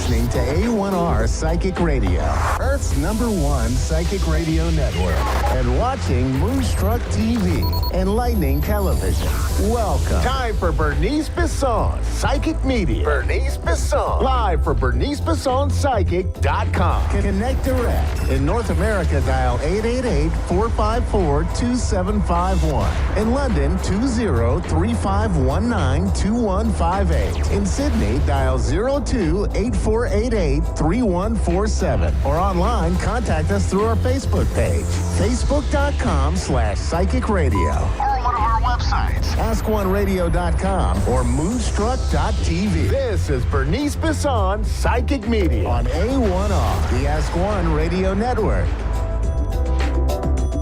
listening to A1R Psychic Radio, Earth's #1 psychic radio network, and watching Moonstruck TV and Lightning Television. Welcome. Time for Bernice Bisson, Psychic Media. Bernice Bisson, live for BerniceBissonPsychic.com. Connect direct. In North America, dial 888-454-2751. In London, 20-3519-2158. In Sydney, dial 02-8488-3147. Or online, contact us through our Facebook page, facebook.com/psychic radio. Or one of our websites, askoneradio.com or moonstruck.tv. This is Bernice Bisson, Psychic Media on A1R, the Ask One Radio Network.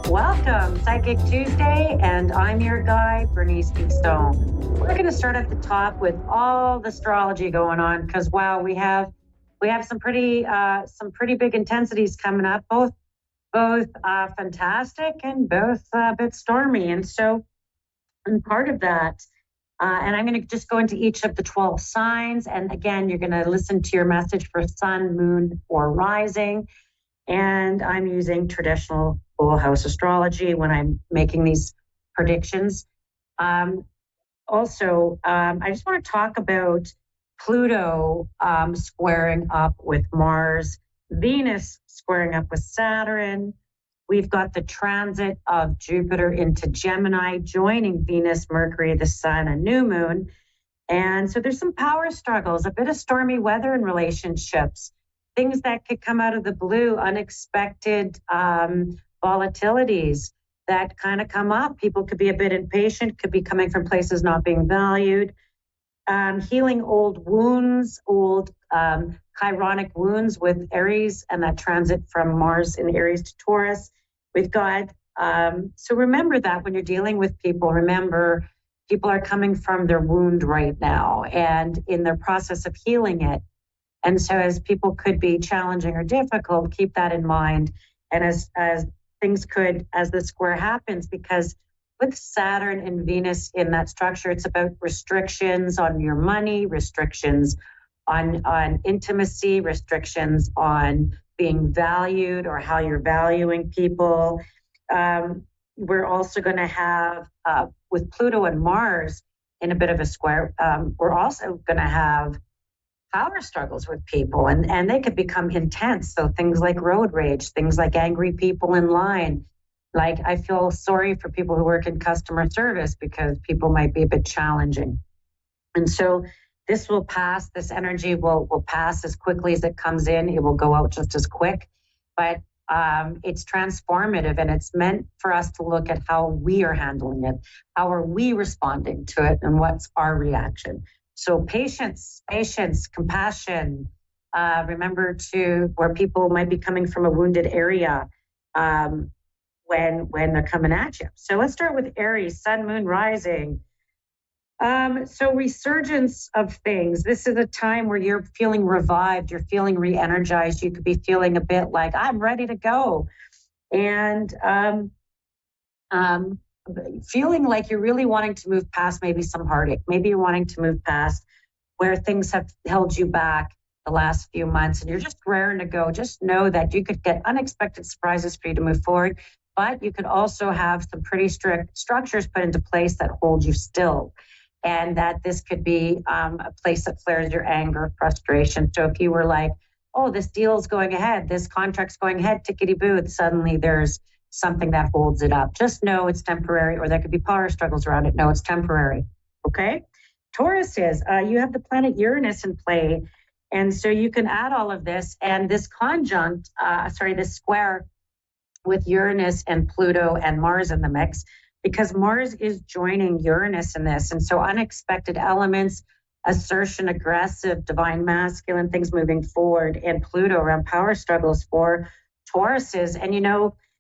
Welcome, Psychic Tuesday, and I'm your guide, Bernice Bisson. We're going to start at the top with all the astrology going on because, wow, we have some pretty big intensities coming up, both fantastic and both a bit stormy. And part of that, and I'm going to just go into each of the 12 signs. And again, you're going to listen to your message for sun, moon, or rising. And I'm using traditional full house astrology when I'm making these predictions. I just want to talk about Pluto squaring up with Mars, Venus squaring up with Saturn. We've got the transit of Jupiter into Gemini, joining Venus, Mercury, the Sun, and new moon. And so there's some power struggles, a bit of stormy weather in relationships, things that could come out of the blue, unexpected volatilities that kind of come up. People could be a bit impatient, could be coming from places not being valued, healing old wounds, old chironic wounds with Aries and that transit from Mars in Aries to Taurus. We've got, so remember that when you're dealing with people, remember people are coming from their wound right now and in their process of healing it. And so as people could be challenging or difficult, keep that in mind. And as things could, as the square happens, because with Saturn and Venus in that structure, it's about restrictions on your money, restrictions on intimacy, restrictions on being valued or how you're valuing people. We're also going to have, with Pluto and Mars in a bit of a square, we're also going to have power struggles with people, and they could become intense. So things like road rage, things like angry people in line. Like, I feel sorry for people who work in customer service because people might be a bit challenging. And so this will pass, this energy will pass as quickly as it comes in. It will go out just as quick, but it's transformative, and it's meant for us to look at how we are handling it. How are we responding to it, and what's our reaction? So patience, compassion. Remember to where people might be coming from a wounded area when they're coming at you. So let's start with Aries, sun, moon, rising. So resurgence of things. This is a time where you're feeling revived, you're feeling re-energized. You could be feeling a bit like, I'm ready to go. And feeling like you're really wanting to move past maybe some heartache. Maybe you're wanting to move past where things have held you back the last few months and you're just raring to go. Just know that you could get unexpected surprises for you to move forward, but you could also have some pretty strict structures put into place that hold you still. And that this could be a place that flares your anger, frustration. So if you were like, oh, this deal's going ahead, this contract's going ahead, tickety-boo, suddenly there's something that holds it up. Just know it's temporary, or there could be power struggles around it. No, it's temporary. Okay? Taurus is, you have the planet Uranus in play. And so you can add all of this and this this square with Uranus and Pluto and Mars in the mix, because Mars is joining Uranus in this. And so unexpected elements, assertion, aggressive, divine masculine, things moving forward, and Pluto around power struggles for Tauruses. And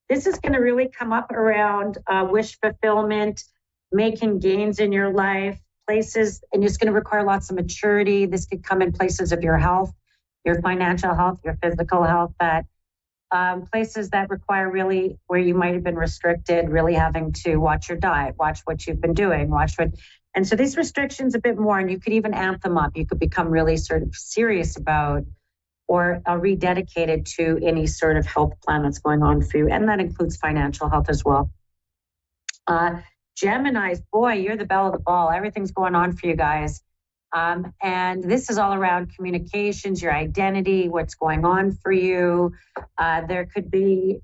this is going to really come up around wish fulfillment, making gains in your life, places, and it's going to require lots of maturity. This could come in places of your health, your financial health, your physical health, that places that require really where you might have been restricted, really having to watch your diet, watch what you've been doing, and so these restrictions a bit more, and you could even amp them up. You could become really sort of serious about or rededicated to any sort of health plan that's going on for you. And that includes financial health as well. Geminis, boy, you're the belle of the ball. Everything's going on for you guys. And this is all around communications, your identity, what's going on for you. There could be,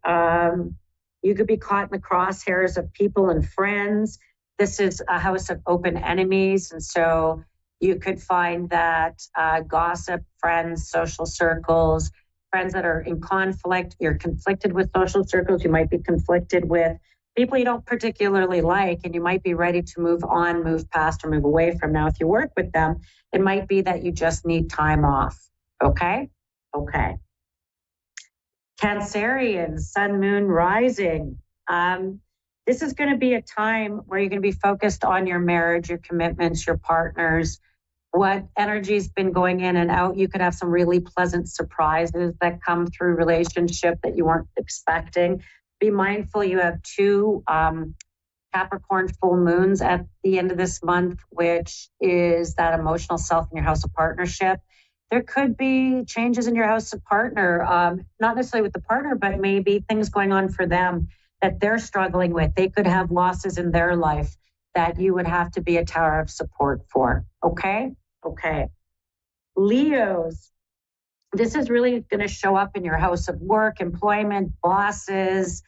you could be caught in the crosshairs of people and friends. This is a house of open enemies. And so you could find that gossip, friends, social circles, friends that are in conflict, you're conflicted with social circles, you might be conflicted with people you don't particularly like, and you might be ready to move on, move past, or move away from. Now, if you work with them, it might be that you just need time off. Okay? Okay. Cancerian, sun, moon, rising. This is going to be a time where you're going to be focused on your marriage, your commitments, your partners, what energy's been going in and out. You could have some really pleasant surprises that come through relationship that you weren't expecting. Be mindful, you have 2 Capricorn full moons at the end of this month, which is that emotional self in your house of partnership. There could be changes in your house of partner, not necessarily with the partner, but maybe things going on for them that they're struggling with. They could have losses in their life that you would have to be a tower of support for. Okay? Okay. Leos, this is really going to show up in your house of work, employment, bosses,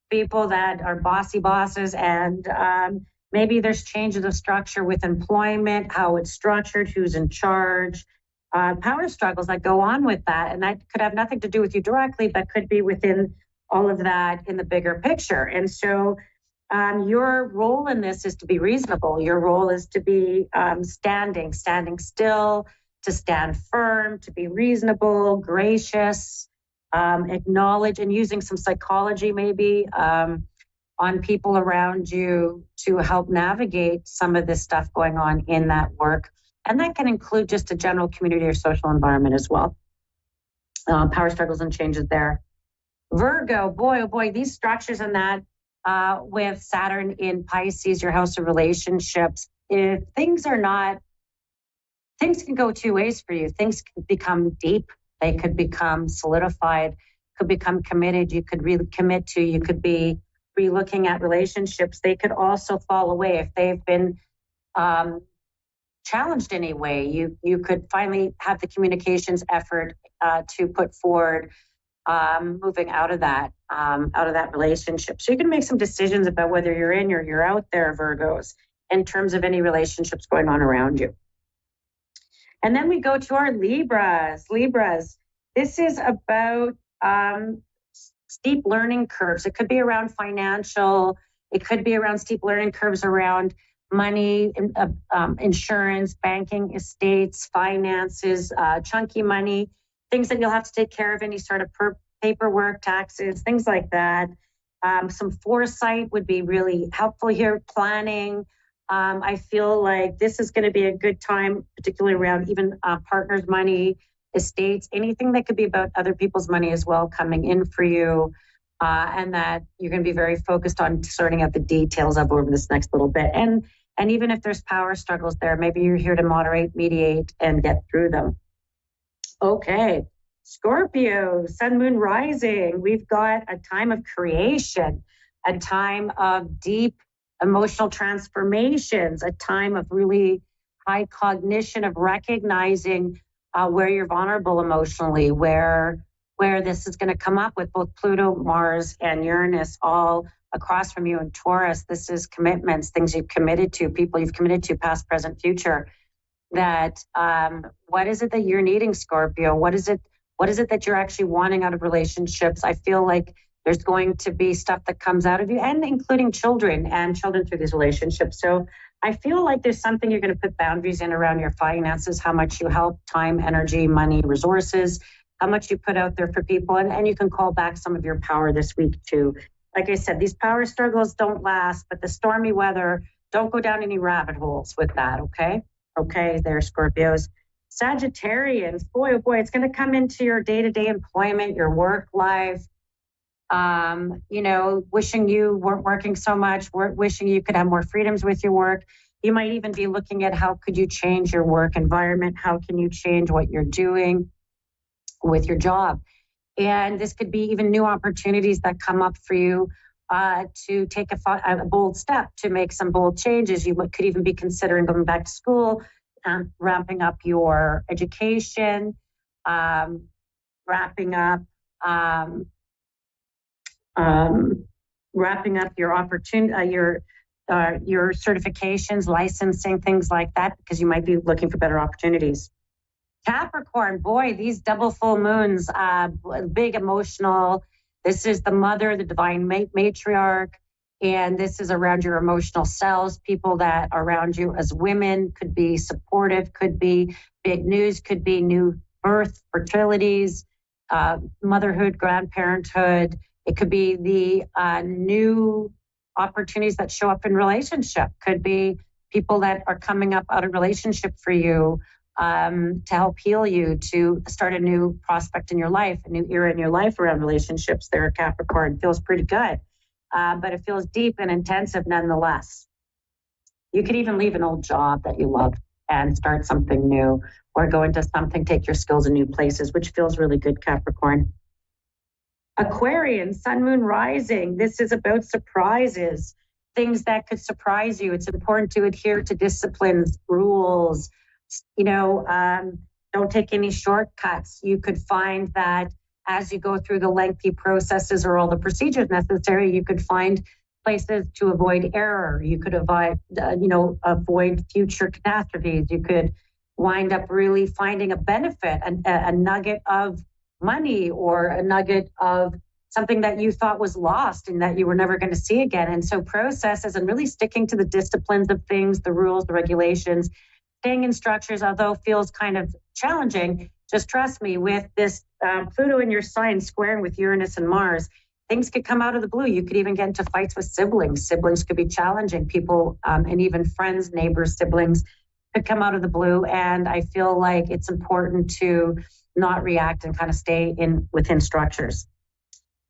people that are bossy bosses, and maybe there's changes of structure with employment, how it's structured, who's in charge, power struggles that go on with that. And that could have nothing to do with you directly, but could be within all of that in the bigger picture. And so your role in this is to be reasonable. Your role is to be standing still, to stand firm, to be reasonable, gracious, acknowledge, and using some psychology maybe on people around you to help navigate some of this stuff going on in that work. And that can include just a general community or social environment as well. Power struggles and changes there. Virgo, boy, oh boy, these structures and that with Saturn in Pisces, your house of relationships, if things are not, things can go 2 ways for you. Things can become deep. They could become solidified, could become committed. You could really commit to, you could be re-looking at relationships. They could also fall away if they've been challenged in a way. You could finally have the communications effort to put forward moving out of that relationship. So you can make some decisions about whether you're in or you're out there, Virgos, in terms of any relationships going on around you. And then we go to our Libras. Libras, this is about steep learning curves. It could be around financial. It could be around steep learning curves around money, insurance, banking, estates, finances, chunky money, things that you'll have to take care of, any sort of paperwork, taxes, things like that. Some foresight would be really helpful here, planning. I feel like this is going to be a good time, particularly around even partners' money, estates, anything that could be about other people's money as well coming in for you. And that you're going to be very focused on sorting out the details of over this next little bit. And even if there's power struggles there, maybe you're here to moderate, mediate, and get through them. Okay, Scorpio, sun, moon, rising. We've got a time of creation, a time of deep emotional transformations, a time of really high cognition of recognizing where you're vulnerable emotionally, where this is going to come up with both Pluto, Mars, and Uranus all across from you in Taurus. This is commitments, things you've committed to, people you've committed to, past, present, future. That what is it that you're needing, Scorpio? What is it that you're actually wanting out of relationships? I feel like there's going to be stuff that comes out of you, and including children through these relationships. So I feel like there's something you're going to put boundaries in around your finances, how much you help, time, energy, money, resources, how much you put out there for people. And you can call back some of your power this week too. Like I said, these power struggles don't last, but the stormy weather, don't go down any rabbit holes with that, okay? Okay, there, Scorpios. Sagittarians, boy, oh boy, it's going to come into your day-to-day employment, your work life. Wishing you weren't working so much, wishing you could have more freedoms with your work. You might even be looking at how could you change your work environment? How can you change what you're doing? with your job. And this could be even new opportunities that come up for you to take a bold step, to make some bold changes. You could even be considering going back to school, ramping up your education, wrapping up your opportunity, your certifications, licensing, things like that, because you might be looking for better opportunities. Capricorn, boy, these double full moons, big emotional. This is the mother, the divine matriarch, and this is around your emotional selves. People that are around you as women could be supportive, could be big news, could be new birth, fertilities, motherhood, grandparenthood. It could be the new opportunities that show up in relationship. Could be people that are coming up out of relationship for you, to help heal you, to start a new prospect in your life, a new era in your life around relationships. There, Capricorn feels pretty good, but it feels deep and intensive nonetheless. You could even leave an old job that you love and start something new, or go into something, take your skills in new places, which feels really good, Capricorn. Aquarian, sun, moon, rising. This is about surprises, things that could surprise you. It's important to adhere to disciplines, rules. Don't take any shortcuts. You could find that as you go through the lengthy processes or all the procedures necessary, you could find places to avoid error. You could avoid future catastrophes. You could wind up really finding a benefit, a nugget of money, or a nugget of something that you thought was lost and that you were never going to see again. And so processes and really sticking to the disciplines of things, the rules, the regulations, staying in structures, although feels kind of challenging, just trust me, with this Pluto in your sign squaring with Uranus and Mars, things could come out of the blue. You could even get into fights with siblings. Siblings could be challenging. People, and even friends, neighbors, siblings could come out of the blue. And I feel like it's important to not react and kind of stay within structures.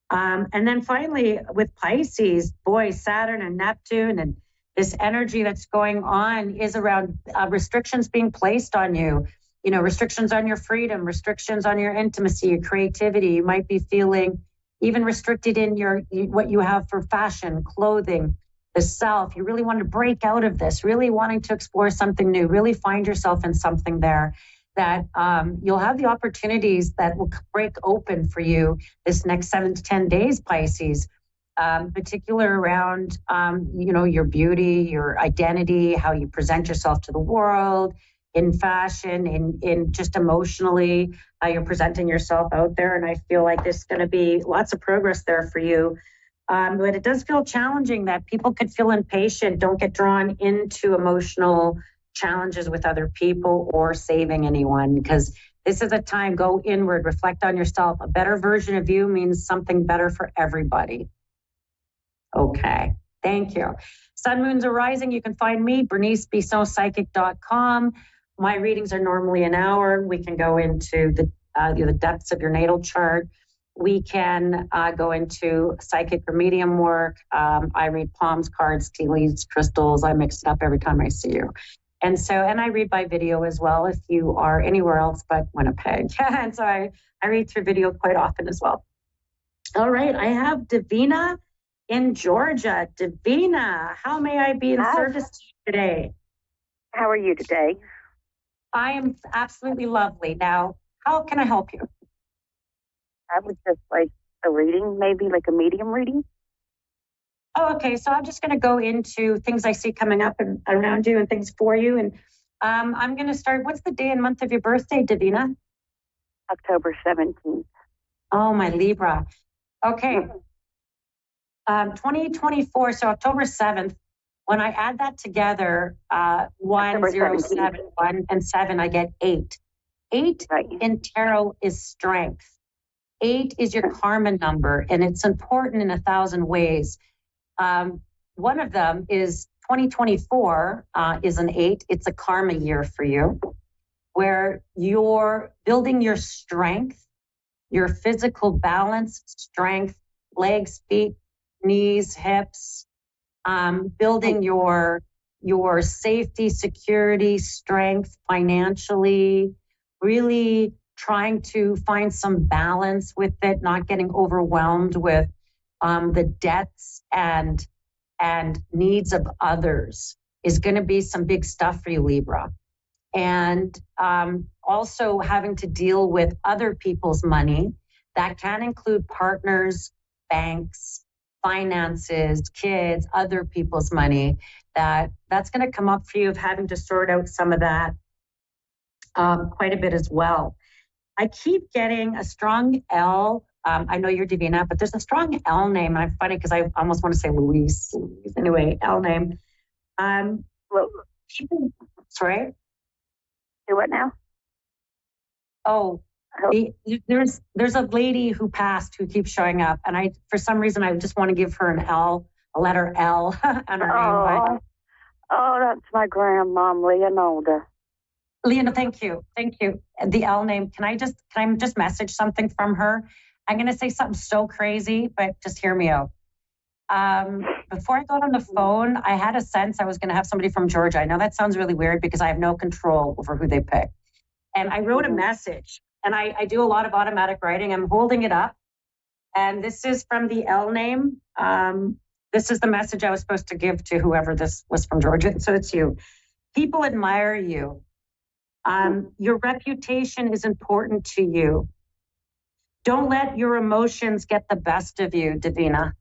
And then finally with Pisces, boy, Saturn and Neptune, and this energy that's going on is around restrictions being placed on you. Restrictions on your freedom, restrictions on your intimacy, your creativity. You might be feeling even restricted in what you have for fashion, clothing, the self. You really want to break out of this, really wanting to explore something new, really find yourself in something there that you'll have the opportunities that will break open for you this next 7 to 10 days, Pisces. Particular around, your beauty, your identity, how you present yourself to the world, in fashion, in just emotionally, how you're presenting yourself out there. And I feel like there's going to be lots of progress there for you. But it does feel challenging that people could feel impatient, don't get drawn into emotional challenges with other people or saving anyone, because this is a time, go inward, reflect on yourself. A better version of you means something better for everybody. Okay, thank you. Sun, moons are rising. You can find me, BerniceBissonPsychic.com. My readings are normally an hour. We can go into the depths of your natal chart. We can go into psychic or medium work. I read palms, cards, tea leaves, crystals. I mix it up every time I see you. And I read by video as well if you are anywhere else but Winnipeg. And so I read through video quite often as well. All right, I have Davina in Georgia. Davina, how may I be in service to you today? How are you today? I am absolutely lovely. Now, how can I help you? I would just like a reading, maybe like a medium reading. Oh, okay. So I'm just going to go into things I see coming up and around you and things for you. And I'm going to start. What's the day and month of your birthday, Davina? October 17th. Oh, my Libra. Okay. 2024, so October 7th. When I add that together, 1, 0, 7, 1, and 7, I get 8. 8 right. In tarot is strength. 8 is your karma number, and it's important in 1,000 ways. One of them is 2024 is an 8. It's a karma year for you, where you're building your strength, your physical balance, strength, legs, feet, knees, hips, building your safety, security, strength financially, really trying to find some balance with it, not getting overwhelmed with the debts and needs of others is going to be some big stuff for you, Libra. And also having to deal with other people's money. That can include partners, banks, finances, kids, other people's money. That's going to come up for you, of having to sort out some of that quite a bit as well. I keep getting a strong L. I know you're Divina, but there's a strong L name. And I'm funny because I almost want to say Louise. Anyway, L name. Well, Sorry? do what now? Oh, there's a lady who passed who keeps showing up. And for some reason, I just want to give her an L, a letter L on her name. Oh, that's my grandmom, Leonolda. Leona, thank you. Thank you. The L name. Can I just message something from her? I'm going to say something so crazy, but just hear me out. Before I got on the phone, I had a sense I was going to have somebody from Georgia. I know that sounds really weird because I have no control over who they pick. And I wrote a message, and I do a lot of automatic writing. I'm holding it up. And this is from the L name. This is the message I was supposed to give to whoever this was from Georgia. So it's you. People admire you. Your reputation is important to you. Don't let your emotions get the best of you, Divina.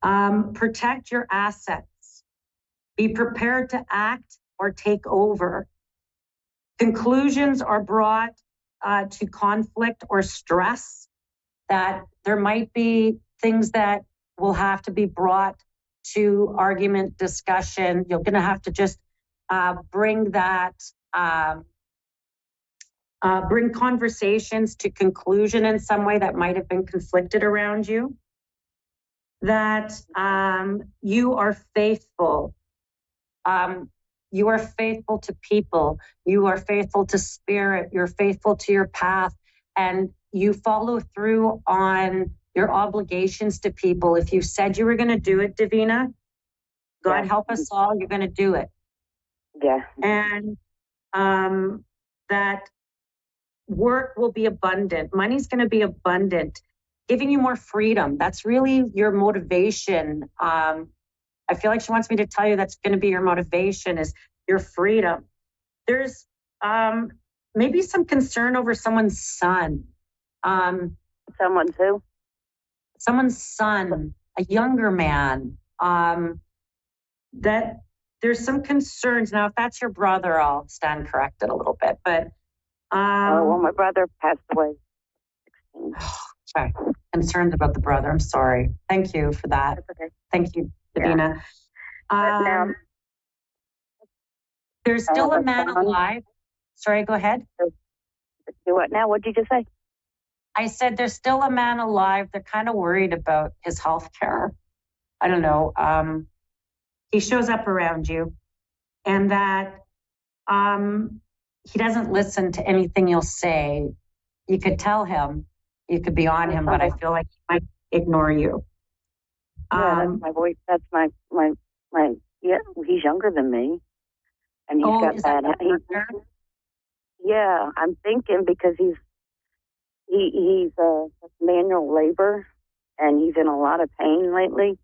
Protect your assets. Be prepared to act or take over. Conclusions are brought to conflict or stress, that there might be things that will have to be brought to argument, discussion. You're going to have to just bring that, bring conversations to conclusion in some way that might have been conflicted around you. That you are faithful. You are faithful to people. You are faithful to spirit. You're faithful to your path. And you follow through on your obligations to people. If you said you were going to do it, Divina, God help us all, you're going to do it. Yeah. And that work will be abundant. Money's going to be abundant, giving you more freedom. That's really your motivation. I feel like she wants me to tell you that's going to be your motivation, is your freedom. There's maybe some concern over someone's son. Someone's who? Someone's son, a younger man. That there's some concerns. Now, if that's your brother, I'll stand corrected a little bit. But well, my brother passed away. Sorry, concerned about the brother. I'm sorry. Thank you for that. That's okay. Thank you, Davina. Now, there's still a man alive. Sorry, go ahead. Do what now? What did you just say? I said there's still a man alive. They're kind of worried about his health care. I don't know. He shows up around you, and that he doesn't listen to anything you'll say. You could tell him, you could be on him, but I feel like he might ignore you. Yeah, that's my voice. That's my. Yeah, he's younger than me, and he's got bad. Yeah, I'm thinking because he's manual labor, and he's in a lot of pain lately.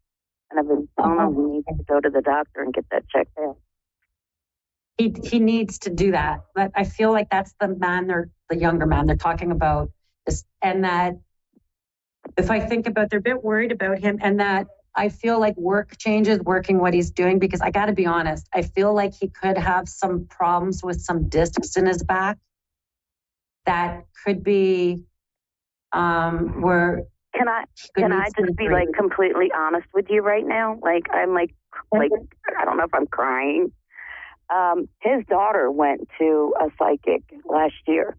And I've been telling him he needs to go to the doctor and get that checked out. He needs to do that, but I feel like that's the younger man they're talking about this, and that if I think about, they're a bit worried about him, and that I feel like work changes, working what he's doing, because I got to be honest, I feel like he could have some problems with some discs in his back that could be where. Can I just be like completely honest with you right now? Like I'm like I don't know if I'm crying. His daughter went to a psychic last year,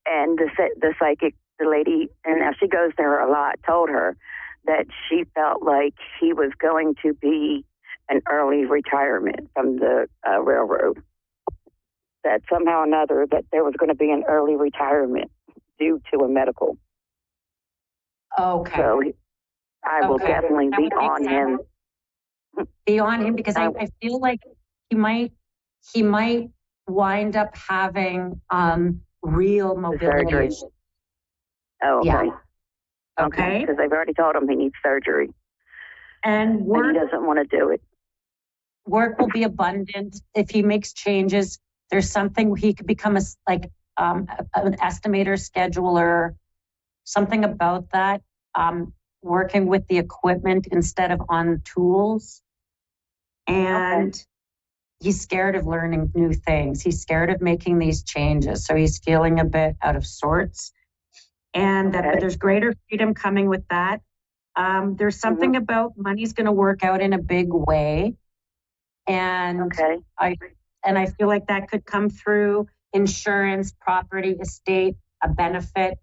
and the psychic, the lady, and now she goes to her a lot, told her that she felt like he was going to be an early retirement from the railroad. That somehow or another that there was going to be an early retirement due to a medical. Okay. So I will definitely be on him. Be on him, because I feel like he might wind up having real The mobility surgery. issues. Oh, okay. Yeah. Okay. Because they've already told him he needs surgery. And And he doesn't want to do it. work will be abundant if he makes changes. There's something he could become an estimator, scheduler, something about that. Working with the equipment instead of on tools. And he's scared of learning new things. He's scared of making these changes. So he's feeling a bit out of sorts. And but there's greater freedom coming with that. There's something about money's going to work out in a big way. And I feel like that could come through insurance, property, estate, a benefit.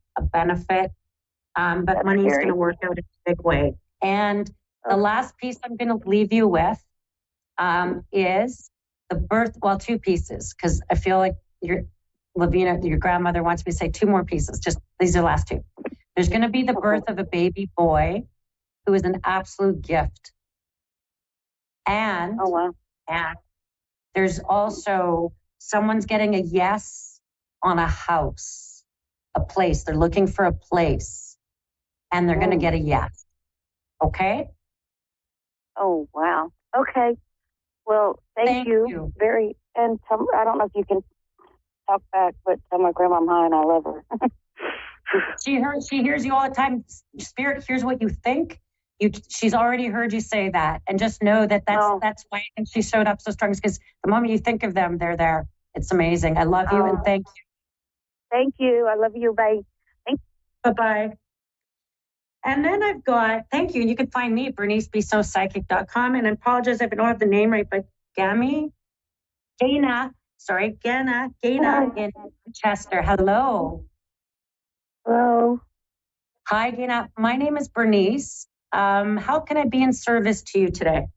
But money is going to work out in a big way. And the last piece I'm going to leave you with is the birth. Well, two pieces, because I feel like Lavina, your grandmother wants me to say two more pieces. Just these are the last two. There's going to be the birth of a baby boy who is an absolute gift. And, and there's also someone's getting a yes on a house, a place. They're looking for a place and they're going to get a yes. Okay? Oh, wow. Okay. Well, thank you. And I don't know if you can talk back, but tell my grandma I'm high and I love her. She hears you all the time. Spirit hears what you think. She's already heard you say that, and just know that that's why she showed up so strong. Because the moment you think of them, they're there. It's amazing. I love you and thank you. Thank you. I love you. Bye. Bye. And then I've got, thank you. And you can find me at BerniceBSoPsychic.com. And I apologize if I don't have the name right, but Gaina in Chester. Hello. Hello. Hi, Gaina. My name is Bernice. How can I be in service to you today?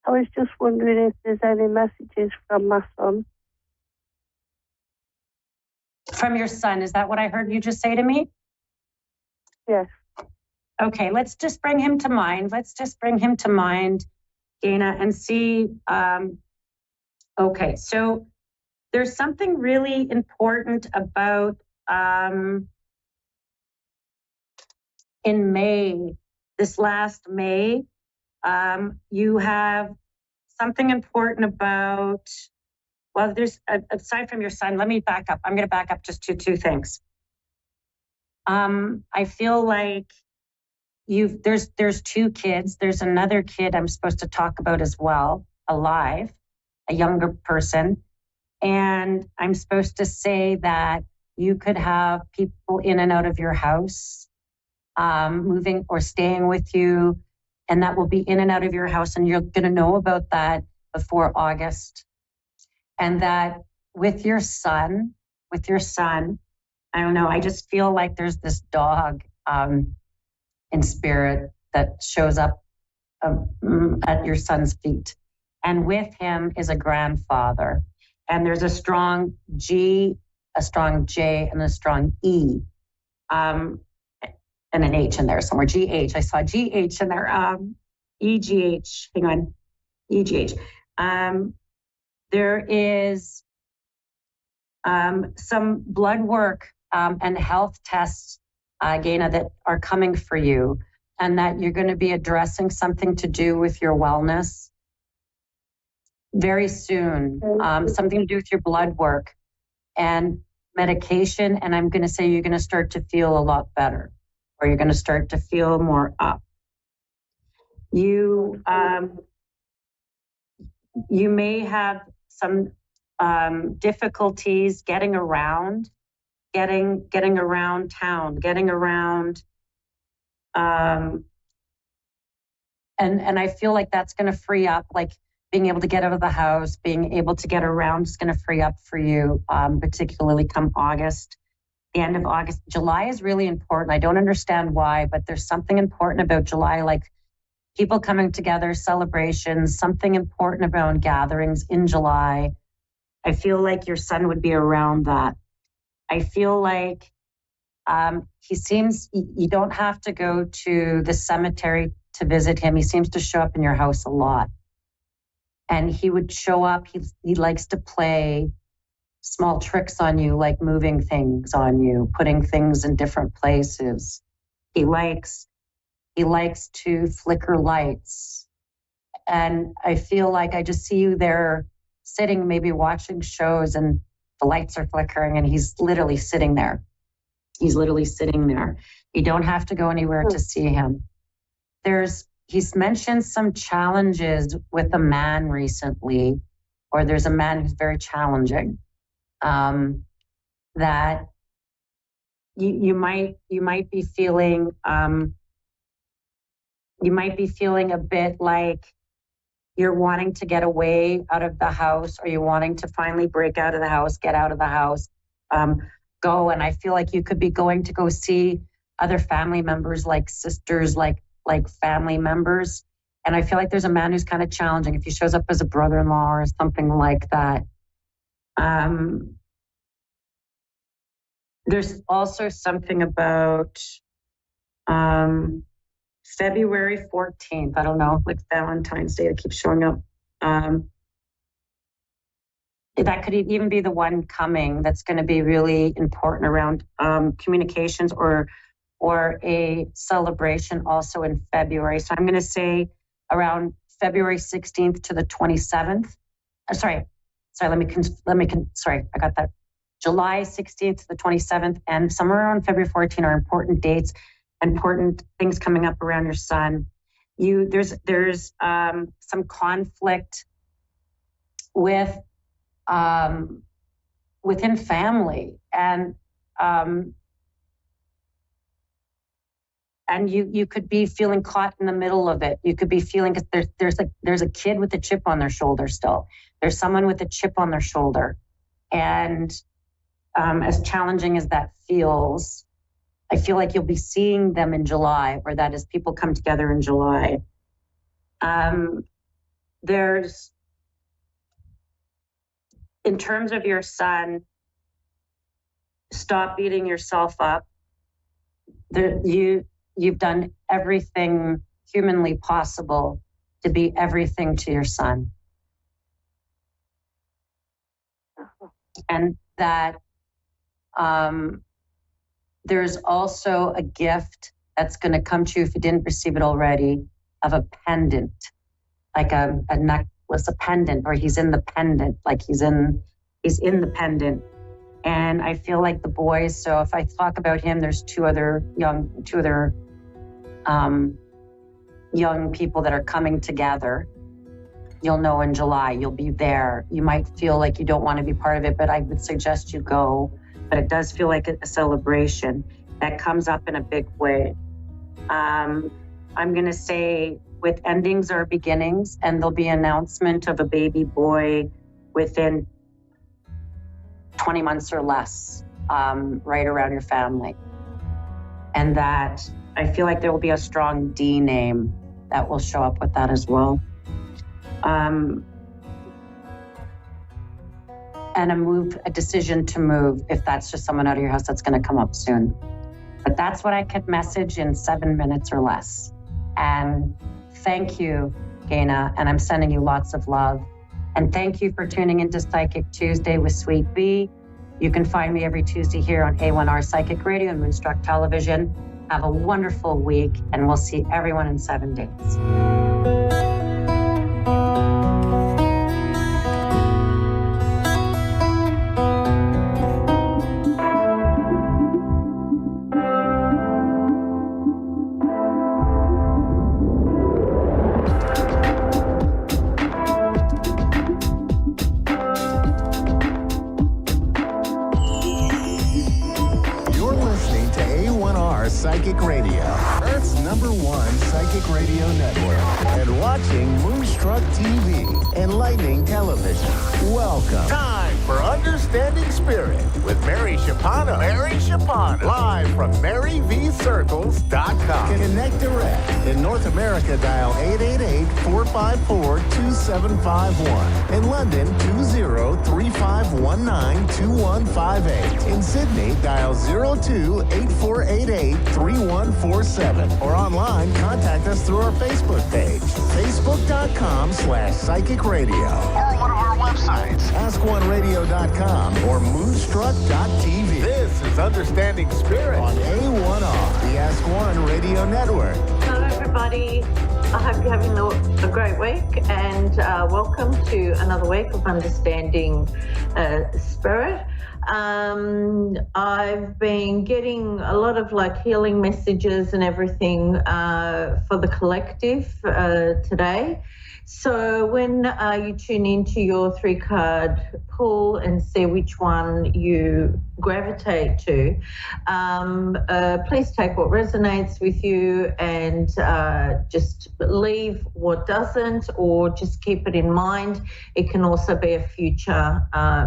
I was just wondering if there's any messages from my son. From your son, is that what I heard you just say to me? Yes. Okay, let's just bring him to mind. Gaina, and see. Okay, so there's something really important about in May, this last May, you have something important about, well, there's, aside from your son, let me back up. I'm going to back up just to two things. I feel like there's two kids. There's another kid I'm supposed to talk about as well, alive, a younger person. And I'm supposed to say that you could have people in and out of your house, moving or staying with you, and that will be in and out of your house. And you're going to know about that before August. And that with your son, I don't know, I just feel like there's this dog in spirit that shows up at your son's feet. And with him is a grandfather. And there's a strong G, a strong J, and a strong E. And an H in there somewhere. GH. I saw GH in there. EGH. Hang on. EGH. There is some blood work and health tests, Gaina, that are coming for you, and that you're going to be addressing something to do with your wellness very soon. Something to do with your blood work and medication. And I'm going to say you're going to start to feel a lot better, or you're going to start to feel more up. You may have some difficulties getting around town, getting around, and I feel like that's going to free up, like being able to get out of the house, being able to get around is going to free up for you, particularly come August. The end of August. July is really important. I don't understand why, but there's something important about July, like people coming together, celebrations, something important about gatherings in July. I feel like your son would be around that. I feel like you don't have to go to the cemetery to visit him. He seems to show up in your house a lot. And he would show up, he likes to play. small tricks on you, like moving things on you, putting things in different places. He likes to flicker lights. And I feel like I just see you there sitting, maybe watching shows, and the lights are flickering and he's literally sitting there. He's literally sitting there. You don't have to go anywhere to see him. He's mentioned some challenges with a man recently, or there's a man who's very challenging, that you might be feeling, a bit like you're wanting to get away out of the house, or you're wanting to finally break out of the house, get out of the house, go. And I feel like you could be going to go see other family members, like sisters, like family members. And I feel like there's a man who's kind of challenging. If he shows up as a brother-in-law or something like that. There's also something about February 14th. I don't know, like Valentine's Day that keeps showing up. That could even be the one coming that's going to be really important around communications, or a celebration also in February. So I'm going to say around February 16th to the 27th. Sorry, I got that. July 16th to the 27th, and somewhere around February 14th are important dates, important things coming up around your son. There's some conflict with within family, and you could be feeling caught in the middle of it. You could be feeling there's a kid with a chip on their shoulder still. There's someone with a chip on their shoulder, and as challenging as that feels, I feel like you'll be seeing them in July, or that as people come together in July. There's, in terms of your son, stop beating yourself up. You've done everything humanly possible to be everything to your son. And that there's also a gift that's going to come to you, if you didn't receive it already, of a pendant, like a necklace, a pendant, or he's in the pendant, like he's in the pendant. And I feel like the boys, so if I talk about him, there's two other young people that are coming together. You'll know in July, you'll be there. You might feel like you don't want to be part of it, but I would suggest you go. But it does feel like a celebration that comes up in a big way. I'm going to say with endings are beginnings, and there'll be an announcement of a baby boy within 20 months or less, right around your family. And that I feel like there will be a strong D name that will show up with that as well. And a decision to move, if that's just someone out of your house, that's going to come up soon. But that's what I could message in 7 minutes or less. And thank you, Gaina, and I'm sending you lots of love. And thank you for tuning into Psychic Tuesday with Sweet Bee. You can find me every Tuesday here on A1R Psychic Radio and Moonstruck Television. Have a wonderful week, and we'll see everyone in 7 days. Psychic Radio, Earth's #1 psychic radio network, and watching Moonstruck TV, Enlightening Television. Welcome. Time for Understanding Spirit with Mary Shapano. Live from MaryVCircles.com. Connect direct. In North America, dial 888-454-2751. In London, 20-3519-2158. In Sydney, dial 02-8488-3147. Or online, contact us through our Facebook page, facebook.com/psychic radio. Or one of our websites, askoneradio.com or moonstruck.tv. This is Understanding Spirit on A1R, the Ask One Radio Network. Hello, everybody. I hope you're having a great week, and welcome to another week of Understanding Spirit. I've been getting a lot of healing messages and everything for the collective today. So when you tune into your 3-card pull and see which one you gravitate to, please take what resonates with you and just leave what doesn't, or just keep it in mind. It can also be a future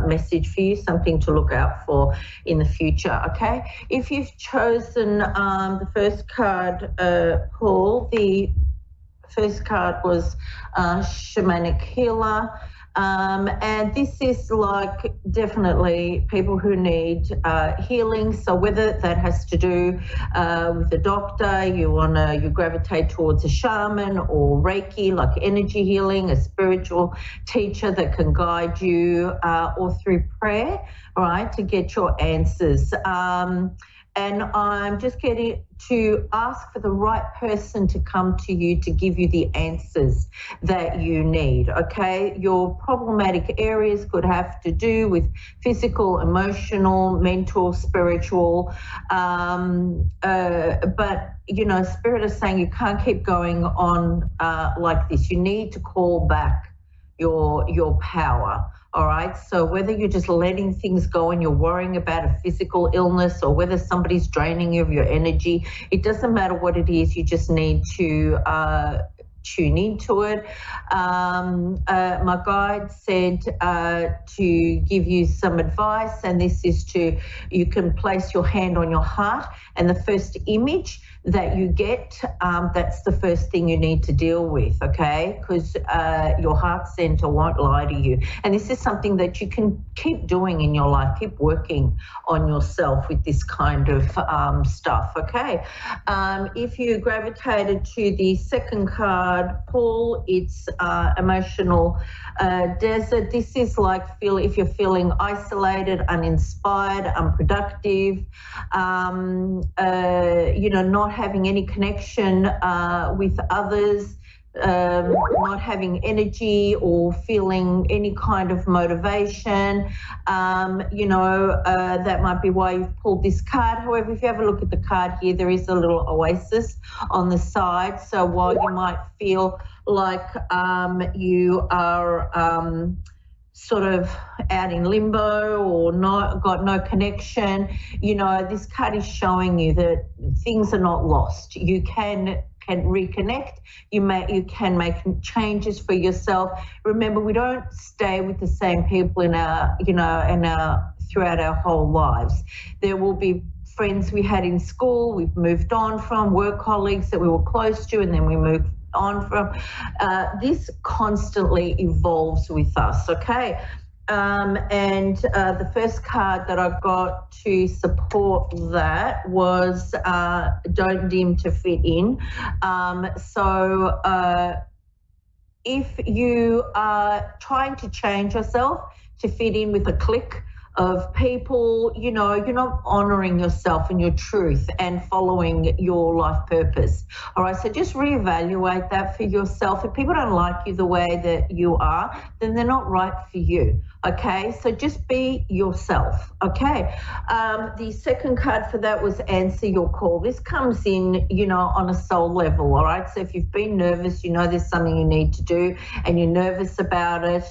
message for you, something to look out for in the future, okay? If you've chosen the first card pull, the first card was Shamanic Healer. And this is definitely people who need healing. So whether that has to do with a doctor, you gravitate towards a shaman, or Reiki, like energy healing, a spiritual teacher that can guide you, or through prayer, right, to get your answers. And I'm just getting to ask for the right person to come to you to give you the answers that you need, okay? Your problematic areas could have to do with physical, emotional, mental, spiritual, but, Spirit is saying you can't keep going on like this. You need to call back your power. All right, so whether you're just letting things go and you're worrying about a physical illness, or whether somebody's draining you of your energy, it doesn't matter what it is. You just need to tune into it. My guide said to give you some advice, and this is you can place your hand on your heart, and the first image that you get, that's the first thing you need to deal with, okay? Because your heart center won't lie to you. And this is something that you can keep doing in your life, keep working on yourself with this kind of stuff, okay? If you gravitated to the second card pull, it's Emotional Desert. This is if you're feeling isolated, uninspired, unproductive, not having any connection with others, not having energy or feeling any kind of motivation, that might be why you've pulled this card. However, if you have a look at the card here, there is a little oasis on the side. So while you might feel like you are sort of out in limbo or got no connection, this card is showing you that things are not lost. You can reconnect. You can make changes for yourself. Remember, we don't stay with the same people throughout our whole lives. There will be friends we had in school, we've moved on from, work colleagues that we were close to, and then we moved on from. This constantly evolves with us, okay? And the first card that I got to support that was Don't Dim to Fit In. So if you are trying to change yourself to fit in with a clique of people, you're not honoring yourself and your truth and following your life purpose. All right, so just reevaluate that for yourself. If people don't like you the way that you are, then they're not right for you. Okay, so just be yourself. Okay, the second card for that was Answer Your Call. This comes in, on a soul level. All right, so if you've been nervous, there's something you need to do and you're nervous about it.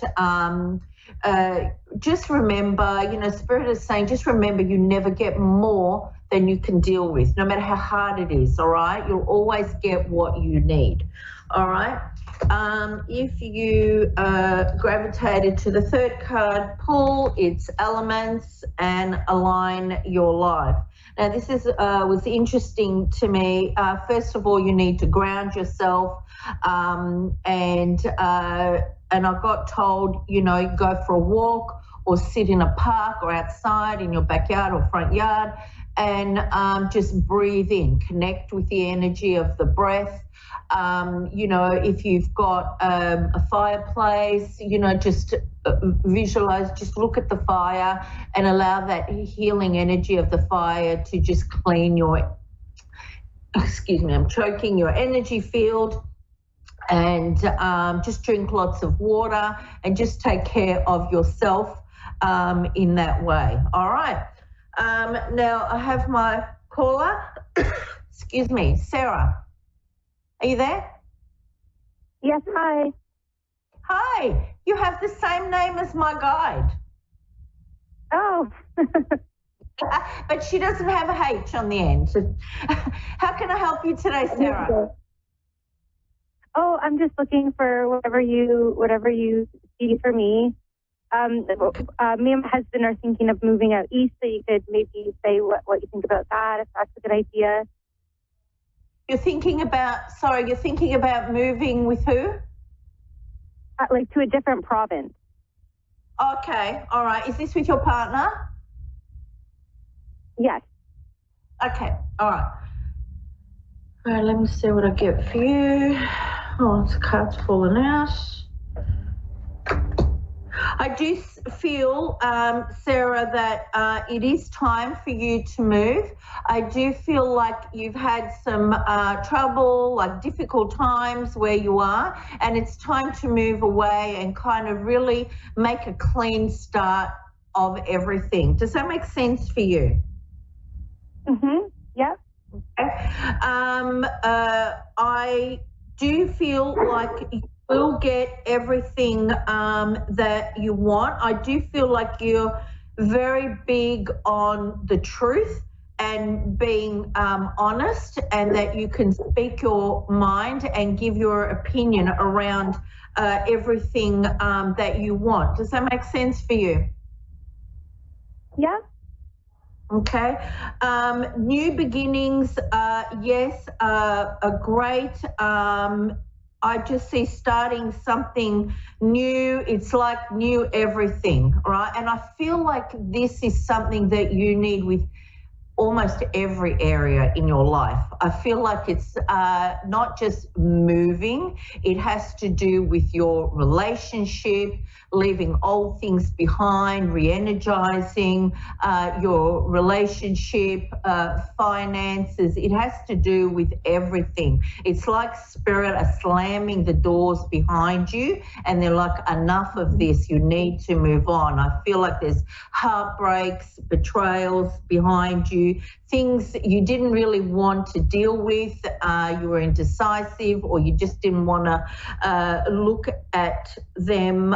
Just remember, Spirit is saying, just remember you never get more than you can deal with, no matter how hard it is, all right? You'll always get what you need, all right? If you gravitated to the third card pull, it's Elements and Align Your Life. Now, this was interesting to me. First of all, you need to ground yourself, and I got told, go for a walk or sit in a park or outside in your backyard or front yard and just breathe in, connect with the energy of the breath. You know, if you've got a fireplace, you know, just visualize, just look at the fire and allow that healing energy of the fire to just clean your, excuse me, I'm choking, your energy field. And just drink lots of water and just take care of yourself in that way. All right. Now I have my caller. Excuse me, Sarah. Are you there? Yes, hi. Hi. You have the same name as my guide. Oh. But she doesn't have a H on the end. How can I help you today, Sarah? Oh, I'm just looking for whatever you see for me. Me and my husband are thinking of moving out east, so you could maybe say what you think about that, if that's a good idea. You're thinking about moving with who? Like to a different province. Okay, all right. Is this with your partner? Yes. Okay, all right. All right, let me see what I get for you. Oh, this card's fallen out. I do feel, Sarah, that it is time for you to move. I do feel like you've had some trouble, like difficult times where you are, and it's time to move away and kind of really make a clean start of everything. Does that make sense for you? Mm-hmm. Yeah. Okay. I do feel like you will get everything that you want. I do feel like you're very big on the truth and being honest, and that you can speak your mind and give your opinion around everything that you want. Does that make sense for you? Yeah. Okay. New beginnings, yes, are great. I just see starting something new. It's like new everything, right? And I feel like this is something that you need with almost every area in your life. I feel like it's not just moving, it has to do with your relationship, leaving old things behind, re-energizing your relationship, finances. It has to do with everything. It's like spirit are slamming the doors behind you, and they're like, enough of this, you need to move on. I feel like there's heartbreaks, betrayals behind you, things that you didn't really want to deal with, you were indecisive, or you just didn't want to look at them,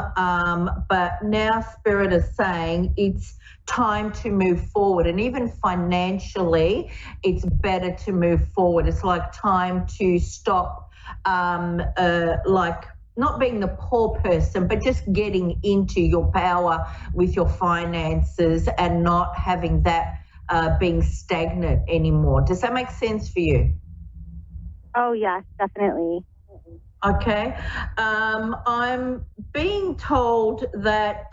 but now Spirit is saying it's time to move forward, and even financially it's better to move forward. It's like time to stop like not being the poor person, but just getting into your power with your finances and not having that being stagnant anymore. Does that make sense for you? Oh, yes, definitely. Okay. I'm being told that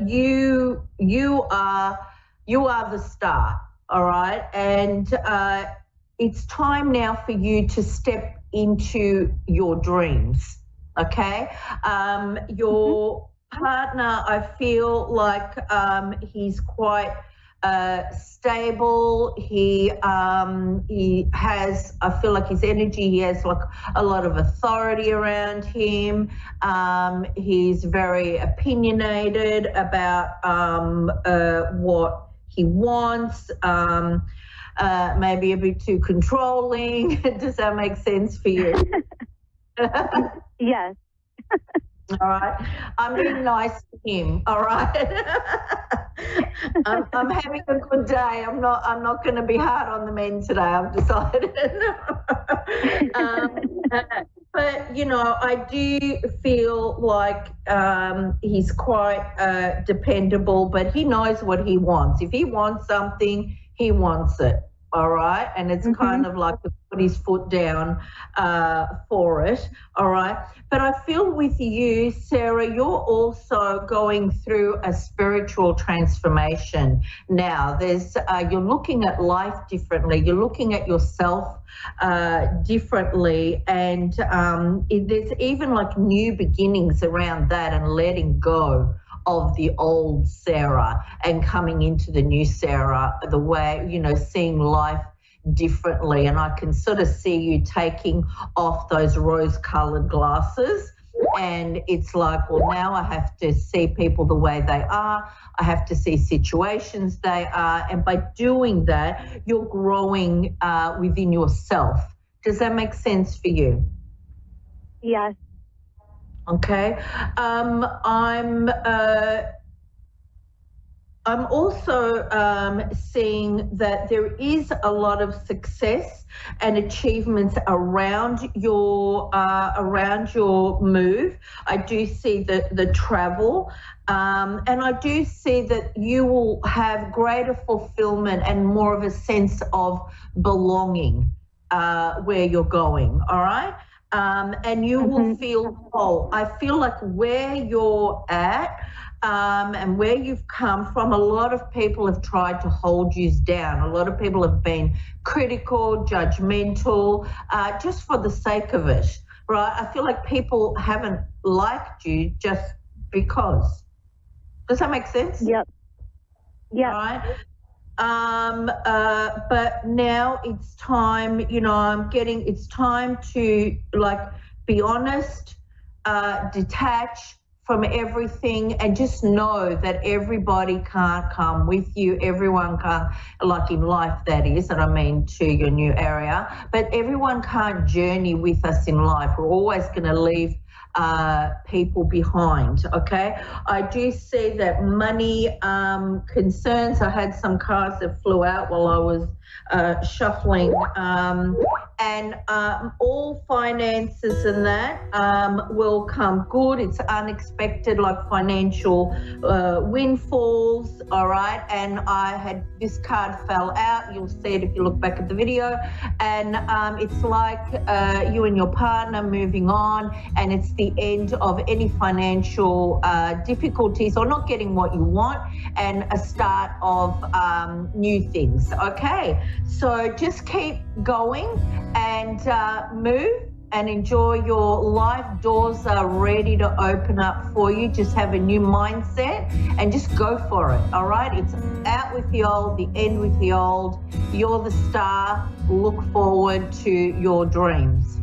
you are the star, all right? And it's time now for you to step into your dreams, okay? Your partner, I feel like he's quite stable. He has, I feel like his energy, he has like a lot of authority around him. He's very opinionated about what he wants, maybe a bit too controlling. Does that make sense for you? Yes. All right. I'm being nice to him. All right. I'm having a good day. I'm not going to be hard on the men today. I've decided. But you know, I do feel like he's quite dependable. But he knows what he wants. If he wants something, he wants it. all right? And it's kind of like to put his foot down for it, all right? But I feel with you, Sarah, you're also going through a spiritual transformation now. You're looking at life differently. You're looking at yourself differently, and there's even like new beginnings around that and letting go of the old Sarah and coming into the new Sarah, the way, seeing life differently. And I can sort of see you taking off those rose-coloured glasses, and it's like, well, now I have to see people the way they are. I have to see situations they are. And by doing that, you're growing within yourself. Does that make sense for you? Yes. Okay. I'm also seeing that there is a lot of success and achievements around your move. I do see the travel, and I do see that you will have greater fulfillment and more of a sense of belonging where you're going. All right. And you will feel whole. I feel like where you're at and where you've come from, a lot of people have tried to hold you down. A lot of people have been critical, judgmental, just for the sake of it, right? I feel like people haven't liked you just because. Does that make sense? Yep. Yeah. Right? But now it's time, it's time to be honest, detach from everything, and just know that everybody can't come with you. Everyone can't, like in life that is, and I mean to your new area, but everyone can't journey with us in life. We're always going to leave people behind, okay? I do see that money concerns. I had some cards that flew out while I was shuffling, and all finances and that will come good. It's unexpected, like financial windfalls, all right? And this card fell out. You'll see it if you look back at the video. And it's like you and your partner moving on, and it's the end of any financial difficulties or not getting what you want, and a start of new things, okay? So just keep going and move and enjoy your life. Doors are ready to open up for you. Just have a new mindset and just go for it, all right? It's out with the old, the end with the old. You're the star. Look forward to your dreams.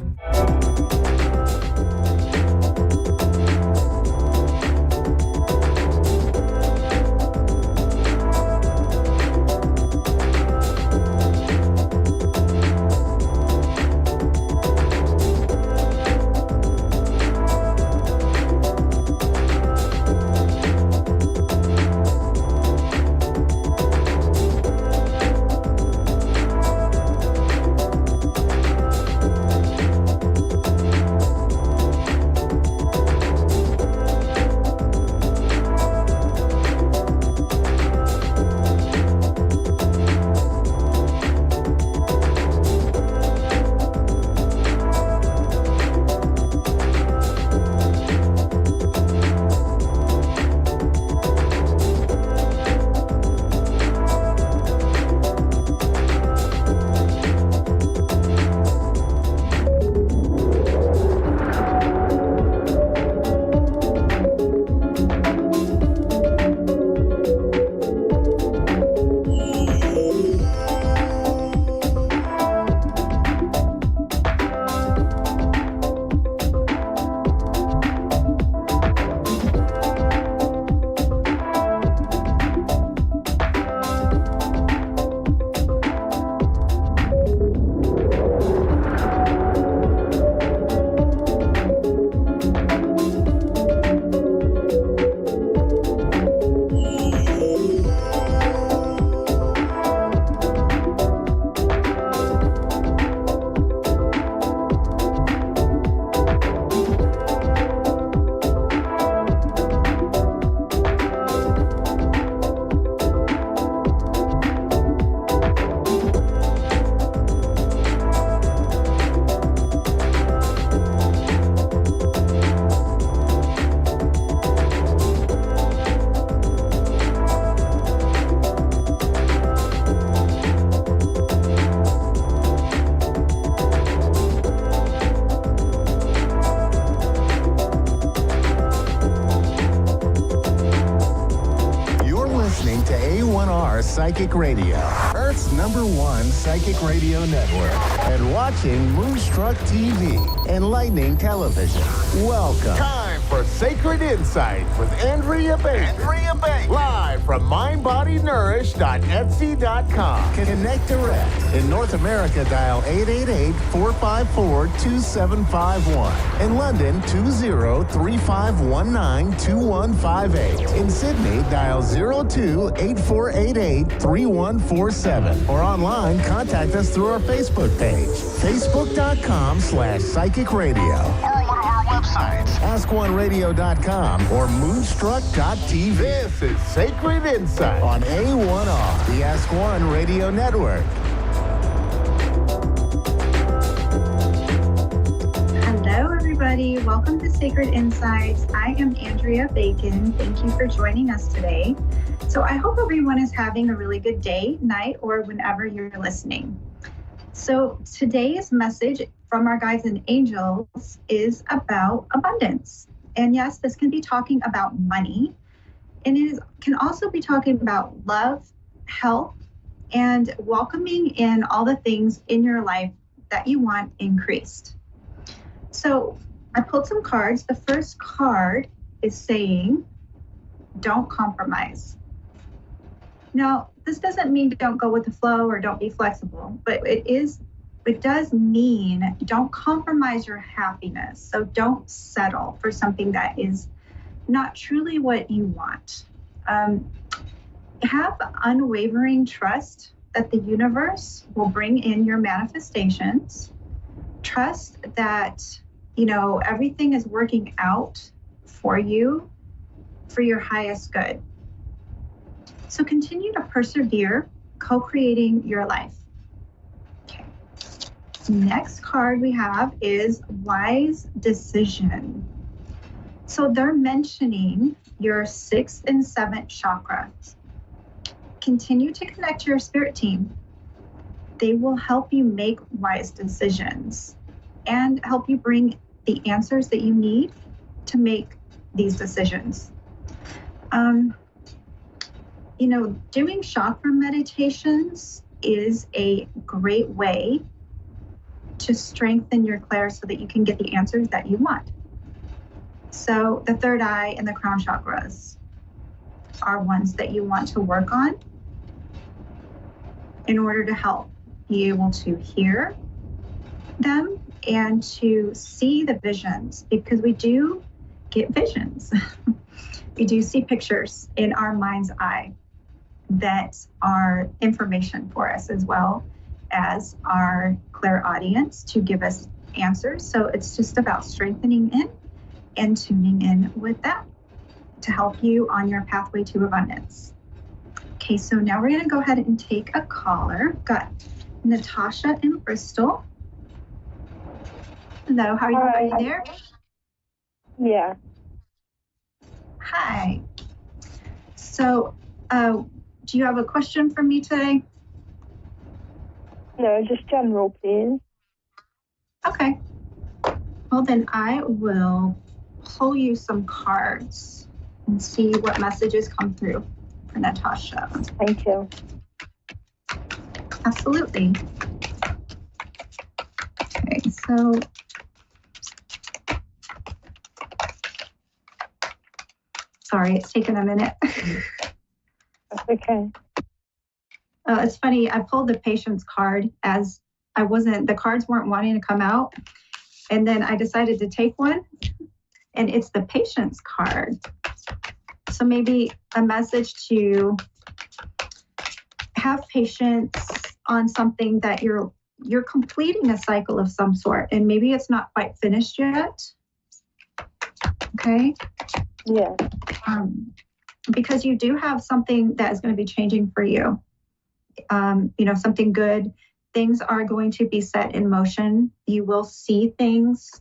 Psychic Radio, Earth's #1 psychic radio network, and watching Moonstruck TV, enlightening television. Welcome. Time for Sacred Insight with Andrea Baker. Live from mindbodynourish.etsy.com. Connect direct. In North America, dial 888-454-2751. In London, 20-3519-2158. In Sydney, dial 02-8488-3147. Or online, contact us through our Facebook page, facebook.com/psychic radio. Or one of our websites, askoneradio.com or moonstruck.tv. This is Sacred Insight on A1R, the Ask One Radio Network. Hello, everybody. Welcome to Sacred Insights. I am Andrea Bacon. Thank you for joining us today. So I hope everyone is having a really good day, night, or whenever you're listening. So today's message from our guides and angels is about abundance. And yes, this can be talking about money. And it can also be talking about love, health, and welcoming in all the things in your life that you want increased. So I pulled some cards. The first card is saying, don't compromise. Now, this doesn't mean don't go with the flow or don't be flexible, but it does mean don't compromise your happiness. So don't settle for something that is not truly what you want. Have unwavering trust that the universe will bring in your manifestations. Trust that, everything is working out for you for your highest good. So continue to persevere, co-creating your life. Okay. Next card we have is Wise Decision. So they're mentioning your 6th and 7th chakras. Continue to connect to your spirit team. They will help you make wise decisions and help you bring the answers that you need to make these decisions. Doing chakra meditations is a great way to strengthen your clair so that you can get the answers that you want. So the third eye and the crown chakras are ones that you want to work on in order to help be able to hear them and to see the visions, because we do get visions. We do see pictures in our mind's eye that are information for us, as well as our clairaudience to give us answers. So it's just about strengthening in and tuning in with that to help you on your pathway to abundance. Okay, so now we're going to go ahead and take a caller. Got Natasha in Bristol. Hello, how are you? Hi. Are you there? Yeah. Hi. So, do you have a question for me today? No, just general, please. Okay. Well, then I will pull you some cards and see what messages come through for Natasha. Thank you. Absolutely. Okay, so sorry, it's taken a minute. That's okay. It's funny, I pulled the patience card as the cards weren't wanting to come out. And then I decided to take one, and it's the patience card. So maybe a message to have patience on something that you're completing a cycle of some sort, and maybe it's not quite finished yet. Okay? Yeah. Because you do have something that is going to be changing for you. Something good. Things are going to be set in motion. You will see things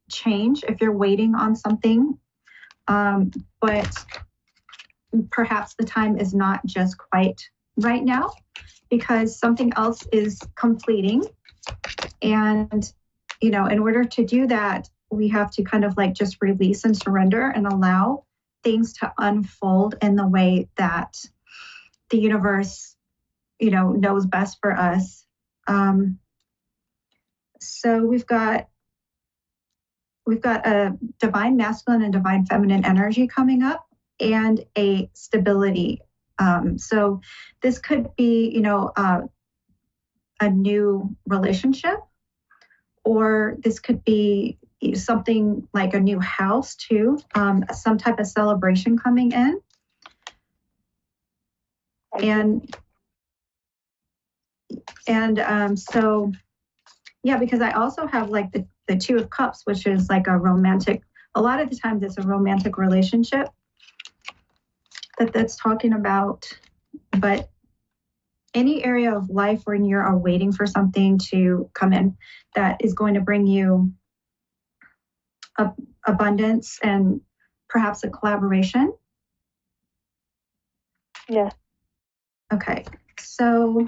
change if you're waiting on something. But perhaps the time is not just quite right now, because something else is completing. And, in order to do that, we have to kind of like just release and surrender and allow things to unfold in the way that the universe, knows best for us. So we've got a divine masculine and divine feminine energy coming up, and a stability. So this could be, a new relationship, or this could be something like a new house too, some type of celebration coming in. So, yeah, because I also have like the Two of Cups, which is like a lot of the times it's a romantic relationship that's talking about, but any area of life when you're waiting for something to come in that is going to bring you abundance and perhaps a collaboration. Yeah. Okay. So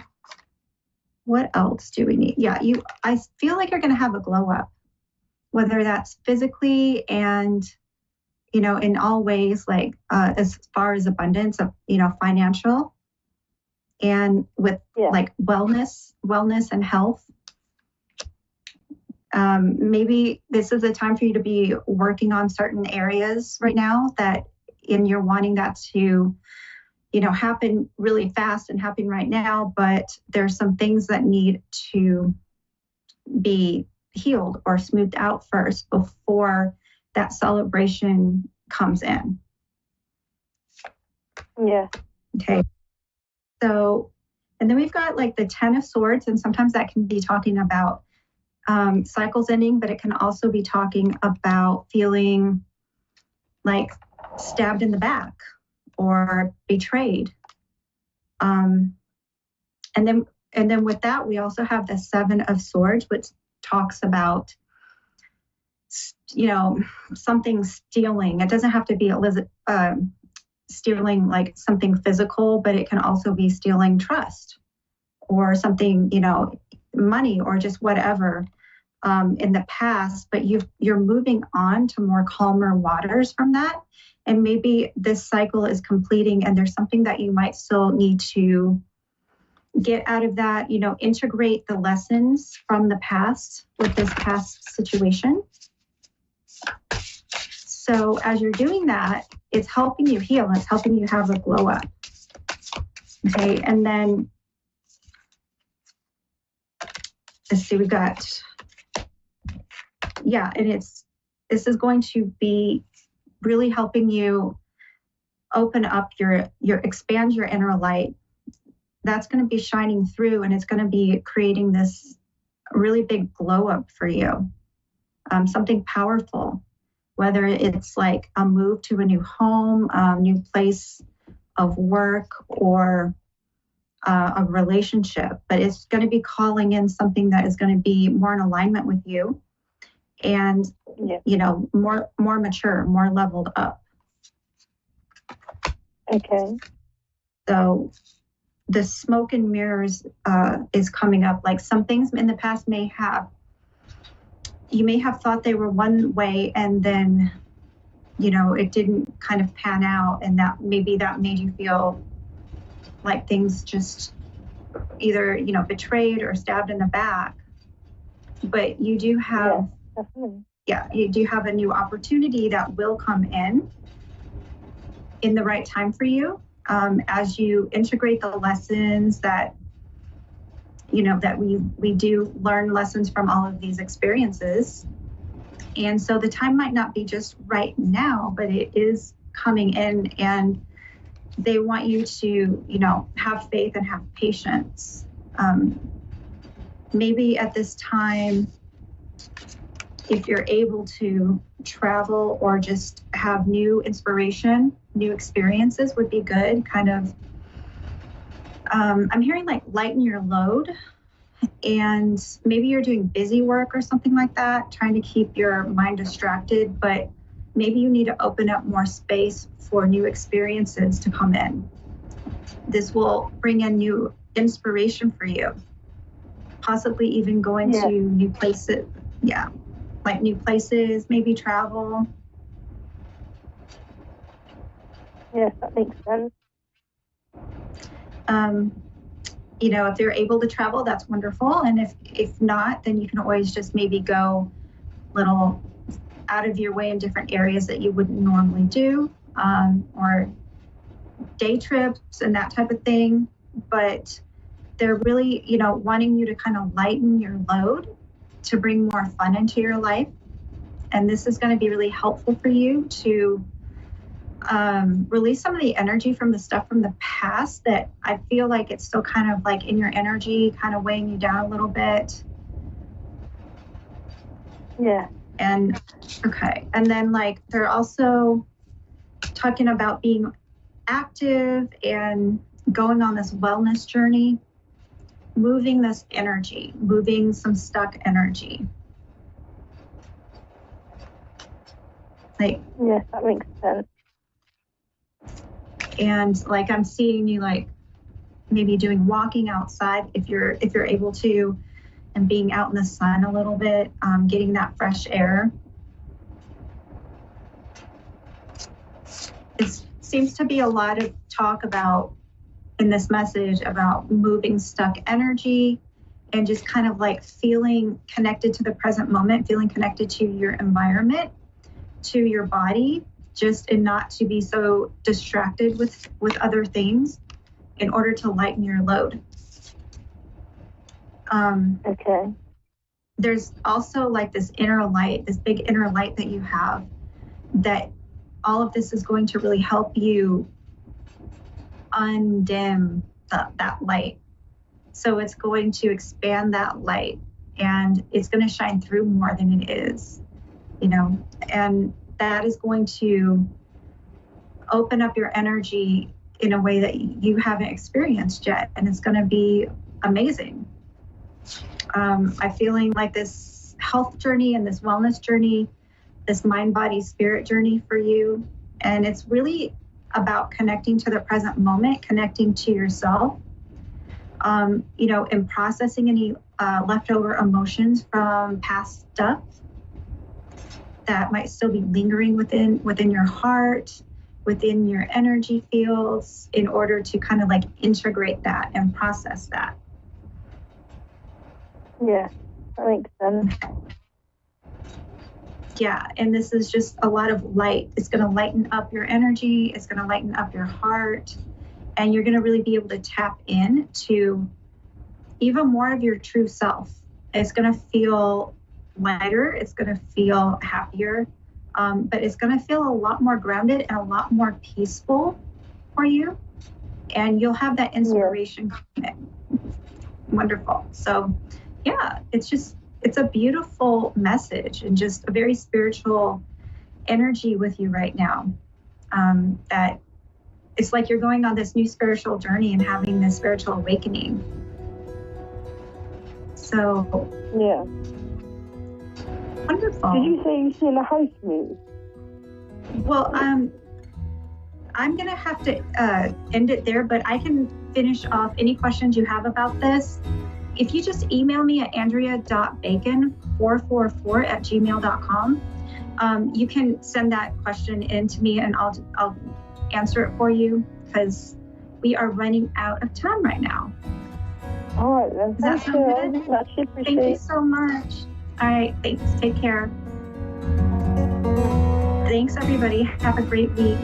what else do we need? Yeah, I feel like you're going to have a glow up, whether that's physically and, in all ways, like as far as abundance of, financial, and with like wellness and health. Maybe this is a time for you to be working on certain areas right now and you're wanting that to, happen really fast and happen right now, but there's some things that need to be healed or smoothed out first before that celebration comes in. Yeah. Okay. So, and then we've got like the 10 of Swords, and sometimes that can be talking about cycles ending, but it can also be talking about feeling like stabbed in the back or betrayed. And then with that, we also have the 7 of Swords, which talks about, something stealing. It doesn't have to be stealing like something physical, but it can also be stealing trust or something, money or just whatever in the past, but you're moving on to more calmer waters from that. And maybe this cycle is completing and there's something that you might still need to get out of that, integrate the lessons from the past with this past situation. So as you're doing that, it's helping you heal. It's helping you have a glow up. Okay, and then let's see, we've got, and this is going to be really helping you open up your expand your inner light. That's going to be shining through, and it's going to be creating this really big glow up for you. Something powerful, whether it's like a move to a new home, a new place of work, or a relationship, but it's going to be calling in something that is going to be more in alignment with you and, more mature, more leveled up. Okay. So the smoke and mirrors is coming up. Like some things in the past you may have thought they were one way, and then, it didn't kind of pan out, and that made you feel like things just either, betrayed or stabbed in the back. But you do have, you do have a new opportunity that will come in the right time for you, as you integrate the lessons that, that we do learn lessons from all of these experiences. And so the time might not be just right now, but it is coming in, and they want you to, have faith and have patience. Maybe at this time, if you're able to travel or just have new inspiration, new experiences would be good. Kind of, I'm hearing like lighten your load, and maybe you're doing busy work or something like that, trying to keep your mind distracted, but maybe you need to open up more space for new experiences to come in. This will bring in new inspiration for you, possibly even going to new places. Yeah, like new places, maybe travel. Yes, that makes sense. You know, if they're able to travel, that's wonderful. And if not, then you can always just maybe go little out of your way in different areas that you wouldn't normally do, or day trips and that type of thing. But they're really, you know, wanting you to kind of lighten your load to bring more fun into your life. And this is going to be really helpful for you to release some of the energy from the stuff from the past that I feel like it's still kind of like in your energy, kind of weighing you down a little bit. Yeah. And okay. And then like they're also talking about being active and going on this wellness journey, moving this energy, moving some stuck energy. Like, yes, that makes sense. And like I'm seeing you like maybe doing walking outside if you're able to, and being out in the sun a little bit, getting that fresh air. It seems to be a lot of talk about in this message about moving stuck energy and just kind of like feeling connected to the present moment, feeling connected to your environment, to your body, just and not to be so distracted with other things in order to lighten your load. Okay. There's also like this inner light, this big inner light that you have, that all of this is going to really help you undim that light. So it's going to expand that light and it's going to shine through more than it is, you know, and that is going to open up your energy in a way that you haven't experienced yet. And it's going to be amazing. I'm feeling like this health journey and this wellness journey, this mind, body, spirit journey for you. And it's really about connecting to the present moment, connecting to yourself, you know, and processing any leftover emotions from past stuff that might still be lingering within your heart, within your energy fields, in order to kind of like integrate that and process that. Yeah, that makes sense. Yeah, and this is just a lot of light. It's going to lighten up your energy. It's going to lighten up your heart. And you're going to really be able to tap in to even more of your true self. It's going to feel lighter. It's going to feel happier. But it's going to feel a lot more grounded and a lot more peaceful for you. And you'll have that inspiration coming. Wonderful. So, yeah, it's a beautiful message and just a very spiritual energy with you right now. That it's like you're going on this new spiritual journey and having this spiritual awakening. So, yeah. Wonderful. Did you say you've seen a house move? Well, I'm going to have to end it there, but I can finish off any questions you have about this. If you just email me at andrea.bacon444@gmail.com, you can send that question in to me and I'll answer it for you, because we are running out of time right now. All right, then. Does that sound good? That's it. Thank you so much. All right, thanks. Take care. Thanks, everybody. Have a great week.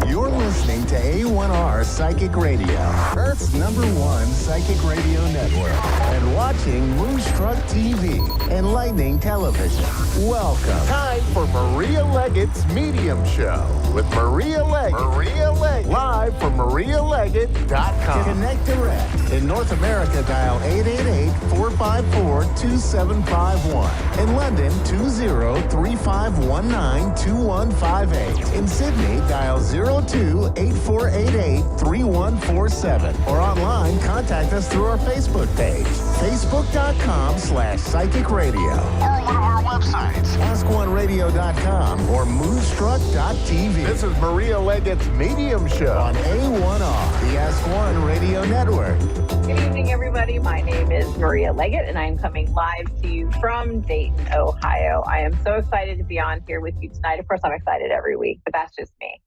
You're listening to A1R Psychic Radio, Earth Earth's #1 psychic radio network, and watching Moonstruck TV and Lightning Television. Welcome. Time for Maria Leggett's Medium Show with Maria Leggett. Maria Leggett. Live from MariaLeggett.com. Connect direct. In North America, dial 888-454-2751. In London, 20-3519-2158. In Sydney, dial 02-8488-3147. Or online, contact us through our Facebook page, facebook.com/psychic radio. Or one of our websites, ask1radio.com or moonstruck.tv. This is Maria Leggett's Medium Show on A1R, the Ask One Radio Network. Good evening, everybody. My name is Maria Leggett, and I'm coming live to you from Dayton, Ohio. I am so excited to be on here with you tonight. Of course, I'm excited every week, but that's just me.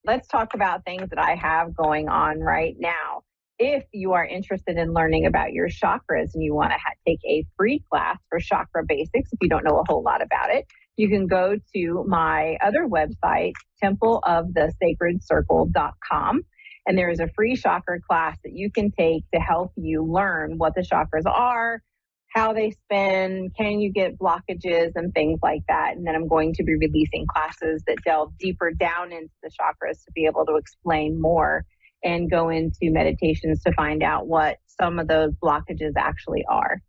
Let's talk about things that I have going on right now. If you are interested in learning about your chakras and you want to take a free class for chakra basics, if you don't know a whole lot about it, you can go to my other website, templeofthesacredcircle.com. And there is a free chakra class that you can take to help you learn what the chakras are, how they spin, can you get blockages and things like that. And then I'm going to be releasing classes that delve deeper down into the chakras to be able to explain more and go into meditations to find out what some of those blockages actually are.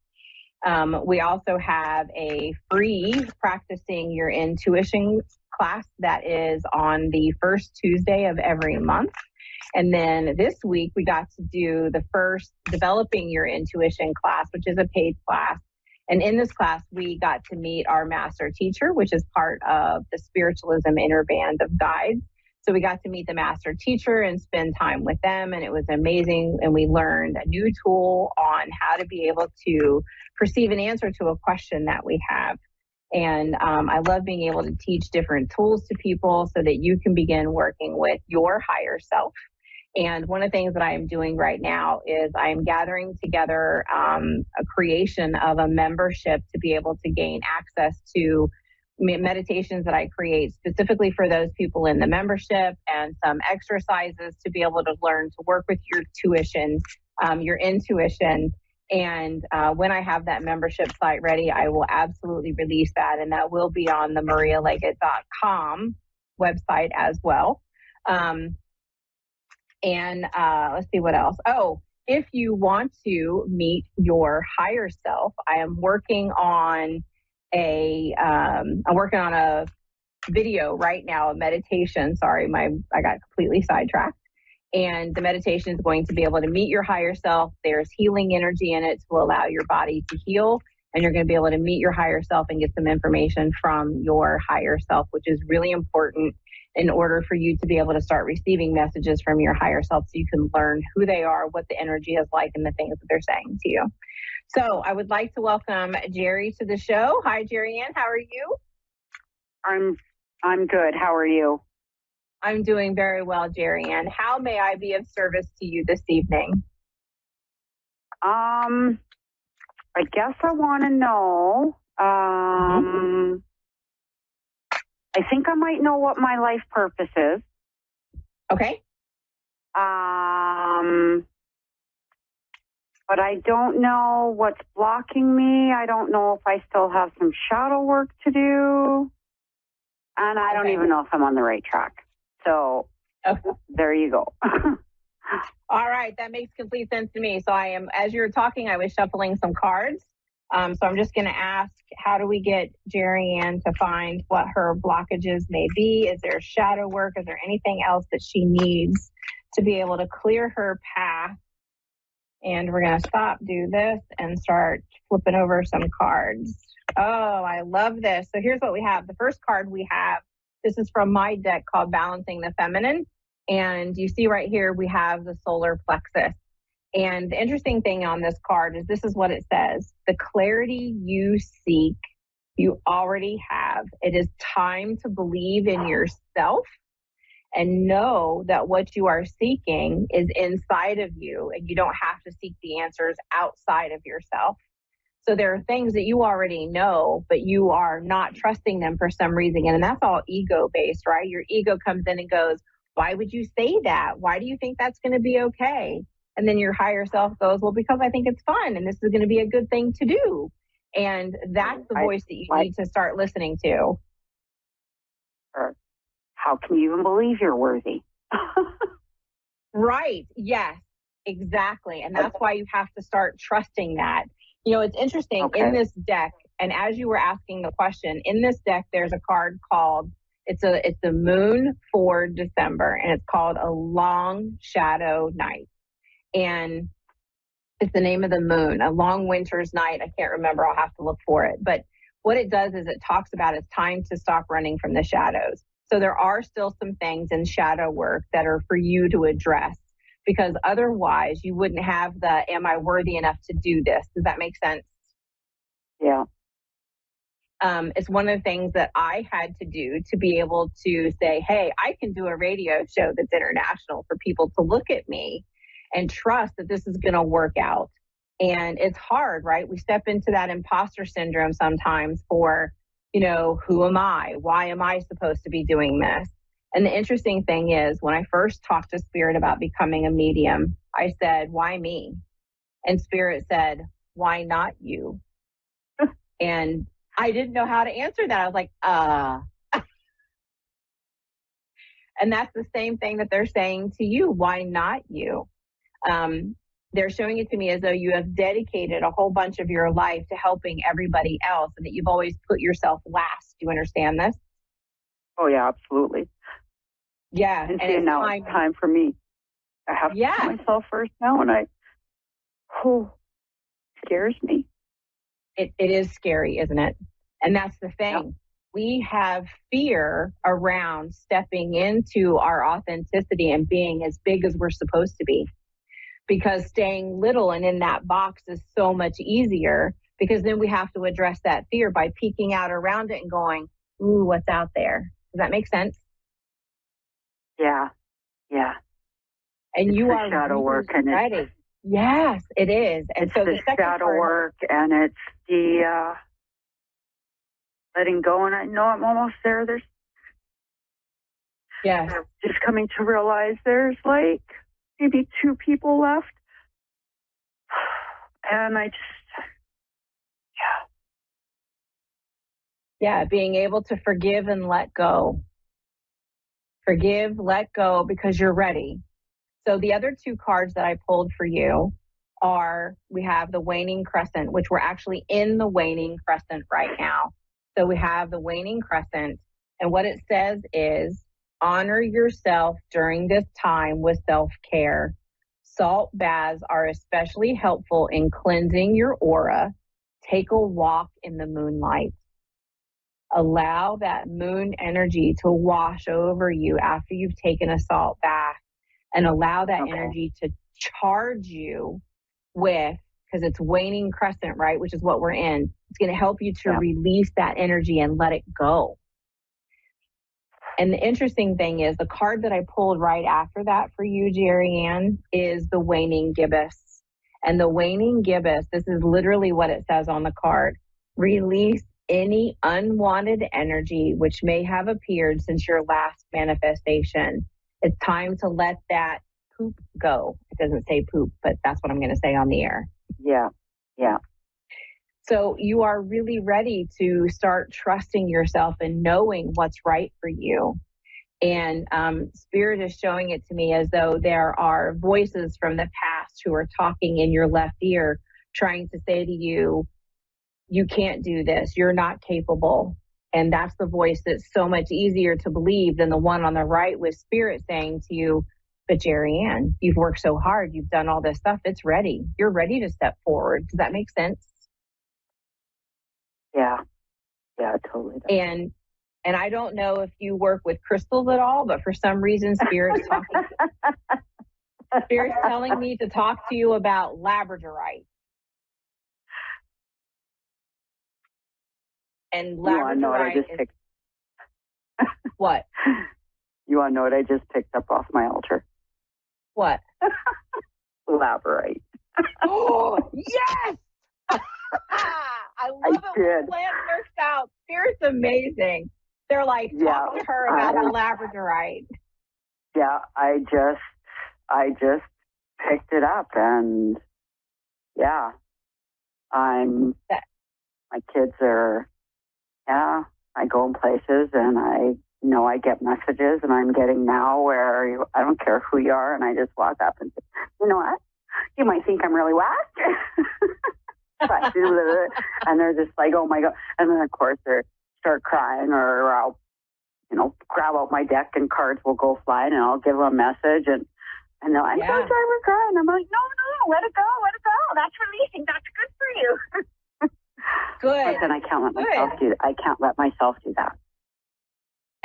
We also have a free Practicing Your Intuition class that is on the first Tuesday of every month. And then this week, we got to do the first Developing Your Intuition class, which is a paid class. And in this class, we got to meet our master teacher, which is part of the Spiritualism Inner Band of Guides. So we got to meet the master teacher and spend time with them, and it was amazing. And we learned a new tool on how to be able to perceive an answer to a question that we have. And I love being able to teach different tools to people so that you can begin working with your higher self. And one of the things that I am doing right now is I am gathering together a creation of a membership to be able to gain access to meditations that I create specifically for those people in the membership, and some exercises to be able to learn to work with your intuition. And when I have that membership site ready, I will absolutely release that. And that will be on the MariaLeggett.com website as well. Let's see what else. Oh, if you want to meet your higher self, I am working on a video right now, a meditation. Sorry, I got completely sidetracked. And the meditation is going to be able to meet your higher self. There's healing energy in it to allow your body to heal. And you're going to be able to meet your higher self and get some information from your higher self, which is really important in order for you to be able to start receiving messages from your higher self so you can learn who they are, what the energy is like, and the things that they're saying to you. So I would like to welcome Jerry to the show. Hi, Jerry Ann. How are you? I'm good. How are you? I'm doing very well, Jerry Ann. How may I be of service to you this evening? I guess I want to know, I think I might know what my life purpose is. Okay. But I don't know what's blocking me. I don't know if I still have some shadow work to do. And I don't even know if I'm on the right track. So there you go. All right. That makes complete sense to me. So as you were talking, I was shuffling some cards. So I'm just going to ask, how do we get Jerry Ann to find what her blockages may be? Is there shadow work? Is there anything else that she needs to be able to clear her path? And we're going to do this and start flipping over some cards. Oh, I love this. So here's what we have. The first card we have, this is from my deck called Balancing the Feminine. And you see right here, we have the solar plexus. And the interesting thing on this card is this is what it says. The clarity you seek, you already have. It is time to believe in yourself and know that what you are seeking is inside of you, and you don't have to seek the answers outside of yourself. So there are things that you already know, but you are not trusting them for some reason. And that's all ego-based, right? Your ego comes in and goes, Why would you say that? Why do you think that's going to be okay? And then your higher self goes, well, because I think it's fun and this is going to be a good thing to do. And that's the voice that you need to start listening to. Or how can you even believe you're worthy? Right. Yes, exactly. And that's why you have to start trusting that. You know, it's interesting in this deck. And as you were asking the question, in this deck, there's a card called, it's the moon for December, and it's called A Long Shadow Night. And it's the name of the moon, a long winter's night. I can't remember. I'll have to look for it. But what it does is it talks about it's time to stop running from the shadows. So there are still some things in shadow work that are for you to address, because otherwise you wouldn't have the, am I worthy enough to do this? Does that make sense? Yeah. It's one of the things that I had to do to be able to say, hey, I can do a radio show that's international for people to look at me and trust that this is going to work out. And it's hard, right? We step into that imposter syndrome sometimes for, you know, who am I? Why am I supposed to be doing this? And the interesting thing is, when I first talked to Spirit about becoming a medium, I said, why me? And Spirit said, why not you? And I didn't know how to answer that. I was like, And that's the same thing that they're saying to you. Why not you? They're showing it to me as though you have dedicated a whole bunch of your life to helping everybody else, and that you've always put yourself last. Do you understand this? Oh, yeah, absolutely. Yeah. And it's time for me. I have to put myself first now, and scares me. It is scary, isn't it? And that's the thing. Yep. We have fear around stepping into our authenticity and being as big as we're supposed to be, because staying little and in that box is so much easier, because then we have to address that fear by peeking out around it and going, ooh, what's out there? Does that make sense? Yeah. Yeah. And it's you are shadow really work, and ready. Yes, it is. And it's so the shadow work, and it's the letting go. And I know I'm almost there. There's just coming to realize there's like maybe 2 people left, and I just being able to forgive and let go. Forgive, let go, because you're ready. So the other 2 cards that I pulled for you are, we have the waning crescent, which we're actually in the waning crescent right now. So we have the waning crescent, and what it says is, honor yourself during this time with self-care. Salt baths are especially helpful in cleansing your aura. Take a walk in the moonlight. Allow that moon energy to wash over you after you've taken a salt bath, and allow that energy to charge you with, because it's waning crescent, right? Which is what we're in. It's going to help you to release that energy and let it go. And the interesting thing is, the card that I pulled right after that for you, Jerry Ann, is the waning gibbous. And the waning gibbous, this is literally what it says on the card. Release any unwanted energy which may have appeared since your last manifestation. It's time to let that poop go. It doesn't say poop, but that's what I'm going to say on the air. Yeah. Yeah. So you are really ready to start trusting yourself and knowing what's right for you. And Spirit is showing it to me as though there are voices from the past who are talking in your left ear, trying to say to you, you can't do this, you're not capable. And that's the voice that's so much easier to believe than the one on the right, with Spirit saying to you, but Jerry Ann, you've worked so hard, you've done all this stuff, it's ready. You're ready to step forward. Does that make sense? Yeah. Yeah, totally does. And I don't know if you work with crystals at all, but for some reason, Spirit's telling me to talk to you about labradorite. And labradorite is... What? You want to know what I just picked up off my altar? What? Labradorite. Oh, yes! I love it when plant works out. Spirit's amazing. They're like, talk to her about the labradorite. Yeah, I just picked it up, and yeah, my kids are, yeah, I go in places and I get messages, and I'm getting now where I don't care who you are, and I just walk up and say, you know what? You might think I'm really whack. And they're just like, oh my God. And then of course they start crying, or I'll, grab out my deck and cards will go flying, and I'll give them a message, and they're like, I'm so sorry we're crying. I'm like, no, let it go. That's releasing. That's good for you. Good. But then I can't let myself do that.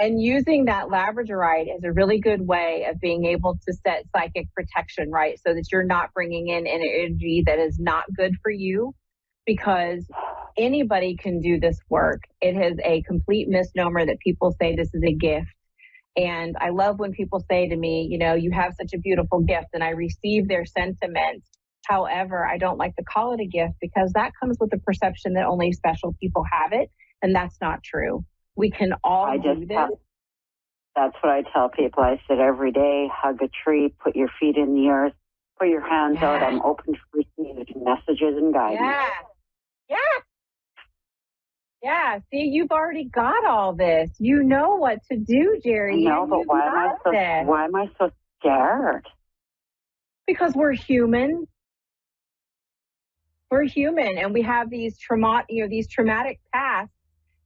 And using that labradorite is a really good way of being able to set psychic protection, right? So that you're not bringing in an energy that is not good for you, because anybody can do this work. It is a complete misnomer that people say this is a gift. And I love when people say to me, you have such a beautiful gift, and I receive their sentiments. However, I don't like to call it a gift, because that comes with the perception that only special people have it. And that's not true. We can all do this. That's what I tell people. I said every day, hug a tree, put your feet in the earth, put your hands out. I'm open to receiving messages and guidance. Yeah. See, you've already got all this. You know what to do, Jerry. No, but why am I so scared? Because we're human. We're human, and we have these traumatic pasts,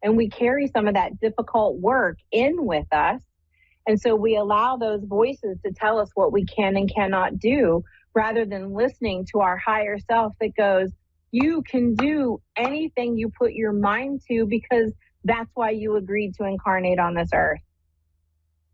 and we carry some of that difficult work in with us. And so we allow those voices to tell us what we can and cannot do, rather than listening to our higher self that goes, you can do anything you put your mind to, because that's why you agreed to incarnate on this earth.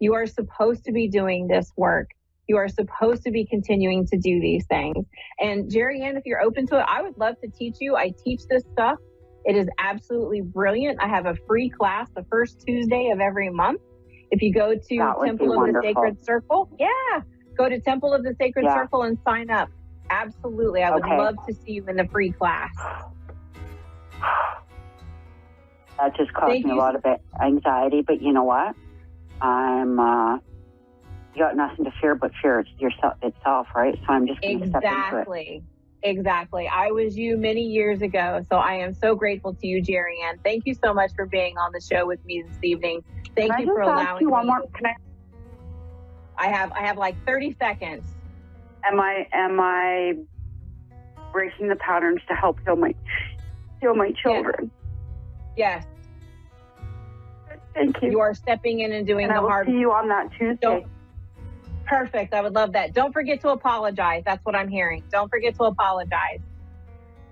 You are supposed to be doing this work. You are supposed to be continuing to do these things. And Jerry Ann, if you're open to it, I would love to teach you. I teach this stuff. It is absolutely brilliant. I have a free class the first Tuesday of every month. If you go to Temple of the Sacred Circle, go to Temple of the Sacred Circle and sign up. Absolutely. I would love to see you in the free class. That just caused me a lot of anxiety, but you know what? You got nothing to fear but fear itself, right? So I'm just going to step into it. Exactly. I was you many years ago, so I am so grateful to you, Jerry Ann. Thank you so much for being on the show with me this evening. Thank you for allowing me. One more? I have like 30 seconds. Am I breaking the patterns to help heal my children? Yes. Thank you. You are stepping in and doing the hard work. I will see you on that Tuesday. Perfect. I would love that. Don't forget to apologize. That's what I'm hearing. Don't forget to apologize.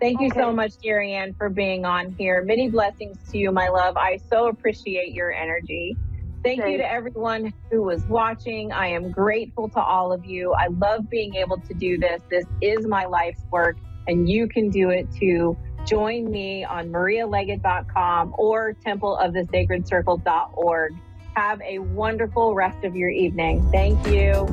Thank you so much, Jerry Ann, for being on here. Many blessings to you, my love. I so appreciate your energy. Thank you to everyone who was watching. I am grateful to all of you. I love being able to do this. This is my life's work, and you can do it too. Join me on marialeggett.com or templeofthesacredcircle.org. Have a wonderful rest of your evening. Thank you.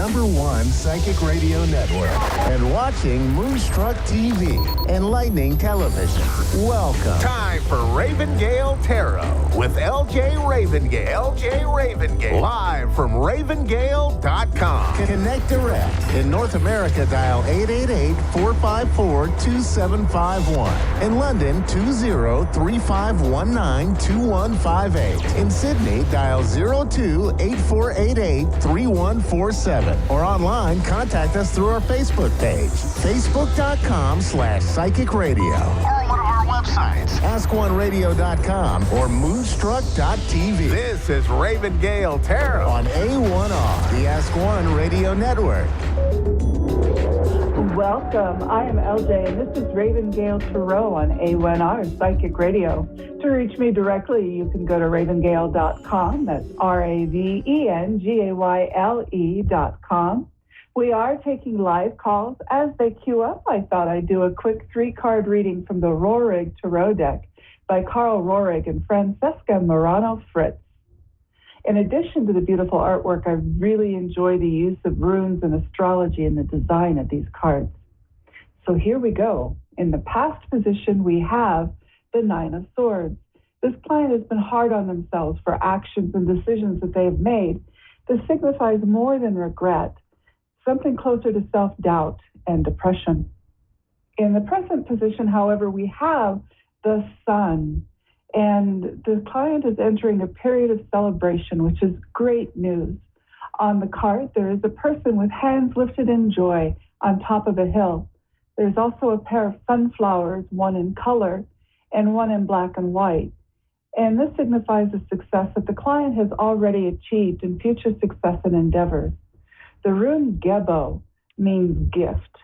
#1 psychic radio network and watching Moonstruck TV and Lightning Television. Welcome. Time for Ravengale Tarot with LJ Ravengale. LJ Ravengale. Live from Ravengale.com. Connect direct. In North America, dial 888-454-2751. In London, 20-3519-2158. In Sydney, dial 02-8488-3147. Or online, contact us through our Facebook page, facebook.com/psychic radio. Or one of our websites, ask1radio.com or moonstruck.tv. This is Ravengale Tarot on A1R, the Ask One Radio Network. Welcome. I am LJ, and this is Ravengale Tarot on A1R Psychic Radio. To reach me directly, you can go to ravengale.com. That's RAVENGAYLE.com. We are taking live calls. As they queue up, I thought I'd do a quick 3-card reading from the Rohrig Tarot deck by Carl Rohrig and Francesca Morano Fritz. In addition to the beautiful artwork, I really enjoy the use of runes and astrology in the design of these cards. So here we go. In the past position, we have the 9 of Swords. This client has been hard on themselves for actions and decisions that they have made. This signifies more than regret, something closer to self-doubt and depression. In the present position, however, we have the Sun. And the client is entering a period of celebration, which is great news. On the card, there is a person with hands lifted in joy on top of a hill. There's also a pair of sunflowers, one in color and one in black and white. And this signifies a success that the client has already achieved in future success and endeavors. The rune Gebo means gift.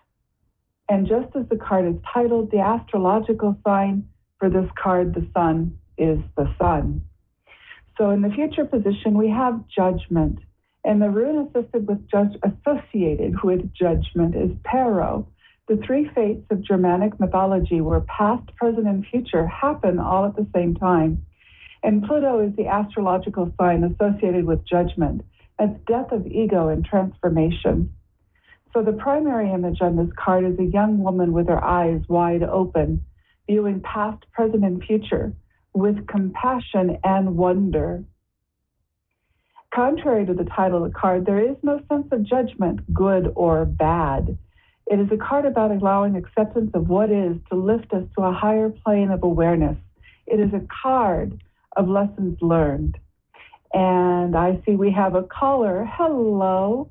And just as the card is titled, the astrological sign for this card, the Sun, is the Sun. So in the future position, we have Judgment. And the rune associated with Judgment is Pero. The 3 fates of Germanic mythology, where past, present, and future happen all at the same time. And Pluto is the astrological sign associated with Judgment. That's death of ego and transformation. So the primary image on this card is a young woman with her eyes wide open, viewing past, present, and future with compassion and wonder. Contrary to the title of the card, there is no sense of judgment, good or bad. It is a card about allowing acceptance of what is to lift us to a higher plane of awareness. It is a card of lessons learned. And I see we have a caller. Hello.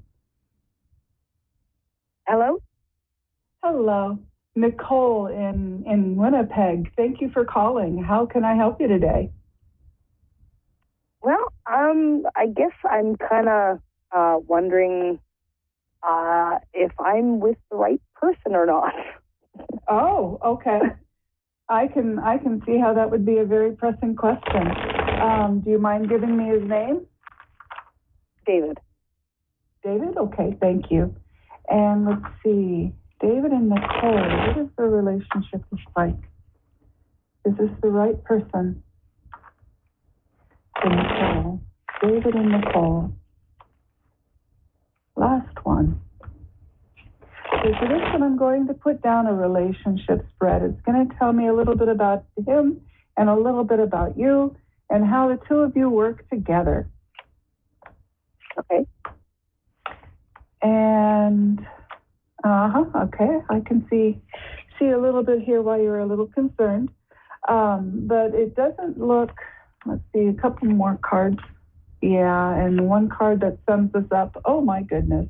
Hello? Hello. Nicole in Winnipeg. Thank you for calling. How can I help you today? Well, I guess I'm kind of wondering if I'm with the right person or not. Oh, okay. I can see how that would be a very pressing question. Do you mind giving me his name? David. David? Okay, thank you. And let's see. David and Nicole, what is their relationship look like? Is this the right person? For Nicole. David and Nicole. Last one. So for this one, I'm going to put down a relationship spread. It's going to tell me a little bit about him and a little bit about you and how the two of you work together. Okay. And, okay, I can see a little bit here why you're a little concerned. But it doesn't look, let's see, a couple more cards. Yeah, and one card that sums this up. Oh, my goodness.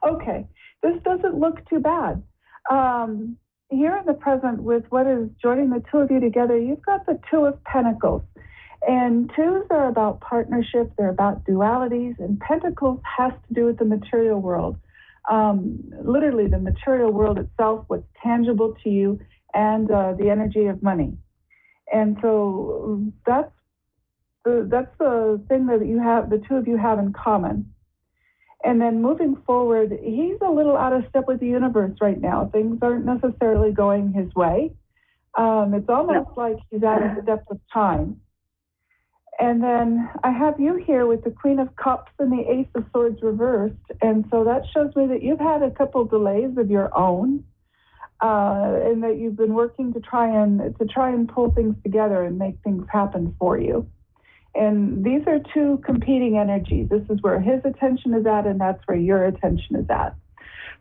Okay, this doesn't look too bad. Here in the present, with what is joining the two of you together, you've got the Two of Pentacles. And twos are about partnership, they're about dualities, and Pentacles has to do with the material world. Literally the material world itself, what's tangible to you, and the energy of money. And so that's the thing that you have, the two of you have in common. And then moving forward, he's a little out of step with the universe right now. Things aren't necessarily going his way. It's almost like he's out of the depth of time. And then I have you here with the Queen of Cups and the Ace of Swords reversed. And so that shows me that you've had a couple delays of your own, and that you've been working to try and pull things together and make things happen for you. And these are two competing energies. This is where his attention is at, and that's where your attention is at.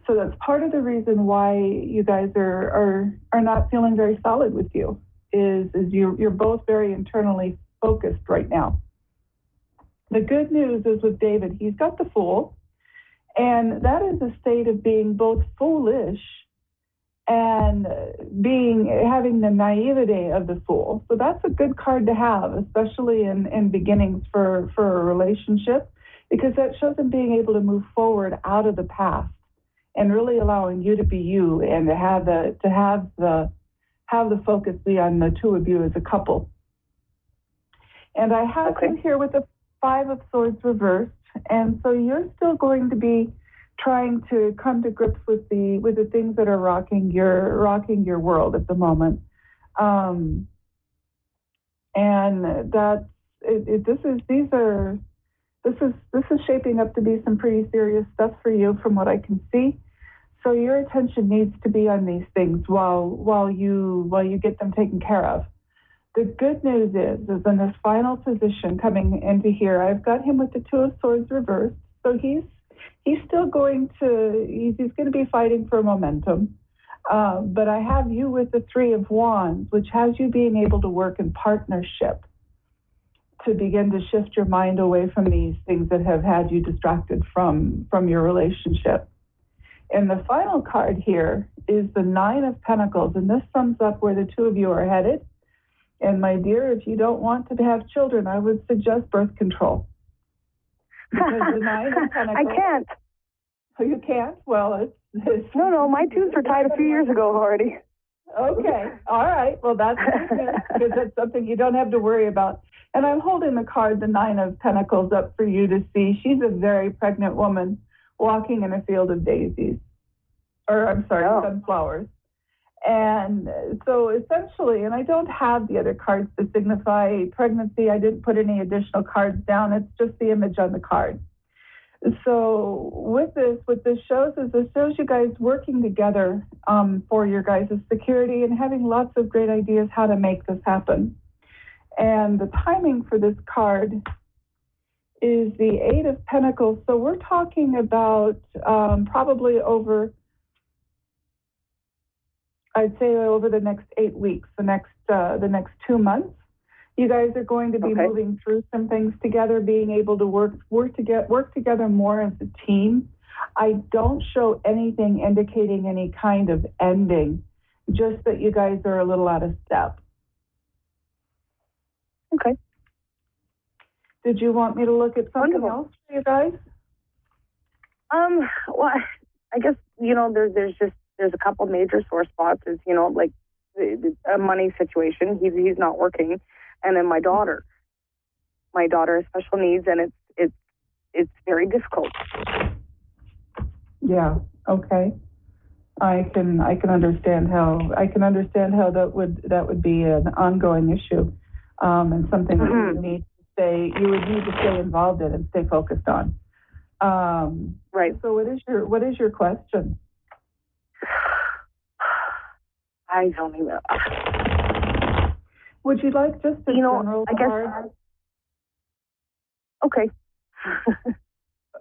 So that's part of the reason why you guys are not feeling very solid with you, is you're both very internally focused right now. The good news is with David, he's got the Fool, and that is a state of being both foolish and having the naivete of the Fool. So that's a good card to have, especially in beginnings for a relationship, because that shows him being able to move forward out of the past and really allowing you to be you, and to have the focus be on the two of you as a couple. And I have you here with the Five of Swords reversed, and so you're still going to be trying to come to grips with the things that are rocking your world at the moment, and that's this is shaping up to be some pretty serious stuff for you, from what I can see. So your attention needs to be on these things while you get them taken care of. The good news is in this final position coming into here, I've got him with the Two of Swords reversed. So he's still going to be fighting for momentum. But I have you with the Three of Wands, which has you being able to work in partnership to begin to shift your mind away from these things that have had you distracted from your relationship. And the final card here is the Nine of Pentacles, and this sums up where the two of you are headed. And my dear, if you don't want to have children, I would suggest birth control. Because the Nine of Pentacles, I can't. Oh, you can't? Well, it's No, my tubes were tied a few years ago already. Okay, all right. Well, that's good, because that's something you don't have to worry about. And I'm holding the card, the Nine of Pentacles, up for you to see. She's a very pregnant woman walking in a field of daisies, sunflowers. And so essentially, and I don't have the other cards to signify pregnancy. I didn't put any additional cards down. It's just the image on the card. So what this shows you guys working together for your guys' security and having lots of great ideas how to make this happen. And the timing for this card is the Eight of Pentacles. So we're talking about probably over the next 8 weeks, the next 2 months. You guys are going to be moving through some things together, being able to work together more as a team. I don't show anything indicating any kind of ending, just that you guys are a little out of step. Okay. Did you want me to look at something else for you guys? Well, I guess, there's a couple major sore spots. Is, like a money situation. He's not working. And then my daughter has special needs, and it's very difficult. Yeah. Okay. I can understand how that would be an ongoing issue, and something that you would need to stay involved in and stay focused on. Right. So what is your question? I don't even. Would you like just a general card? Okay.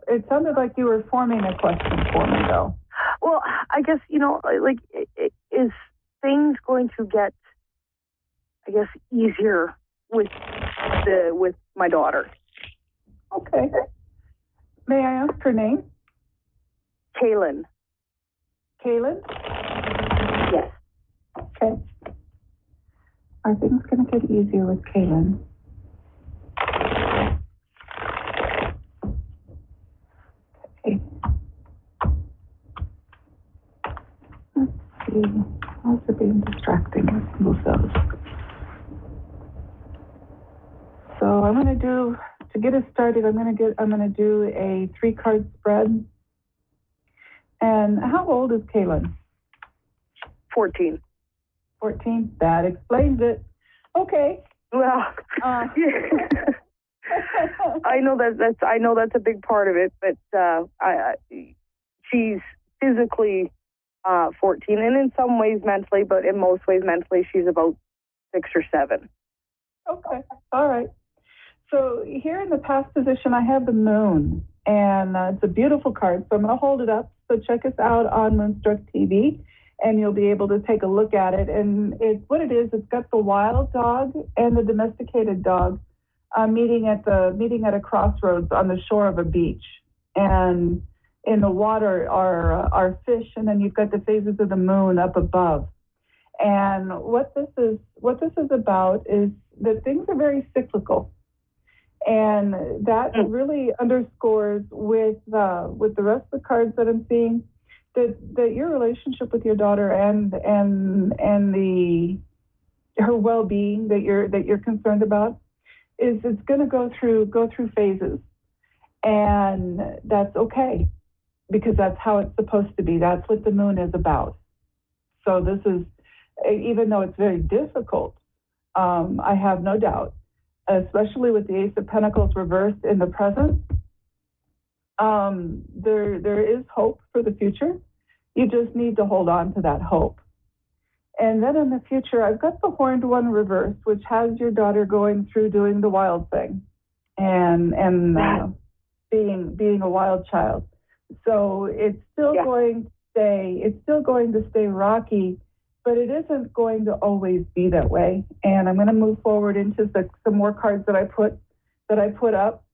It sounded like you were forming a question for me, though. Well, I guess, is things going to get, easier with my daughter? Okay. May I ask her name? Kaylin. Kaylin? Yes. Okay. Are things going to get easier with Kaylin? Okay. Let's see. How's it being distracting? Let's move those. So I'm going to do, to get us started, I'm going to do a 3-card spread. And how old is Kaylin? 14. 14. That explains it. Okay. Well, I know that's a big part of it, but she's physically 14, and in some ways mentally, but in most ways mentally, she's about 6 or 7. Okay, all right. So here in the past position, I have the moon, and it's a beautiful card. So I'm going to hold it up. So check us out on Moonstruck TV, and you'll be able to take a look at it. And it's got the wild dog and the domesticated dog meeting at a crossroads on the shore of a beach. And in the water are fish, and then you've got the phases of the moon up above. And what this is about is that things are very cyclical. And that really underscores with the rest of the cards that I'm seeing that your relationship with your daughter and her well-being that you're concerned about is it's going to go through phases, and that's okay because that's how it's supposed to be. That's what the moon is about. So this is, even though it's very difficult, I have no doubt, especially with the Ace of Pentacles reversed in the present, there is hope for the future. You just need to hold on to that hope. And then in the future, I've got the Horned One reversed, which has your daughter going through doing the wild thing and being a wild child. So it's still going to stay rocky, but it isn't going to always be that way. And I'm going to move forward into some more cards that I put up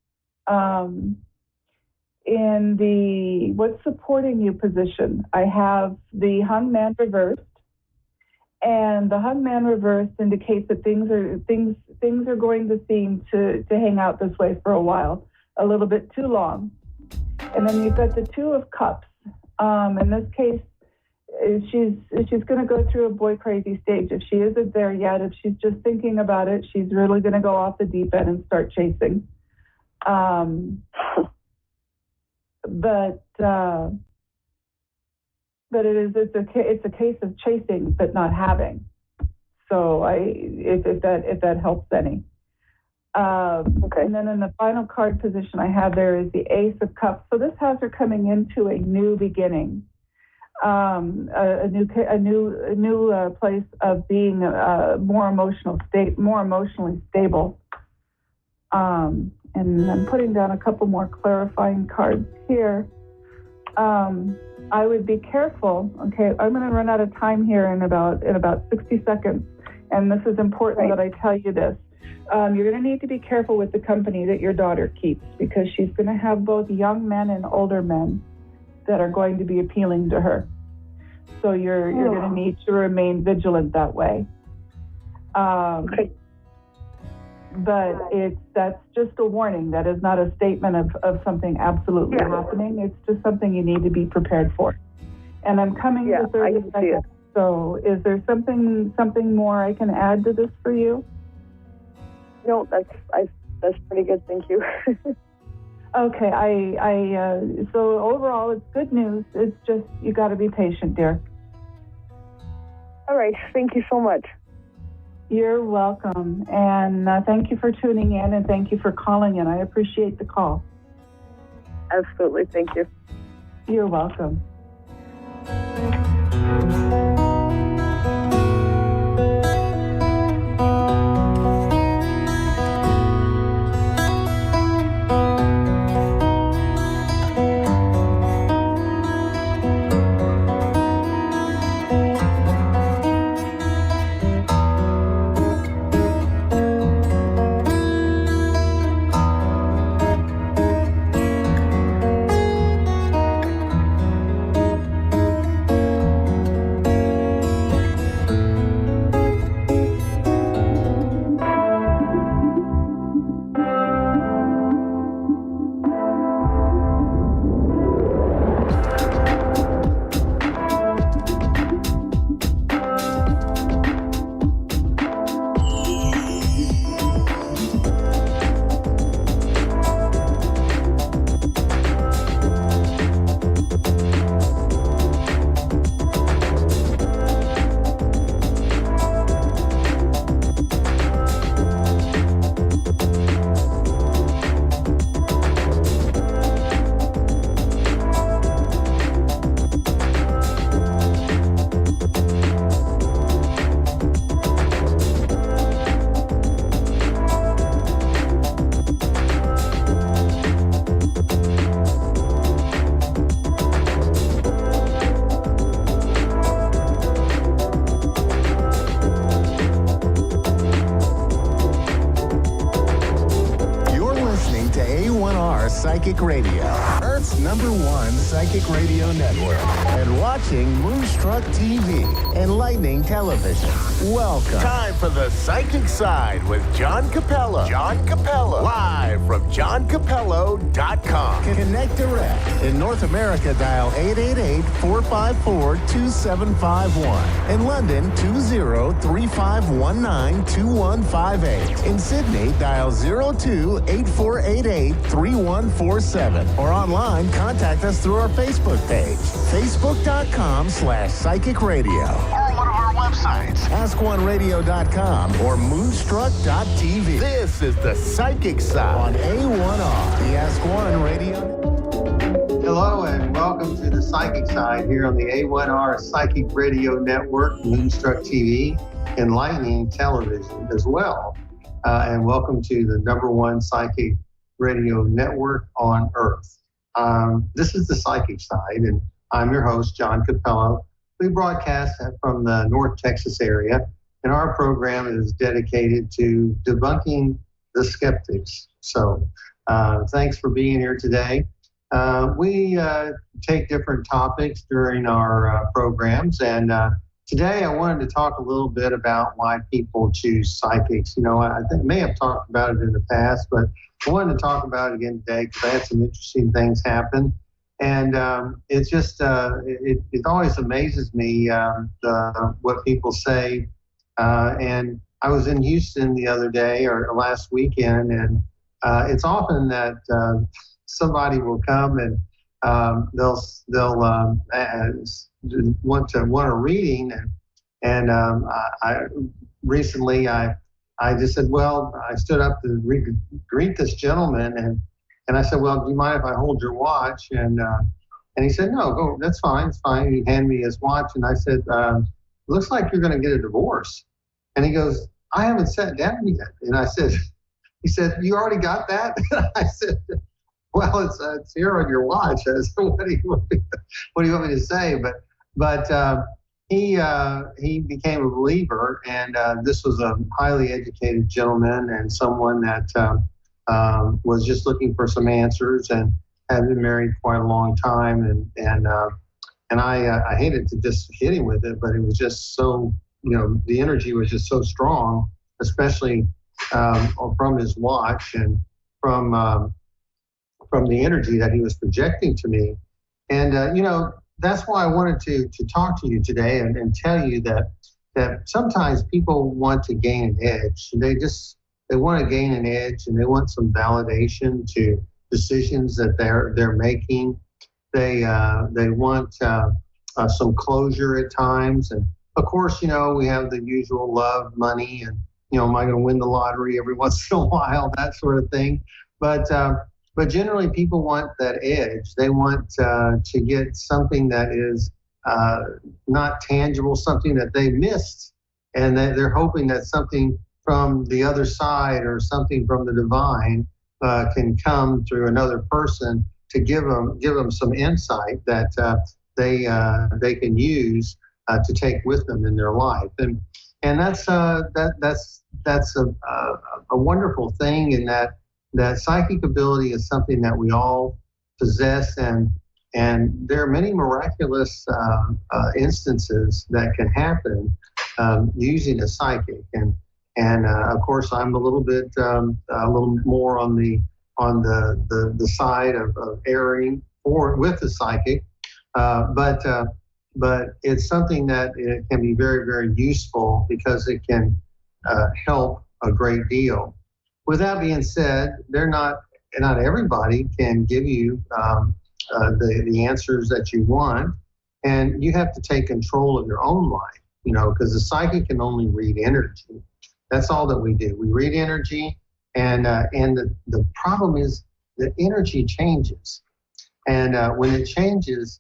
in the what's supporting you position. I have the Hung Man reversed, and the Hung Man reversed indicates that things are going to seem to hang out this way for a while, a little bit too long. And then you've got the Two of Cups. In this case, she's going to go through a boy crazy stage. If she isn't there yet, if she's just thinking about it, she's really going to go off the deep end and start chasing. But it's a case of chasing but not having. So if that helps any. Okay. And then in the final card position I have there is the Ace of Cups. So this has her coming into a new beginning. A new place of being more emotionally stable. And I'm putting down a couple more clarifying cards here. I would be careful. Okay, I'm going to run out of time here in about 60 seconds, and this is important that I tell you this. You're going to need to be careful with the company that your daughter keeps, because she's going to have both young men and older men that are going to be appealing to her. So you're going to need to remain vigilant that way. Okay. But that's just a warning. That is not a statement of something absolutely happening. It's just something you need to be prepared for. And I'm coming to 30 seconds. So is there something more I can add to this for you? No, that's pretty good. Thank you. Okay. So overall, it's good news. It's just you got to be patient, dear. All right. Thank you so much. You're welcome. And thank you for tuning in, and thank you for calling in. I appreciate the call. Absolutely. Thank you. You're welcome. Psychic Radio, Earth's #1 psychic radio network, and watching Moonstruck TV, enlightening television. Welcome. Time for the Psychic Side with John Capello. John Capello. Live from JohnCapello.com. Connect direct. In North America, dial 888-454-2751. In London, 20-3519-2158. In Sydney, dial 02-8488-3147. Or online, contact us through our Facebook page, facebook.com/psychic radio. Or one of our websites, askoneradio.com or moonstruck.tv. This is the Psychic Side on A1R, the Ask One Radio. Hello and welcome to the Psychic Side here on the A1R Psychic Radio Network, Moonstruck TV, enlightening television as well. And welcome to the #1 Psychic Radio Network on Earth. This is the Psychic Side, and I'm your host, John Capello. We broadcast from the North Texas area, and our program is dedicated to debunking the skeptics. So thanks for being here today. We take different topics during our programs, and today I wanted to talk a little bit about why people choose psychics. You know, I may have talked about it in the past, but I wanted to talk about it again today because I had some interesting things happen. And it's just, it always amazes me what people say. And I was in Houston the other day or last weekend, and it's often that somebody will come and they'll want a reading, and I recently I just said, well, I stood up to greet this gentleman, and I said, well, do you mind if I hold your watch? And he said, no, go, that's fine, it's fine. He handed me his watch, and I said, looks like you're going to get a divorce. And he goes, I haven't sat down yet. And I said, he said, you already got that? I said, well, it's here on your watch. I said, what do you want me to say? But he became a believer, and this was a highly educated gentleman and someone that was just looking for some answers and had been married quite a long time. And I hated to just hit him with it, but it was just so, the energy was just so strong, especially from his watch and from the energy that he was projecting to me. And, that's why I wanted to talk to you today and tell you that sometimes people want to gain an edge. They want to gain an edge, and they want some validation to decisions that they're making. They want some closure at times. And of course, we have the usual love, money, and, am I going to win the lottery every once in a while, that sort of thing. But generally, people want that edge. They want to get something that is not tangible, something that they missed, and that they're hoping that something from the other side or something from the divine can come through another person to give them some insight that they can use to take with them in their life. And that's a wonderful thing in that psychic ability is something that we all possess, and there are many miraculous instances that can happen using a psychic. And of course, I'm a little more on the side of erring or with the psychic, but it's something that it can be very, very useful because it can help a great deal. With that being said, not everybody can give you the answers that you want, and you have to take control of your own life, because the psychic can only read energy. That's all that we do. We read energy, and the problem is the energy changes, and when it changes,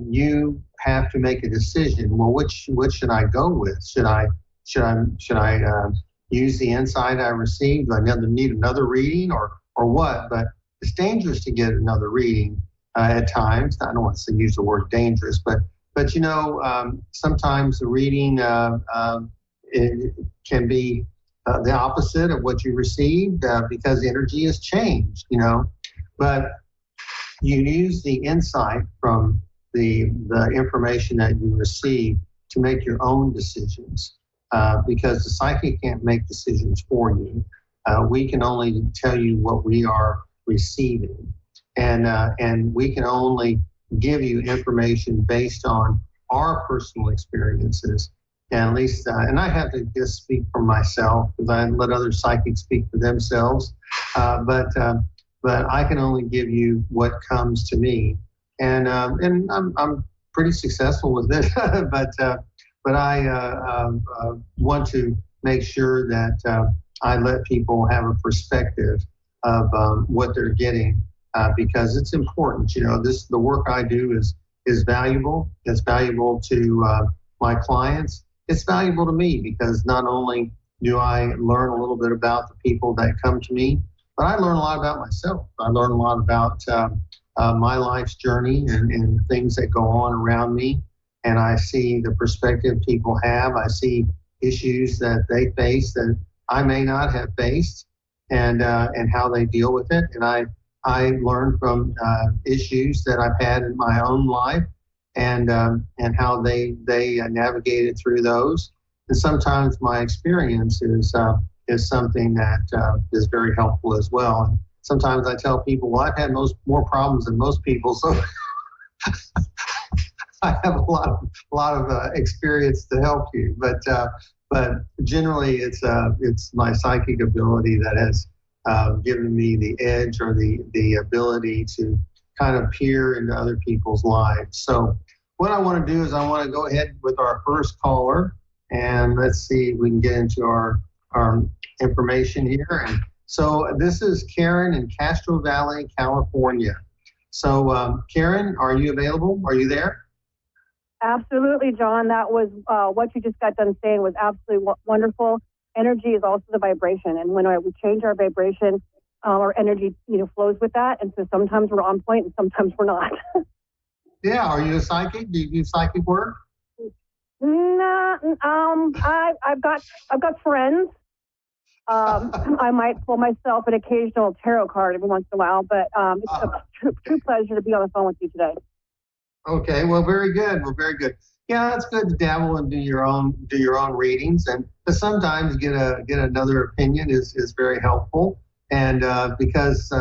you have to make a decision. Well, which should I go with? Should I use the insight I received? Do I need another reading or what? But it's dangerous to get another reading at times. I don't want to use the word dangerous, but sometimes the reading it can be the opposite of what you received because energy has changed. But you use the insight from the information that you receive to make your own decisions, because the psychic can't make decisions for you. We can only tell you what we are receiving, and we can only give you information based on our personal experiences. And at least, and I have to just speak for myself because I let other psychics speak for themselves. But I can only give you what comes to me, and I'm pretty successful with it. but I want to make sure that I let people have a perspective of what they're getting, because it's important. You know, the work I do is valuable. It's valuable to my clients. It's valuable to me because not only do I learn a little bit about the people that come to me, but I learn a lot about myself. I learn a lot about my life's journey and things that go on around me. And I see the perspective people have. I see issues that they face that I may not have faced, and how they deal with it. And I learn from issues that I've had in my own life, and how they navigated through those. And sometimes my experience is something that is very helpful as well. And sometimes I tell people, well, I've had more problems than most people, so I have a lot of experience to help you. But generally, it's my psychic ability that has given me the edge or the ability to kind of peer into other people's lives. So what I want to do is I want to go ahead with our first caller, and let's see if we can get into our information here. And so this is Karen in Castro Valley, California. So Karen, are you available? Are you there? Absolutely, John. That was what you just got done saying was absolutely wonderful. Energy is also the vibration, and when we change our vibration, our energy, flows with that. And so sometimes we're on point, and sometimes we're not. Yeah. Are you a psychic? Do you do psychic work? Nah. I've got friends. I might pull myself an occasional tarot card every once in a while, but it's a true pleasure to be on the phone with you today. Okay, well, very good. Well, very good. Yeah, it's good to dabble and do your own readings, and to sometimes get another opinion is very helpful. And because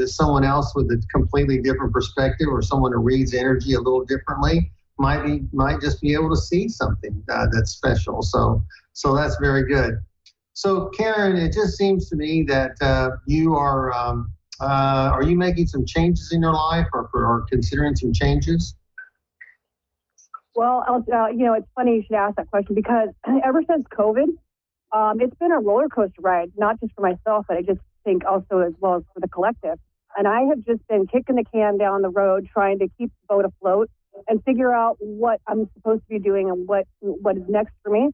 someone else with a completely different perspective, or someone who reads energy a little differently, might just be able to see something that's special. So that's very good. So Karen, it just seems to me that you are you making some changes in your life, or considering some changes? Well, it's funny you should ask that question, because ever since COVID, it's been a roller coaster ride, not just for myself, but I just think also as well as for the collective. And I have just been kicking the can down the road, trying to keep the boat afloat and figure out what I'm supposed to be doing and what is next for me.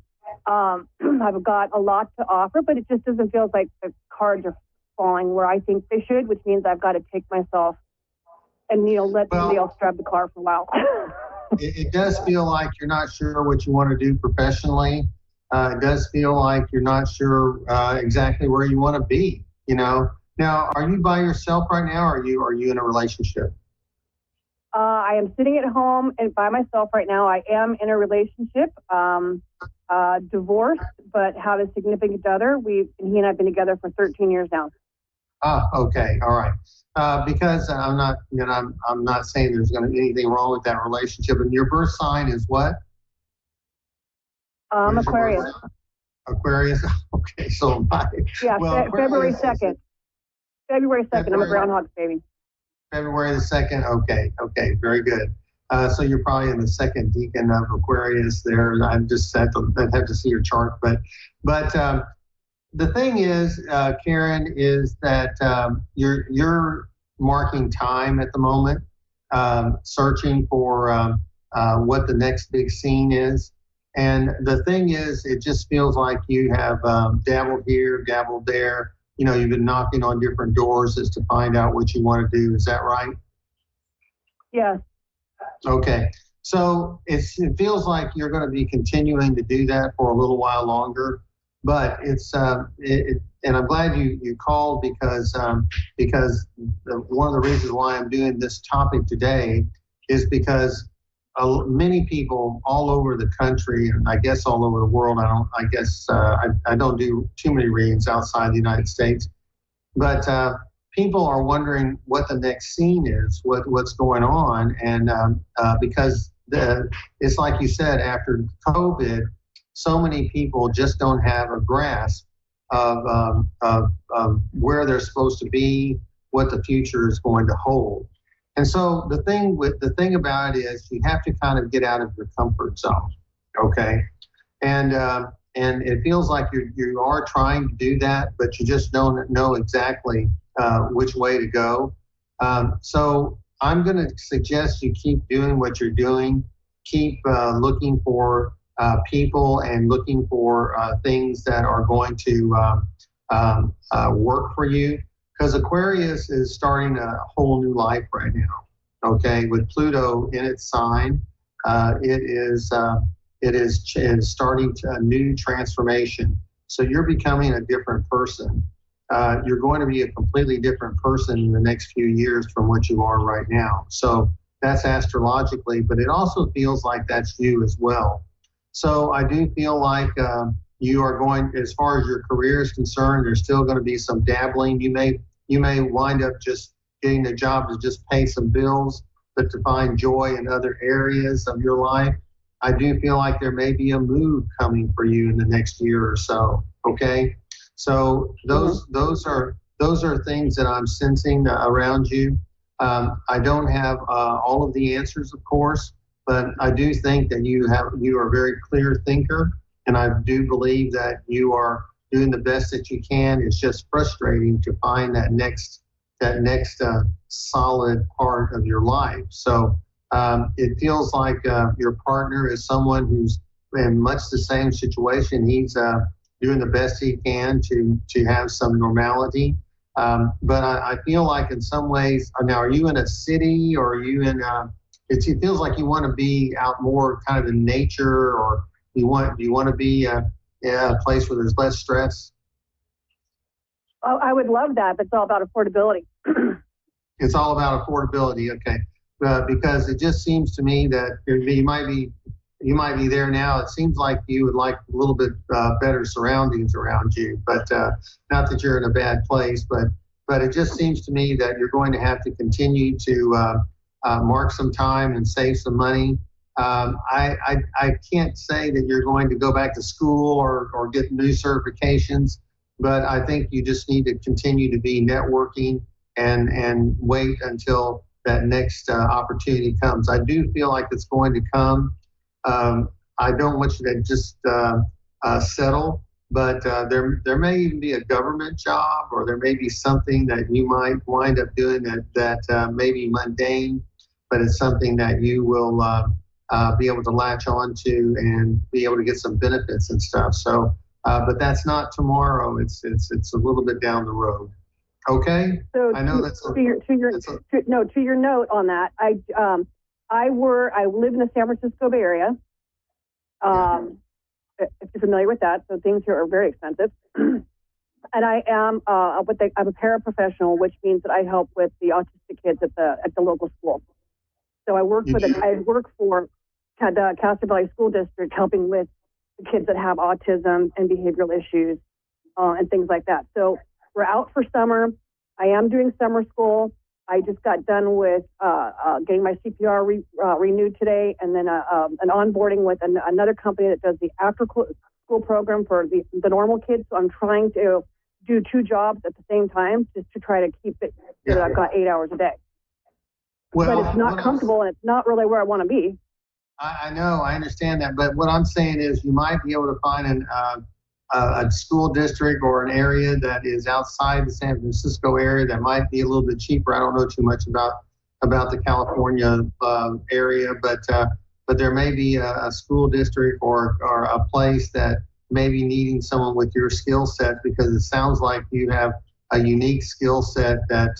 I've got a lot to offer, but it just doesn't feel like the cards are falling where I think they should, which means I've got to take myself and, let somebody else drive the car for a while. It does feel like you're not sure what you want to do professionally. It does feel like you're not sure exactly where you want to be. Now, are you by yourself right now, or are you in a relationship? I am sitting at home and by myself right now. I am in a relationship, divorced, but have a significant other. He and I have been together for 13 years now. Okay, all right. Because I'm not saying there's going to be anything wrong with that relationship. And your birth sign is what? Aquarius. Aquarius. Okay, so am I. Yeah, well, February 2nd. February 2nd. I'm a groundhog baby. February the 2nd. Okay, very good. So you're probably in the second decan of Aquarius there. I just have to see your chart, but the thing is, Karen, is that you're marking time at the moment, searching for what the next big scene is. And the thing is, it just feels like you have dabbled here, dabbled there. You've been knocking on different doors as to find out what you want to do. Is that right? Yes. Okay. So it feels like you're going to be continuing to do that for a little while longer. but it's and I'm glad you called because one of the reasons why I'm doing this topic today is because many people all over the country, and I guess all over the world. I don't do too many readings outside the United States, but people are wondering what the next scene is, what's going on, and because it's like you said, after COVID, so many people just don't have a grasp of where they're supposed to be, what the future is going to hold. And so the thing about it is you have to kind of get out of your comfort zone, okay? And it feels like you are trying to do that, but you just don't know exactly which way to go. So I'm going to suggest you keep doing what you're doing. Keep looking for people and looking for things that are going to work for you. Because Aquarius is starting a whole new life right now. Okay, with Pluto in its sign, it is starting a new transformation. So you're becoming a different person. You're going to be a completely different person in the next few years from what you are right now. So that's astrologically, but it also feels like that's you as well. So I do feel like you are going, as far as your career is concerned, there's still going to be some dabbling. You may wind up just getting a job to just pay some bills, but to find joy in other areas of your life. I do feel like there may be a move coming for you in the next year or so. Okay, so those are things that I'm sensing around you. I don't have all of the answers, of course, but I do think that you are a very clear thinker, and I do believe that you are doing the best that you can. It's just frustrating to find that next solid part of your life. So it feels like your partner is someone who's in much the same situation. He's doing the best he can to have some normality. But I feel like in some ways, now, are you in a city or are you in, it feels like you want to be out more kind of in nature, or do you want to be in a place where there's less stress? Oh, I would love that, but it's all about affordability. It's all about affordability, okay. Because it just seems to me that you might be there now. It seems like you would like a little bit better surroundings around you, but not that you're in a bad place, but it just seems to me that you're going to have to continue to mark some time and save some money. I can't say that you're going to go back to school or get new certifications, but I think you just need to continue to be networking and wait until that next opportunity comes. I do feel like it's going to come. I don't want you to just settle, but there may even be a government job, or there may be something that you might wind up doing that may be mundane, but it's something that you will be able to latch on to and be able to get some benefits and stuff. So, but that's not tomorrow. It's a little bit down the road. Okay. So I know that's to your note on that. I live in the San Francisco Bay Area. If you're familiar with that, so things here are very expensive. And I am I'm a paraprofessional, which means that I help with the autistic kids at the local school. So I work for the Castro Valley School District, helping with the kids that have autism and behavioral issues and things like that. So we're out for summer. I am doing summer school. I just got done with getting my CPR renewed today, and then an onboarding with another company that does the after school program for the normal kids. So I'm trying to do two jobs at the same time just to try to keep it so that I've got 8 hours a day. Well, but it's not comfortable, and it's not really where I want to be. I know, I understand that, but what I'm saying is you might be able to find a school district or an area that is outside the San Francisco area that might be a little bit cheaper. I don't know too much about the California area, but there may be a school district or a place that may be needing someone with your skill set, because it sounds like you have a unique skill set that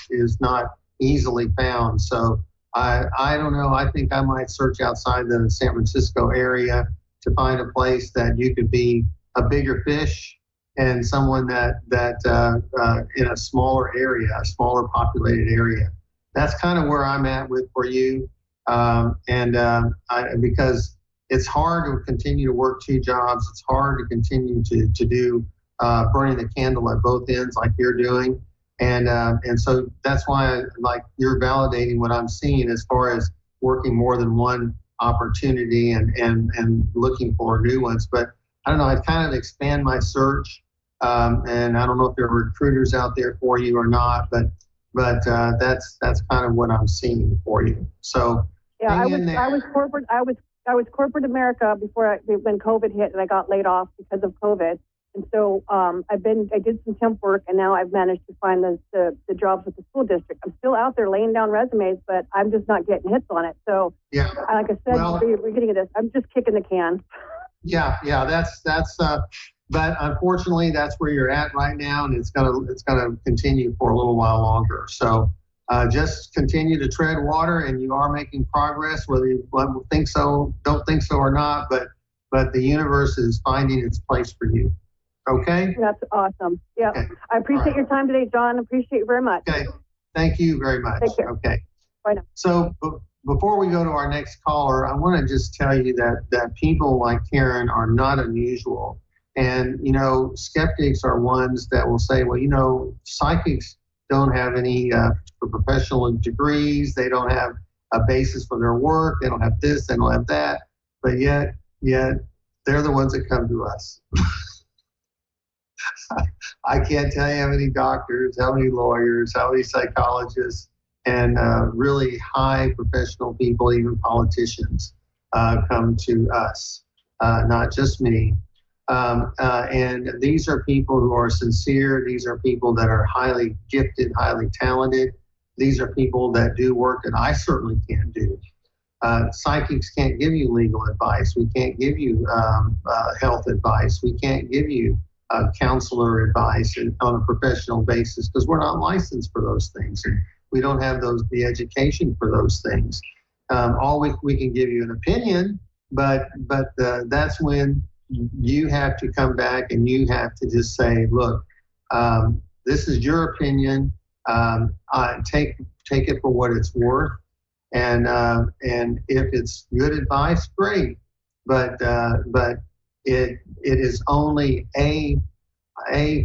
is not easily found. So I don't know. I think I might search outside the San Francisco area to find a place that you could be a bigger fish and someone that in a smaller area, a smaller populated area. That's kind of where I'm at for you. Because it's hard to continue to work two jobs. It's hard to continue to do burning the candle at both ends like you're doing. And so that's why you're validating what I'm seeing as far as working more than one opportunity and looking for new ones. But I don't know, I'd kind of expand my search. And I don't know if there are recruiters out there for you or not, but that's kind of what I'm seeing for you. So yeah, I was corporate America when COVID hit and I got laid off because of COVID. And so I did some temp work, and now I've managed to find the jobs with the school district. I'm still out there laying down resumes, but I'm just not getting hits on it. So yeah, like I said, we're getting at this. I'm just kicking the can. Yeah, that's. But unfortunately, that's where you're at right now, and it's gonna continue for a little while longer. So just continue to tread water, and you are making progress, whether you think so, don't think so, or not. But the universe is finding its place for you. Okay. That's awesome. Yeah. Okay. I appreciate your time today, John. Appreciate you very much. Okay. Thank you very much. Take care. Okay. Bye now. So before we go to our next caller, I want to just tell you that people like Karen are not unusual. And, skeptics are ones that will say, well, psychics don't have any professional degrees. They don't have a basis for their work. They don't have this. They don't have that. But yet they're the ones that come to us. I can't tell you how many doctors, how many lawyers, how many psychologists, and really high professional people, even politicians, come to us, not just me. And these are people who are sincere. These are people that are highly gifted, highly talented. These are people that do work that I certainly can't do. Psychics can't give you legal advice. We can't give you health advice. We can't give you counselor advice on a professional basis because we're not licensed for those things. And we don't have the education for those things. All we can give you an opinion, but that's when you have to come back and you have to just say, look, this is your opinion. Take it for what it's worth. And if it's good advice, great. But it is only a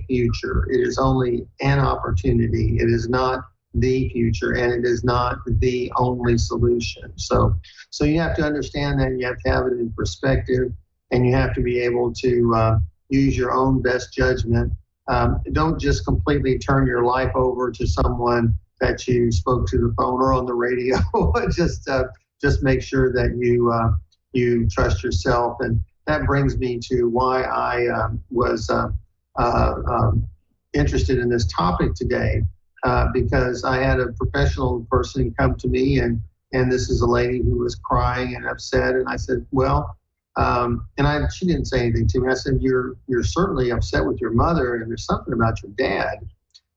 future. It is only an opportunity. It is not the future, and it is not the only solution. So you have to understand that. You have to have it in perspective, and you have to be able to use your own best judgment. Don't just completely turn your life over to someone that you spoke to the phone or on the radio. just make sure that you trust yourself. And that brings me to why I was interested in this topic today, because I had a professional person come to me, and this is a lady who was crying and upset. And I said, well, she didn't say anything to me. I said, you're certainly upset with your mother, and there's something about your dad.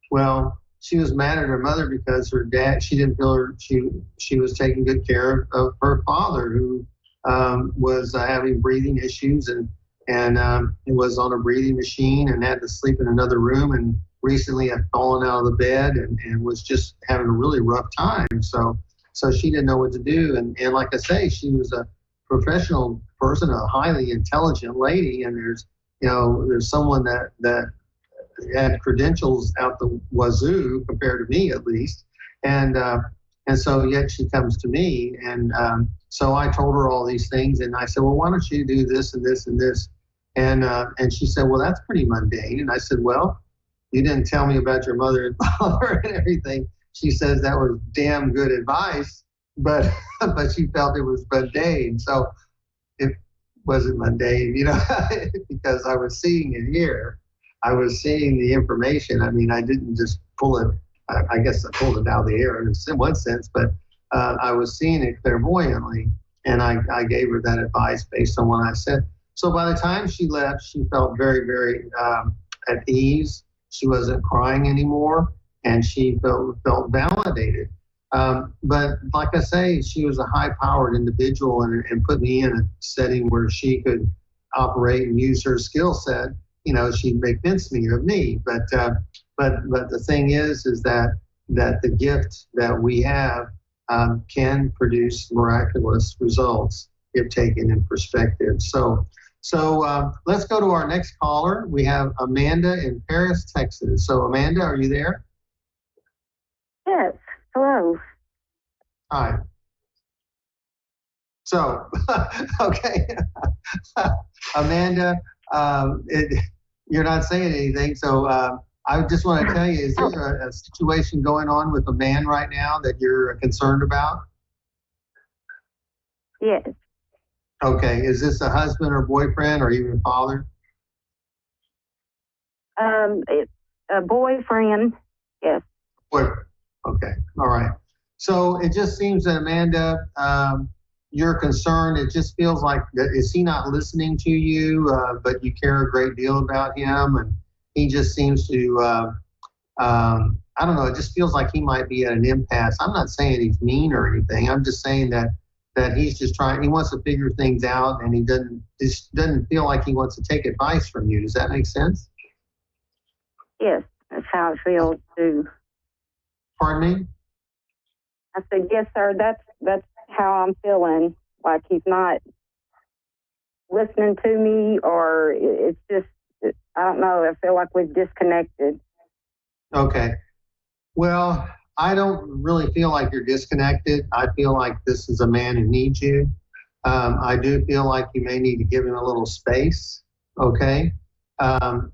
Well, she was mad at her mother because her dad, she didn't feel she was taking good care of her father, who was having breathing issues and was on a breathing machine and had to sleep in another room, and recently had fallen out of the bed and was just having a really rough time. So she didn't know what to do. And like I say, she was a professional person, a highly intelligent lady, and there's someone that had credentials out the wazoo compared to me, at least. And so yet she comes to me. And so I told her all these things, and I said, well, why don't you do this and this and this? And she said, well, that's pretty mundane. And I said, well, you didn't tell me about your mother and father and everything. She says that was damn good advice, but she felt it was mundane. So it wasn't mundane, because I was seeing it here. I was seeing the information. I mean, I didn't just pull it. I guess I pulled it out of the air in one sense, but I was seeing it clairvoyantly, and I gave her that advice based on what I said. So by the time she left, she felt very, very at ease. She wasn't crying anymore, and she felt validated. But like I say, she was a high-powered individual, and put me in a setting where she could operate and use her skill set, she'd make mincemeat of me. But the thing is that the gift that we have can produce miraculous results if taken in perspective. So let's go to our next caller. We have Amanda in Paris, Texas. So Amanda, are you there? Yes. Hello. Hi. So, okay. Amanda, you're not saying anything. So I just want to tell you, is there a situation going on with a man right now that you're concerned about? Yes. Okay. Is this a husband or boyfriend or even a father? It's a boyfriend. Yes. Boyfriend. Okay. All right. So it just seems that Amanda, you're concerned. It just feels like is he not listening to you, but you care a great deal about him, and he just seems to. I don't know. It just feels like he might be at an impasse. I'm not saying he's mean or anything. I'm just saying that he's just trying. He wants to figure things out, and he doesn't feel like he wants to take advice from you. Does that make sense? Yes, that's how it feels too. Pardon me? I said, yes, sir. That's how I'm feeling. Like he's not listening to me, or it's just, I don't know. I feel like we've disconnected. Okay. Well, I don't really feel like you're disconnected. I feel like this is a man who needs you. I do feel like you may need to give him a little space. Okay. And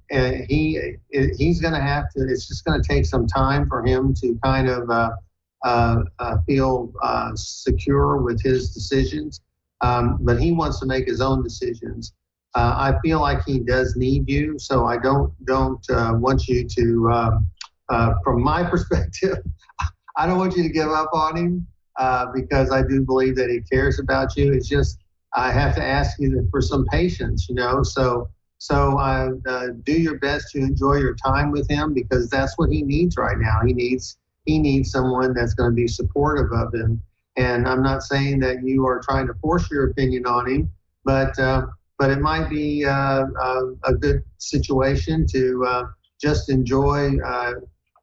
he's going to have to, it's just going to take some time for him to kind of feel secure with his decisions. But he wants to make his own decisions. I feel like he does need you. So I don't want you to, from my perspective, I don't want you to give up on him because I do believe that he cares about you. It's just, I have to ask you for some patience, so do your best to enjoy your time with him, because that's what he needs right now. He needs someone that's going to be supportive of him. And I'm not saying that you are trying to force your opinion on him, but it might be a good situation to just enjoy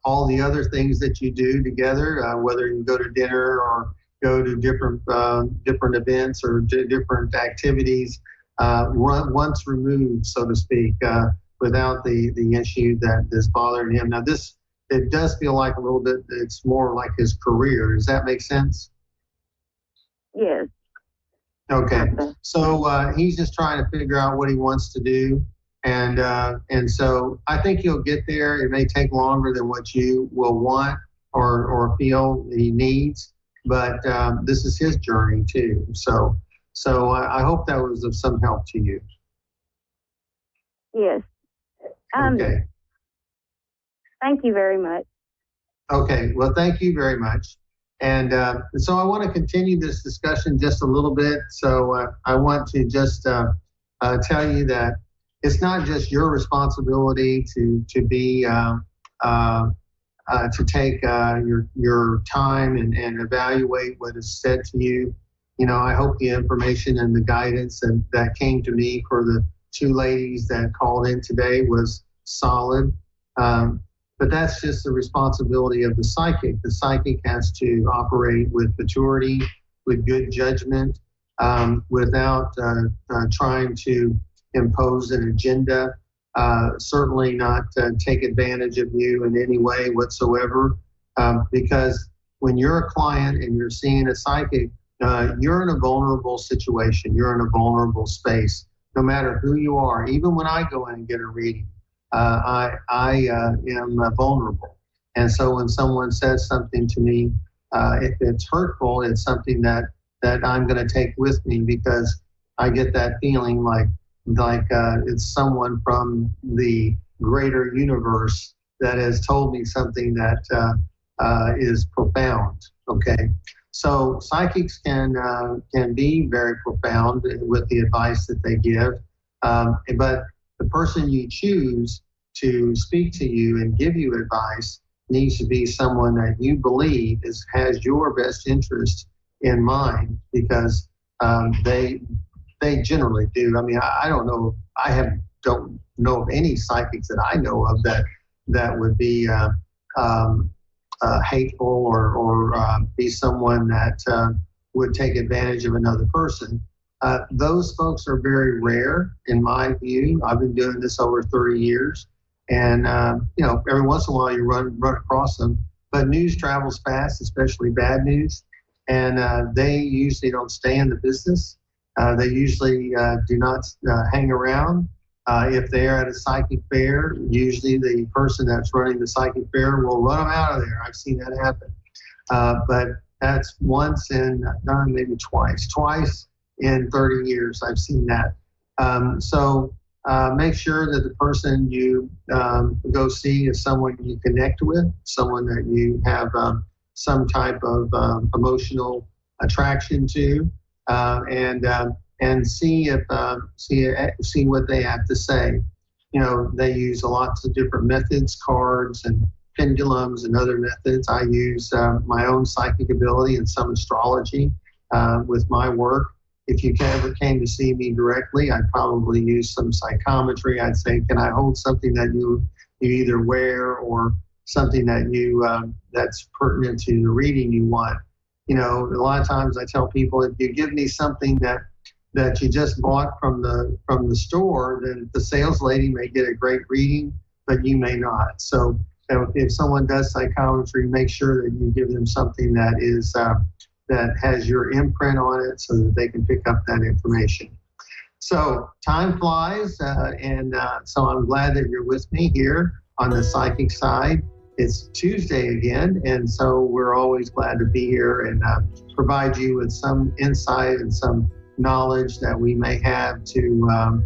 all the other things that you do together, whether you go to dinner or go to different events or different activities, once removed, so to speak, without the issue that is bothering him. Now, it does feel like a little bit, it's more like his career. Does that make sense? Yes. Okay. So he's just trying to figure out what he wants to do. And so I think he'll get there. It may take longer than what you will want or feel he needs, but this is his journey too. So I hope that was of some help to you. Yes. Okay. Thank you very much. Okay. Well, thank you very much. And so I want to continue this discussion just a little bit. So I want to just tell you that it's not just your responsibility to be to take your time and evaluate what is said to you. I hope the information and the guidance that came to me for the two ladies that called in today was solid. But that's just the responsibility of the psychic. The psychic has to operate with maturity, with good judgment, without trying to impose an agenda, certainly not take advantage of you in any way whatsoever. Because when you're a client and you're seeing a psychic, you're in a vulnerable situation. You're in a vulnerable space, no matter who you are. Even when I go in and get a reading, I am vulnerable. And so when someone says something to me, if it's hurtful, it's something that I'm going to take with me, because I get that feeling like it's someone from the greater universe that has told me something that is profound. Okay. So psychics can be very profound with the advice that they give, but the person you choose to speak to you and give you advice needs to be someone that you believe has your best interest in mind, because they they generally do. I mean, I don't know. Don't know of any psychics that I know of that would be hateful or be someone that would take advantage of another person. Those folks are very rare, in my view. I've been doing this over 30 years, and every once in a while you run across them. But news travels fast, especially bad news, and they usually don't stay in the business. They usually do not hang around. If they are at a psychic fair, usually the person that's running the psychic fair will run them out of there. I've seen that happen. But that's once in, maybe twice in 30 years I've seen that. So make sure that the person you go see is someone you connect with, someone that you have some type of emotional attraction to, and see what they have to say. They use lots of different methods, cards and pendulums and other methods. I use my own psychic ability and some astrology with my work. If you ever came to see me directly, I'd probably use some psychometry. I'd say, can I hold something that you either wear or something that that's pertinent to the reading you want? A lot of times I tell people, if you give me something that you just bought from the store, then the sales lady may get a great reading, but you may not. So if someone does psychometry, make sure that you give them something that is that has your imprint on it, so that they can pick up that information. So time flies, and so I'm glad that you're with me here on the psychic side. It's Tuesday again, and so we're always glad to be here and provide you with some insight and some knowledge that we may have to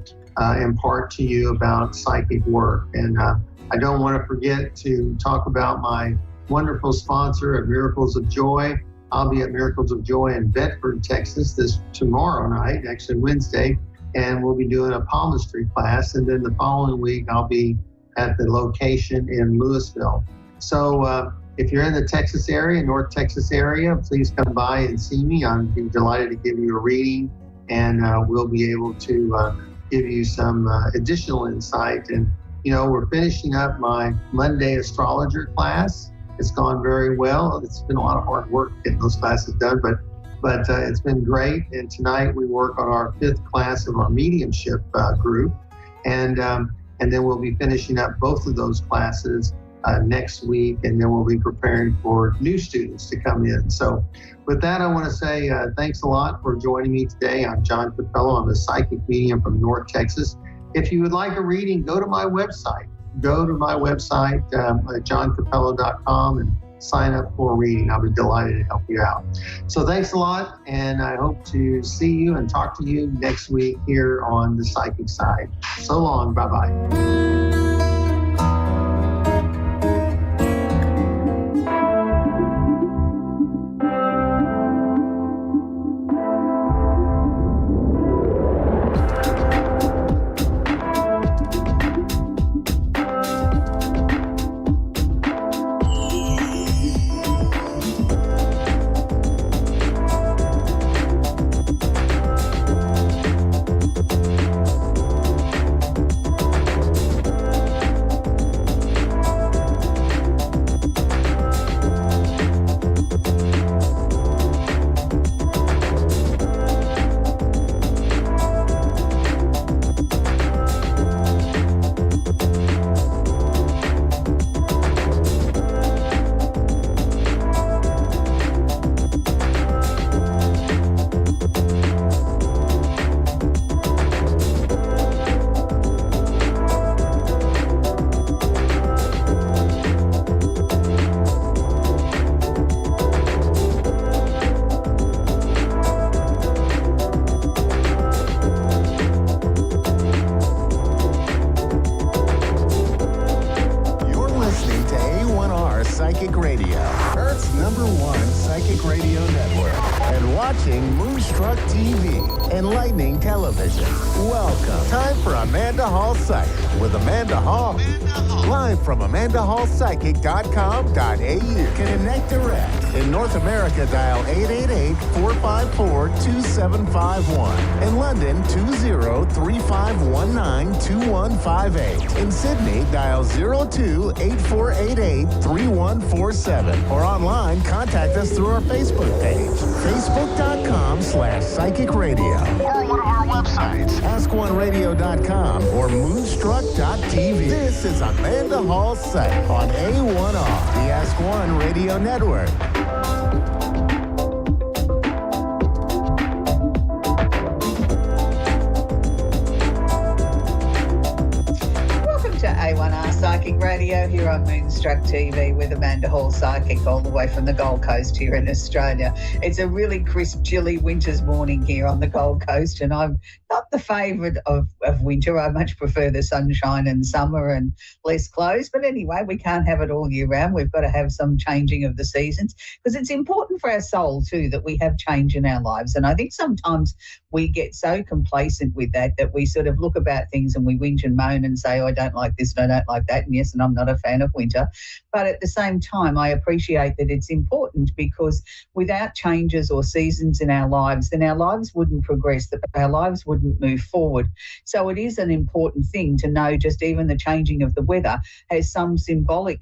impart to you about psychic work. And I don't want to forget to talk about my wonderful sponsor at Miracles of Joy. I'll be at Miracles of Joy in Bedford, Texas tomorrow night, actually Wednesday, and we'll be doing a palmistry class. And then the following week, I'll be at the location in Louisville. So if you're in the Texas area, North Texas area, please come by and see me. I'm delighted to give you a reading, and we'll be able to give you some additional insight. And, we're finishing up my Monday astrologer class. It's gone very well. It's been a lot of hard work getting those classes done, but it's been great. And tonight we work on our 5th class of our mediumship group. And then we'll be finishing up both of those classes next week, and then we'll be preparing for new students to come in. So with that, I want to say thanks a lot for joining me today. I'm John Capello. I'm a psychic medium from North Texas. If you would like a reading, go to my website. Go to my website at johncapello.com and sign up for a reading. I'll be delighted to help you out. So thanks a lot, and I hope to see you and talk to you next week here on the psychic side. So long. Bye-bye. Enlightening television. Welcome. Time for Amanda Hall Psychic with Amanda Hall. Live from AmandaHallPsychic.com.au. Connect direct. In North America, dial 888-454-2751. In London, 20-3519-2158. In Sydney, dial 02-8488-3147. Or online, contact us through our Facebook page, facebook.com/Psychic Radio. Or one of our websites, askoneradio.com or moonstruck.tv. This is Amanda Hall Psych on A1R, the Ask One Radio Network. To A1R Psychic Radio here on Moonstruck TV with Amanda Hall Psychic all the way from the Gold Coast here in Australia. It's a really crisp, chilly winter's morning here on the Gold Coast, and I'm not the favourite of winter. I much prefer the sunshine and summer and less clothes. But anyway, we can't have it all year round. We've got to have some changing of the seasons because it's important for our soul too that we have change in our lives. And I think sometimes we get so complacent with that we sort of look about things and we whinge and moan and say, oh, I don't like this and I don't like that. And yes, and I'm not a fan of winter. But at the same time, I appreciate that it's important because without changes or seasons in our lives, then our lives wouldn't progress, that our lives wouldn't move forward. So it is an important thing to know just even the changing of the weather has some symbolic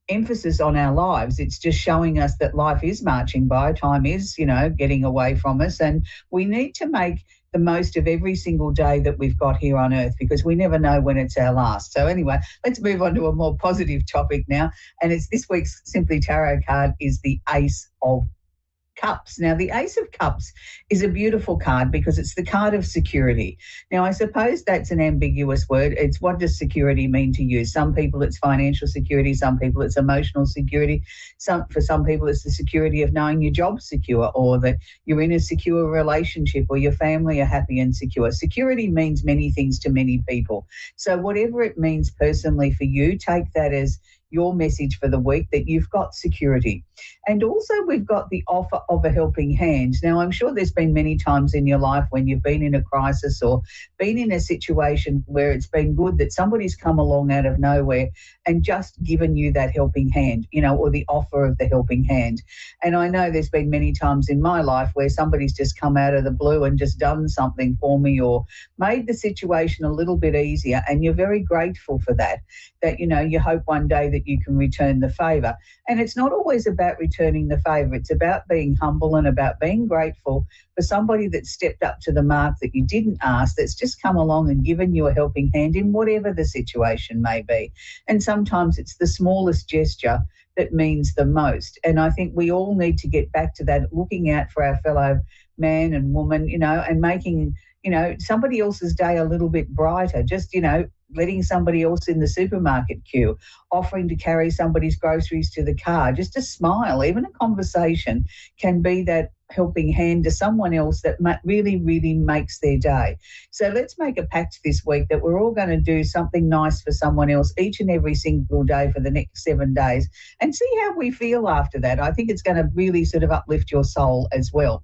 emphasis on our lives. It's just showing us that life is marching by, time is, getting away from us, and we need to make the most of every single day that we've got here on earth because we never know when it's our last. So anyway, let's move on to a more positive topic now, and it's this week's Simply Tarot card is the Ace of Cups. Now, the Ace of Cups is a beautiful card because it's the card of security. Now, I suppose that's an ambiguous word. It's what does security mean to you? Some people it's financial security, some people it's emotional security. For some people it's the security of knowing your job's secure or that you're in a secure relationship or your family are happy and secure. Security means many things to many people. So whatever it means personally for you, take that as your message for the week that you've got security. And also we've got the offer of a helping hand. Now, I'm sure there's been many times in your life when you've been in a crisis or been in a situation where it's been good that somebody's come along out of nowhere and just given you that helping hand, or the offer of the helping hand. And I know there's been many times in my life where somebody's just come out of the blue and just done something for me or made the situation a little bit easier, and you're very grateful for that, you hope one day that you can return the favour. And it's not always about returning the favour. It's about being humble and about being grateful for somebody that stepped up to the mark that you didn't ask, that's just come along and given you a helping hand in whatever the situation may be. And sometimes it's the smallest gesture that means the most. And I think we all need to get back to that, looking out for our fellow man and woman, and making, somebody else's day a little bit brighter, just, letting somebody else in the supermarket queue, offering to carry somebody's groceries to the car, just a smile, even a conversation can be that helping hand to someone else that really, really makes their day. So let's make a pact this week that we're all going to do something nice for someone else each and every single day for the next 7 days and see how we feel after that. I think it's going to really sort of uplift your soul as well.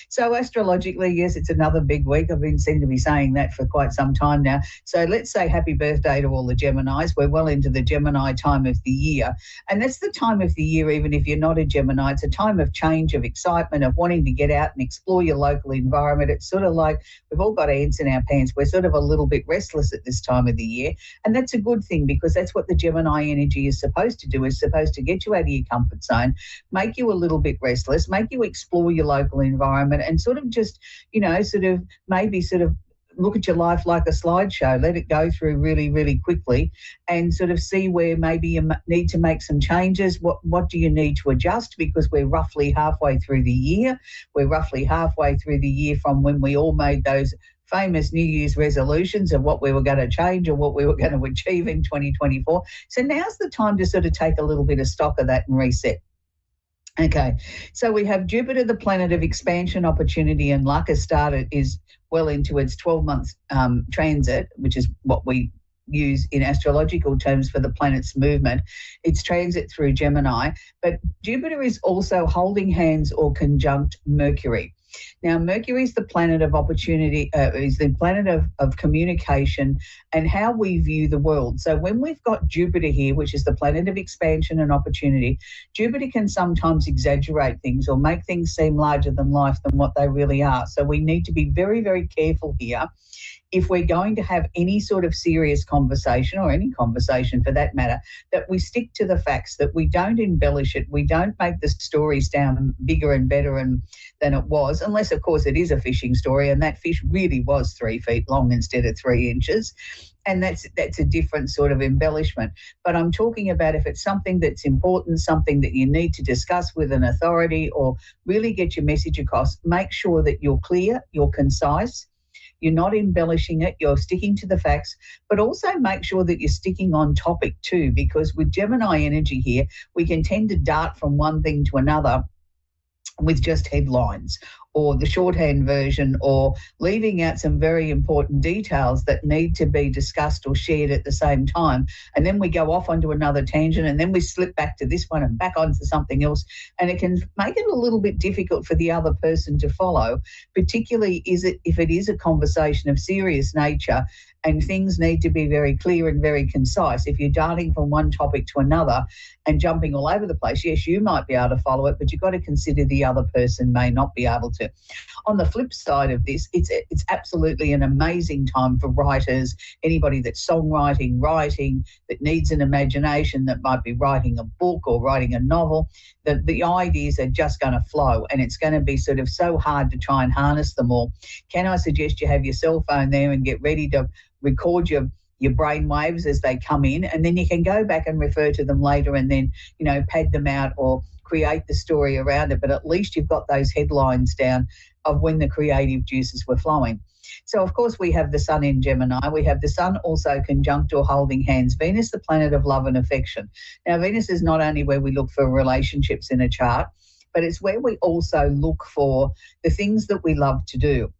So astrologically, yes, it's another big week. I've seem to be saying that for quite some time now. So let's say happy birthday to all the Geminis. We're well into the Gemini time of the year. And that's the time of the year, even if you're not a Gemini, it's a time of change, of excitement, of wanting to get out and explore your local environment. It's sort of like we've all got ants in our pants. We're sort of a little bit restless at this time of the year. And that's a good thing because that's what the Gemini energy is supposed to do, is supposed to get you out of your comfort zone, make you a little bit restless, make you explore your local environment and sort of just, maybe look at your life like a slideshow, let it go through really, really quickly and sort of see where maybe you need to make some changes. What do you need to adjust? Because we're roughly halfway through the year. We're roughly halfway through the year from when we all made those famous New Year's resolutions of what we were going to change or what we were going to achieve in 2024. So now's the time to sort of take a little bit of stock of that and reset. Okay, so we have Jupiter, the planet of expansion, opportunity and luck, is well into its 12-month transit, which is what we use in astrological terms for the planet's movement. It's transit through Gemini, but Jupiter is also holding hands or conjunct Mercury. Now, Mercury is the planet of opportunity, is the planet of communication and how we view the world. So when we've got Jupiter here, which is the planet of expansion and opportunity, Jupiter can sometimes exaggerate things or make things seem larger than life than what they really are. So we need to be very, very careful here if we're going to have any sort of serious conversation, or any conversation for that matter, that we stick to the facts, that we don't embellish it, we don't make the story sound bigger and better than it was, unless, of course, it is a fishing story and that fish really was 3 feet long instead of 3 inches. And that's a different sort of embellishment. But I'm talking about if it's something that's important, something that you need to discuss with an authority or really get your message across, make sure that you're clear, you're concise, you're not embellishing it, you're sticking to the facts, but also make sure that you're sticking on topic too, because with Gemini energy here, we can tend to dart from one thing to another with just headlines or the shorthand version, or leaving out some very important details that need to be discussed or shared at the same time. And then we go off onto another tangent, and then we slip back to this one and back onto something else. And it can make it a little bit difficult for the other person to follow, particularly if it is a conversation of serious nature and things need to be very clear and very concise. If you're darting from one topic to another and jumping all over the place, yes, you might be able to follow it, but you've got to consider the other person may not be able to. On the flip side of this, it's absolutely an amazing time for writers, anybody that's songwriting, writing, that needs an imagination, that might be writing a book or writing a novel. The ideas are just going to flow, and it's going to be sort of so hard to try and harness them all. Can I suggest you have your cell phone there and get ready to record your brain waves as they come in, and then you can go back and refer to them later and then, pad them out or create the story around it. But at least you've got those headlines down of when the creative juices were flowing. So, of course, we have the Sun in Gemini. We have the Sun also conjunct or holding hands Venus, the planet of love and affection. Now, Venus is not only where we look for relationships in a chart, but it's where we also look for the things that we love to do.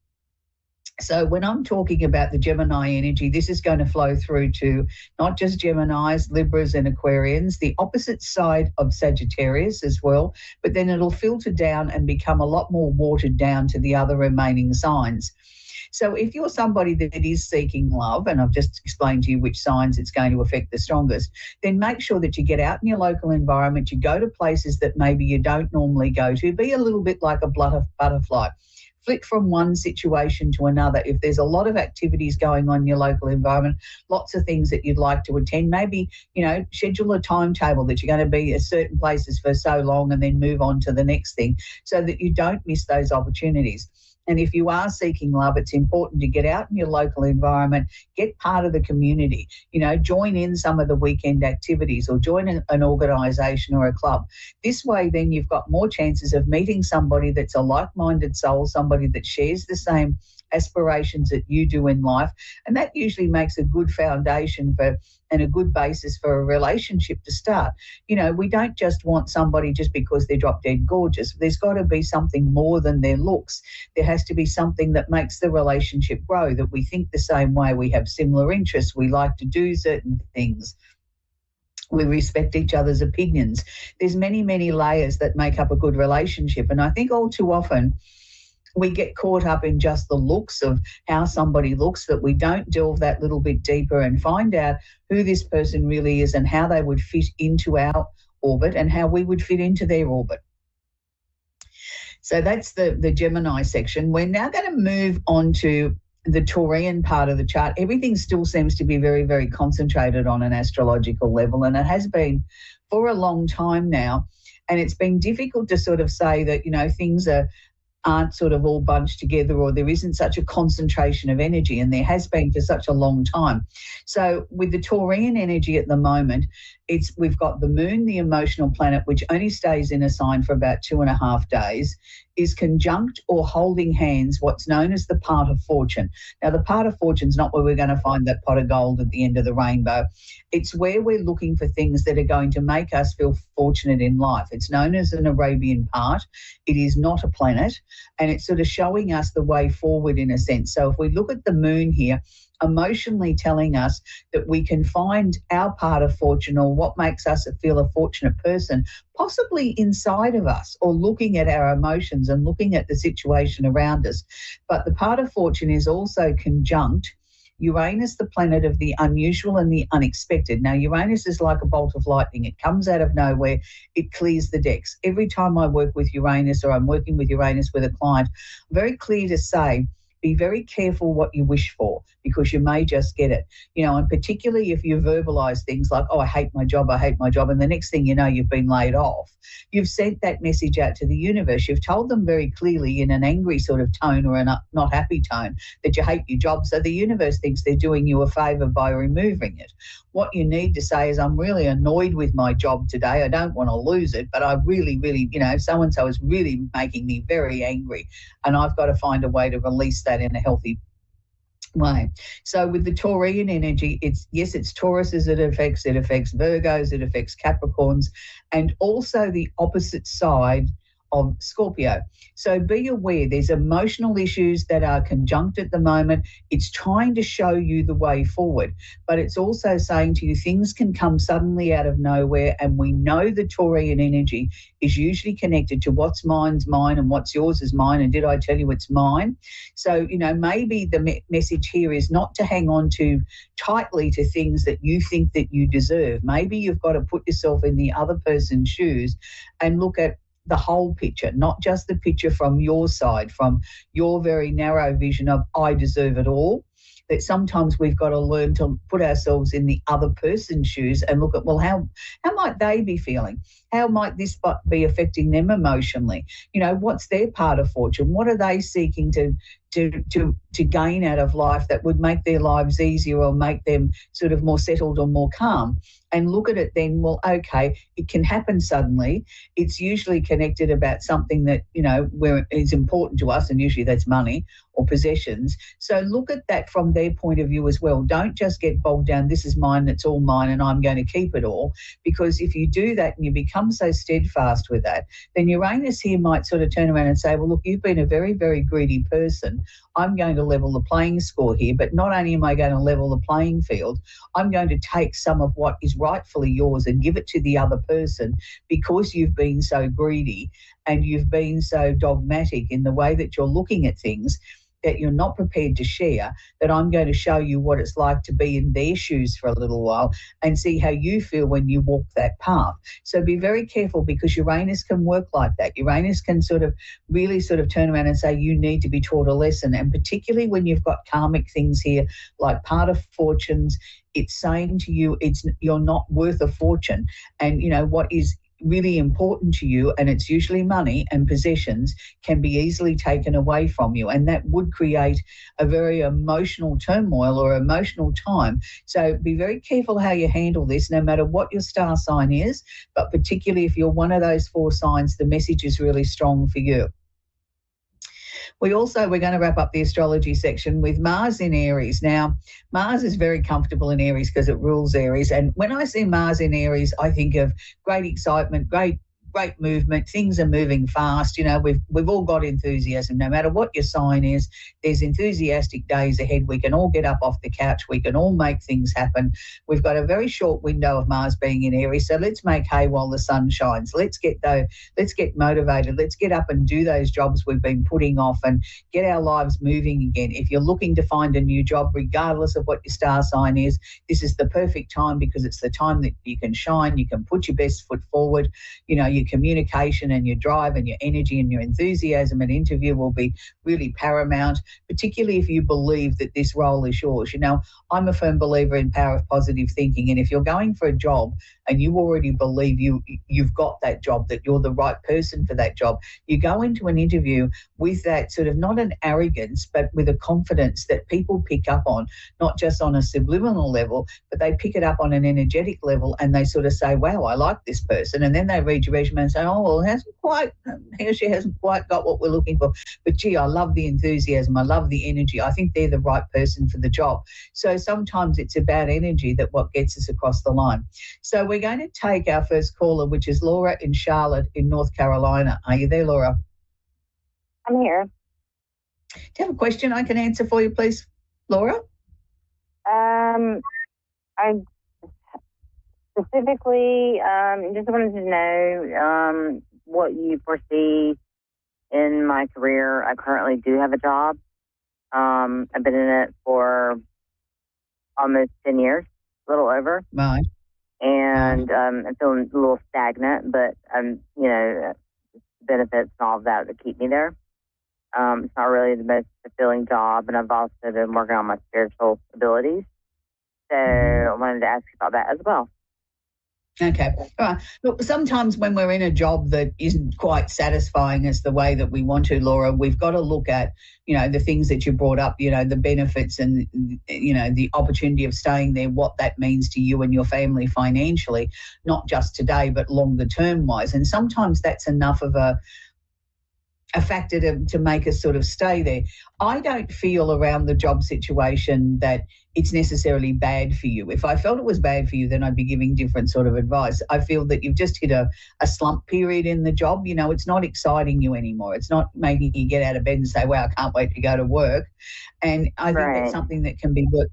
So when I'm talking about the Gemini energy, this is going to flow through to not just Geminis, Libras and Aquarians, the opposite side of Sagittarius as well, but then it'll filter down and become a lot more watered down to the other remaining signs. So if you're somebody that is seeking love, and I've just explained to you which signs it's going to affect the strongest, then make sure that you get out in your local environment, you go to places that maybe you don't normally go to, be a little bit like a butterfly. Flick from one situation to another. If there's a lot of activities going on in your local environment, lots of things that you'd like to attend, maybe, schedule a timetable that you're going to be at certain places for so long and then move on to the next thing so that you don't miss those opportunities. And if you are seeking love, it's important to get out in your local environment, get part of the community, join in some of the weekend activities or join an organisation or a club. This way, then you've got more chances of meeting somebody that's a like-minded soul, somebody that shares the same aspirations that you do in life. And that usually makes a good foundation and a good basis for a relationship to start. We don't just want somebody just because they're drop dead gorgeous. There's got to be something more than their looks. There has to be something that makes the relationship grow, that we think the same way, we have similar interests, we like to do certain things, we respect each other's opinions. There's many, many layers that make up a good relationship. And I think all too often we get caught up in just the looks of how somebody looks, that we don't delve that little bit deeper and find out who this person really is and how they would fit into our orbit and how we would fit into their orbit. So that's the Gemini section. We're now going to move on to the Taurian part of the chart. Everything still seems to be very, very concentrated on an astrological level, and it has been for a long time now. And it's been difficult to sort of say that, things aren't sort of all bunched together, or there isn't such a concentration of energy, and there has been for such a long time. So with the Taurian energy at the moment, we've got the moon, the emotional planet, which only stays in a sign for about 2.5 days, is conjunct or holding hands what's known as the part of fortune. Now, the part of fortune is not where we're going to find that pot of gold at the end of the rainbow. It's where we're looking for things that are going to make us feel fortunate in life. It's known as an Arabian part. It is not a planet, and it's sort of showing us the way forward in a sense. So if we look at the moon here, emotionally telling us that we can find our part of fortune or what makes us feel a fortunate person, possibly inside of us, or looking at our emotions and looking at the situation around us. But the part of fortune is also conjunct Uranus, the planet of the unusual and the unexpected. Now, Uranus is like a bolt of lightning. It comes out of nowhere. It clears the decks. Every time I work with Uranus, or I'm working with Uranus with a client, I'm very clear to say, be very careful what you wish for, because you may just get it. And particularly if you verbalize things like, oh, I hate my job, and the next thing you know, you've been laid off. You've sent that message out to the universe. You've told them very clearly in an angry sort of tone or a not happy tone that you hate your job. So the universe thinks they're doing you a favor by removing it. What you need to say is, I'm really annoyed with my job today. I don't want to lose it, but I really, really, so-and-so is really making me very angry, and I've got to find a way to release that in a healthy way. So with the Taurian energy, it's Tauruses it affects Virgos, it affects Capricorns, and also the opposite side of Scorpio. So be aware, there's emotional issues that are conjunct at the moment. It's trying to show you the way forward, but it's also saying to you things can come suddenly out of nowhere, and we know the Taurian energy is usually connected to what's mine's mine and what's yours is mine, and did I tell you it's mine? So, maybe the message here is not to hang on too tightly to things that you think that you deserve. Maybe you've got to put yourself in the other person's shoes and look at the whole picture, not just the picture from your side, from your very narrow vision of I deserve it all. That sometimes we've got to learn to put ourselves in the other person's shoes and look at, well, how might they be feeling? How might this be affecting them emotionally? What's their part of fortune? What are they seeking to gain out of life that would make their lives easier or make them sort of more settled or more calm? And look at it then, well, okay, it can happen suddenly. It's usually connected about something that, where is important to us, and usually that's money or possessions. So look at that from their point of view as well. Don't just get bogged down, this is mine, it's all mine, and I'm going to keep it all. Because if you do that and you become so steadfast with that, then Uranus here might sort of turn around and say, well, look, you've been a very, very greedy person. I'm going to level the playing score here, but not only am I going to level the playing field, I'm going to take some of what is rightfully yours and give it to the other person, because you've been so greedy and you've been so dogmatic in the way that you're looking at things, that you're not prepared to share, that I'm going to show you what it's like to be in their shoes for a little while and see how you feel when you walk that path. So be very careful, because Uranus can work like that. Uranus can really turn around and say you need to be taught a lesson, and particularly when you've got karmic things here like part of fortunes, it's saying to you you're not worth a fortune, and what is really important to you, and it's usually money and possessions, can be easily taken away from you, and that would create a very emotional turmoil or emotional time. So be very careful how you handle this, no matter what your star sign is, but particularly if you're one of those 4 signs, the message is really strong for you. We're going to wrap up the astrology section with Mars in Aries. Now, Mars is very comfortable in Aries because it rules Aries. And when I see Mars in Aries, I think of great excitement, great movement. Things are moving fast. We've all got enthusiasm. No matter what your sign is, there's enthusiastic days ahead. We can all get up off the couch. We can all make things happen. We've got a very short window of Mars being in Aries, so let's make hay while the sun shines. Let's get motivated. Let's get up and do those jobs we've been putting off and get our lives moving again. If you're looking to find a new job, regardless of what your star sign is, this is the perfect time, because it's the time that you can shine. You can put your best foot forward. Your communication and your drive and your energy and your enthusiasm and interview will be really paramount, particularly if you believe that this role is yours. I'm a firm believer in power of positive thinking, and if you're going for a job and you already believe you've got that job, that you're the right person for that job, you go into an interview with that sort of, not an arrogance, but with a confidence that people pick up on, not just on a subliminal level, but they pick it up on an energetic level, and they sort of say, wow, I like this person. And then they read your resume and say, oh, well, he or she hasn't quite got what we're looking for. But gee, I love the enthusiasm. I love the energy. I think they're the right person for the job. So sometimes it's about energy that what gets us across the line. So we're going to take our first caller, which is Laura in Charlotte in North Carolina. Are you there, Laura? I'm here. Do you have a question I can answer for you, please, Laura? I specifically just wanted to know what you foresee in my career. I currently do have a job. I've been in it for almost 10 years, a little over. Right. And I'm feeling a little stagnant, but benefits and all of that keep me there. It's not really the most fulfilling job, and I've also been working on my spiritual abilities. So I wanted to ask you about that as well. Okay. All right. Look, sometimes when we're in a job that isn't quite satisfying as the way that we want to, Laura, we've got to look at, the things that you brought up, the benefits and, the opportunity of staying there, what that means to you and your family financially, not just today, but longer term wise. And sometimes that's enough of a factor to make us sort of stay there. I don't feel around the job situation that it's necessarily bad for you. If I felt it was bad for you, then I'd be giving different sort of advice. I feel that you've just hit a slump period in the job. It's not exciting you anymore. It's not making you get out of bed and say, wow, I can't wait to go to work. And I think that's something that can be worked.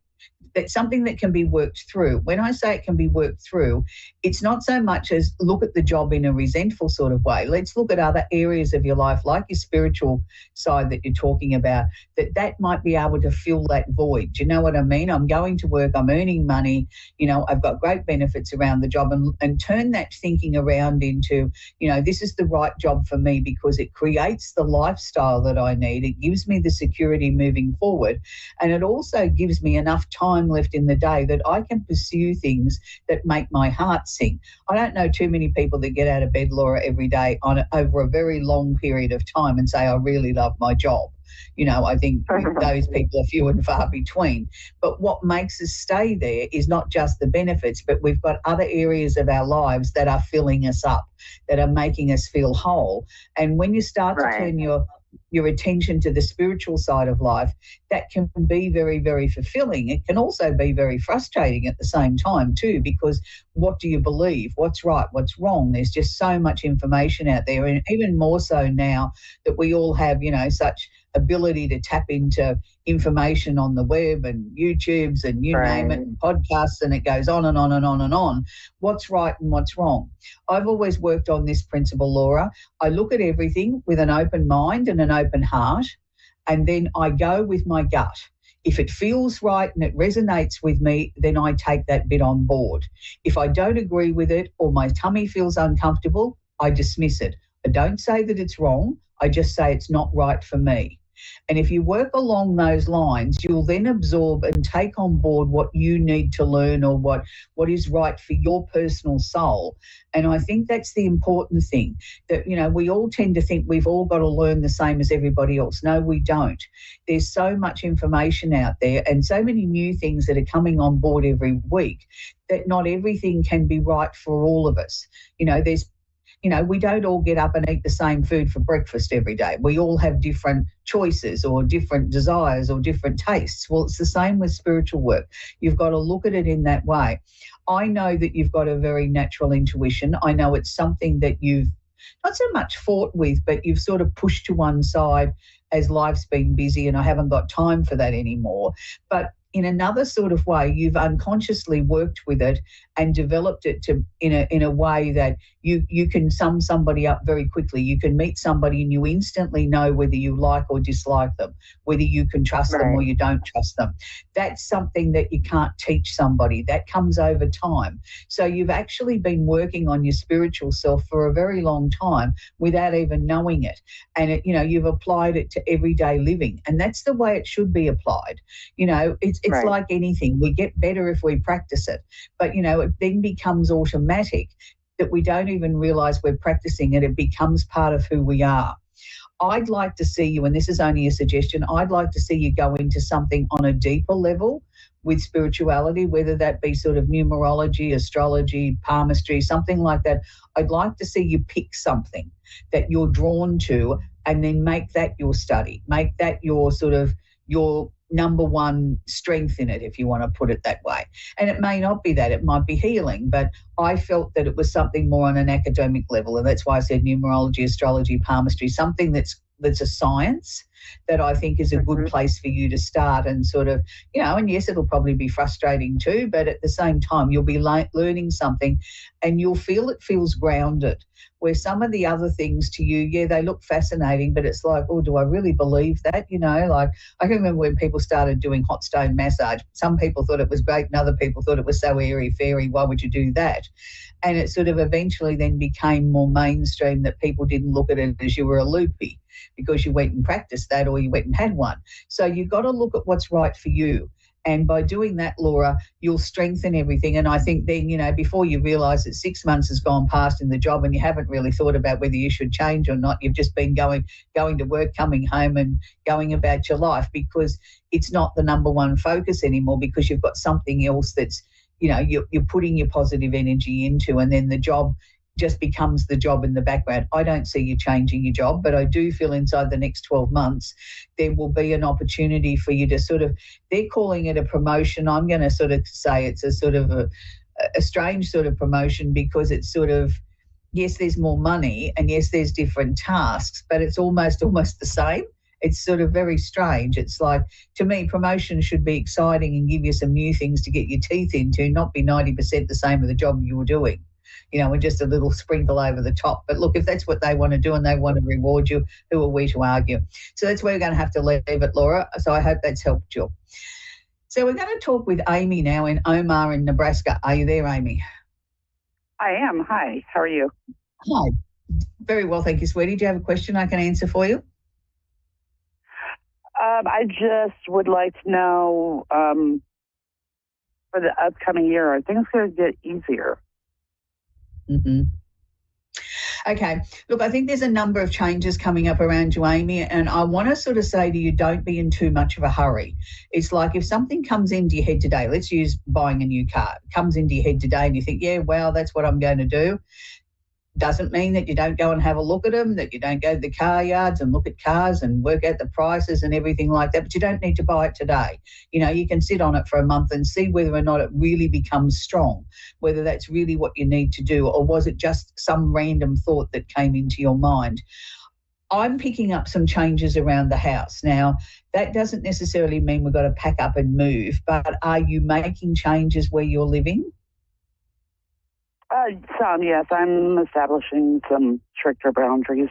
That's something that can be worked through. When I say it can be worked through, it's not so much as look at the job in a resentful sort of way. Let's look at other areas of your life, like your spiritual side that you're talking about, that might be able to fill that void. Do you know what I mean? I'm going to work, I'm earning money, I've got great benefits around the job, and turn that thinking around into, this is the right job for me because it creates the lifestyle that I need. It gives me the security moving forward. And it also gives me enough time left in the day that I can pursue things that make my heart sing. I don't know too many people that get out of bed, Laura, every day over a very long period of time and say, I really love my job. I think those people are few and far between. But what makes us stay there is not just the benefits, but we've got other areas of our lives that are filling us up, that are making us feel whole. And when you start to turn your attention to the spiritual side of life, that can be very, very fulfilling. It can also be very frustrating at the same time too, because what do you believe? What's right? What's wrong? There's just so much information out there, and even more so now that we all have, such ability to tap into information on the web and YouTubes and you name it, and podcasts, and it goes on and on and on and on. What's right and what's wrong? I've always worked on this principle, Laura. I look at everything with an open mind and an open heart, and then I go with my gut. If it feels right and it resonates with me, then I take that bit on board. If I don't agree with it or my tummy feels uncomfortable, I dismiss it. I don't say that it's wrong. I just say it's not right for me. And if you work along those lines, you'll then absorb and take on board what you need to learn or what is right for your personal soul. And I think that's the important thing, that, we all tend to think we've all got to learn the same as everybody else. No, we don't. There's so much information out there and so many new things that are coming on board every week that not everything can be right for all of us. We don't all get up and eat the same food for breakfast every day. We all have different choices or different desires or different tastes. Well, it's the same with spiritual work. You've got to look at it in that way. I know that you've got a very natural intuition. I know it's something that you've not so much fought with, but you've sort of pushed to one side as life's been busy and I haven't got time for that anymore. But in another sort of way, you've unconsciously worked with it and developed it in a way that you can sum somebody up very quickly. You can meet somebody and you instantly know whether you like or dislike them, whether you can trust them or you don't trust them. That's something that you can't teach somebody. That comes over time. So you've actually been working on your spiritual self for a very long time without even knowing it. And you've applied it to everyday living. And that's the way it should be applied. It's like anything. We get better if we practice it. But, it then becomes automatic that we don't even realise we're practicing it. It becomes part of who we are. I'd like to see you, and this is only a suggestion, I'd like to see you go into something on a deeper level with spirituality, whether that be sort of numerology, astrology, palmistry, something like that. I'd like to see you pick something that you're drawn to and then make that your study. Make that your number one strength in it, if you want to put it that way. And it may not be that, it might be healing, but I felt that it was something more on an academic level, and that's why I said numerology, astrology, palmistry, something that's that's a science, that I think is a good place for you to start and sort of, and yes, it'll probably be frustrating too, but at the same time, you'll be learning something and you'll feel it feels grounded. Where some of the other things to you, yeah, they look fascinating, but it's like, oh, do I really believe that? Like I can remember when people started doing hot stone massage, some people thought it was great and other people thought it was so airy-fairy, why would you do that? And it sort of eventually then became more mainstream that people didn't look at it as you were a loopy because you went and practiced that or you went and had one. So you've got to look at what's right for you. And by doing that, Laura, you'll strengthen everything. And I think then, before you realise that 6 months has gone past in the job and you haven't really thought about whether you should change or not, you've just been going to work, coming home and going about your life because it's not the number one focus anymore because you've got something else that's, you're putting your positive energy into, and then the job just becomes the job in the background. I don't see you changing your job, but I do feel inside the next 12 months there will be an opportunity for you to sort of, they're calling it a promotion. I'm going to sort of say it's a sort of a strange sort of promotion because it's sort of, yes, there's more money and yes, there's different tasks, but it's almost the same. It's sort of very strange. It's like, to me, promotion should be exciting and give you some new things to get your teeth into, not be 90% the same of the job you were doing. And just a little sprinkle over the top. But look, if that's what they want to do and they want to reward you, who are we to argue? So that's where we're going to have to leave it, Laura. So I hope that's helped you. So we're going to talk with Amy now in Omar in Nebraska. Are you there, Amy? I am. Hi. How are you? Hi. Very well, thank you, sweetie. Do you have a question I can answer for you? I just would like to know, for the upcoming year, are things going to get easier? Mm-hmm. Okay. Look, I think there's a number of changes coming up around you, Amy, and I want to sort of say to you, don't be in too much of a hurry. It's like if something comes into your head today, let's use buying a new car, comes into your head today and you think, yeah, well, that's what I'm going to do. Doesn't mean that you don't go and have a look at them, that you don't go to the car yards and look at cars and work out the prices and everything like that, but you don't need to buy it today. You can sit on it for a month and see whether or not it really becomes strong, whether that's really what you need to do, or was it just some random thought that came into your mind. I'm picking up some changes around the house. Now, that doesn't necessarily mean we've got to pack up and move, but are you making changes where you're living? Some, yes. I'm establishing some stricter boundaries.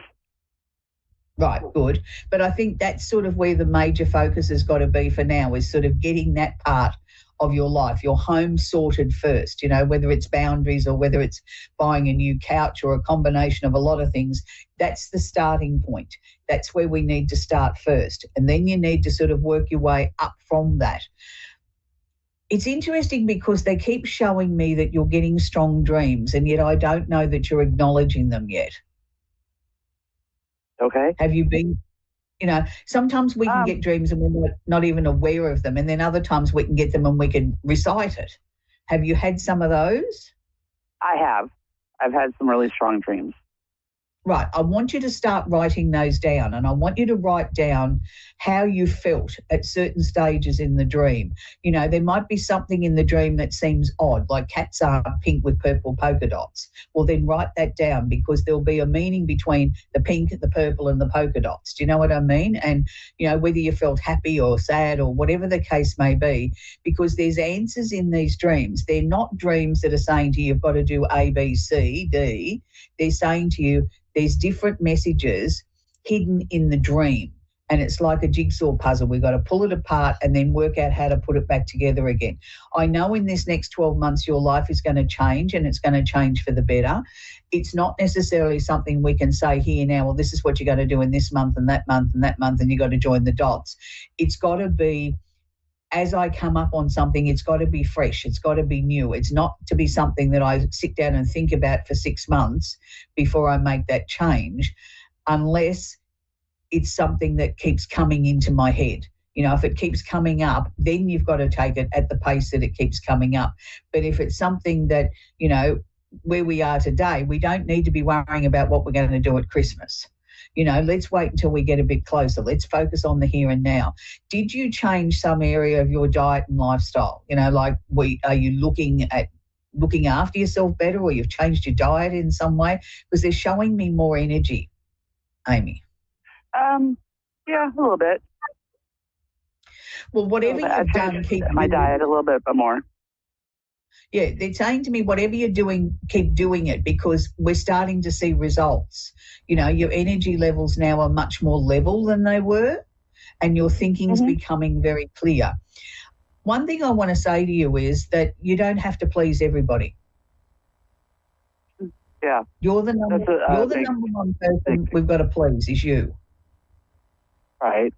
Right, good. But I think that's sort of where the major focus has got to be for now, is sort of getting that part of your life, your home sorted first, whether it's boundaries or whether it's buying a new couch or a combination of a lot of things. That's the starting point. That's where we need to start first. And then you need to sort of work your way up from that. It's interesting because they keep showing me that you're getting strong dreams, and yet I don't know that you're acknowledging them yet. Okay. Have you been, sometimes we can get dreams and we're not even aware of them, and then other times we can get them and we can recite it. Have you had some of those? I have. I've had some really strong dreams. Right. I want you to start writing those down, and I want you to write down how you felt at certain stages in the dream. There might be something in the dream that seems odd, like cats are pink with purple polka dots. Well, then write that down, because there'll be a meaning between the pink, the purple and the polka dots. Do you know what I mean? And, whether you felt happy or sad or whatever the case may be, because there's answers in these dreams. They're not dreams that are saying to you, you've got to do A, B, C, D. They're saying to you, there's different messages hidden in the dream, and it's like a jigsaw puzzle. We've got to pull it apart and then work out how to put it back together again. I know in this next 12 months your life is going to change, and it's going to change for the better. It's not necessarily something we can say here now, well, this is what you're going to do in this month and that month and that month, and you've got to join the dots. It's got to be, as I come up on something, it's got to be fresh. It's got to be new. It's not to be something that I sit down and think about for 6 months before I make that change, unless it's something that keeps coming into my head. If it keeps coming up, then you've got to take it at the pace that it keeps coming up. But if it's something that, where we are today, we don't need to be worrying about what we're going to do at Christmas. Let's wait until we get a bit closer. Let's focus on the here and now. Did you change some area of your diet and lifestyle? Are you looking after yourself better, or you've changed your diet in some way? Because they're showing me more energy, Amy. Yeah, a little bit. Well, whatever you've done, keep my diet a little bit, but more. Yeah, they're saying to me, whatever you're doing, keep doing it, because we're starting to see results. You know, your energy levels now are much more level than they were, and your thinking's becoming very clear. One thing I want to say to you is that you don't have to please everybody. Yeah. You're the number one person we've got to please is you. Right.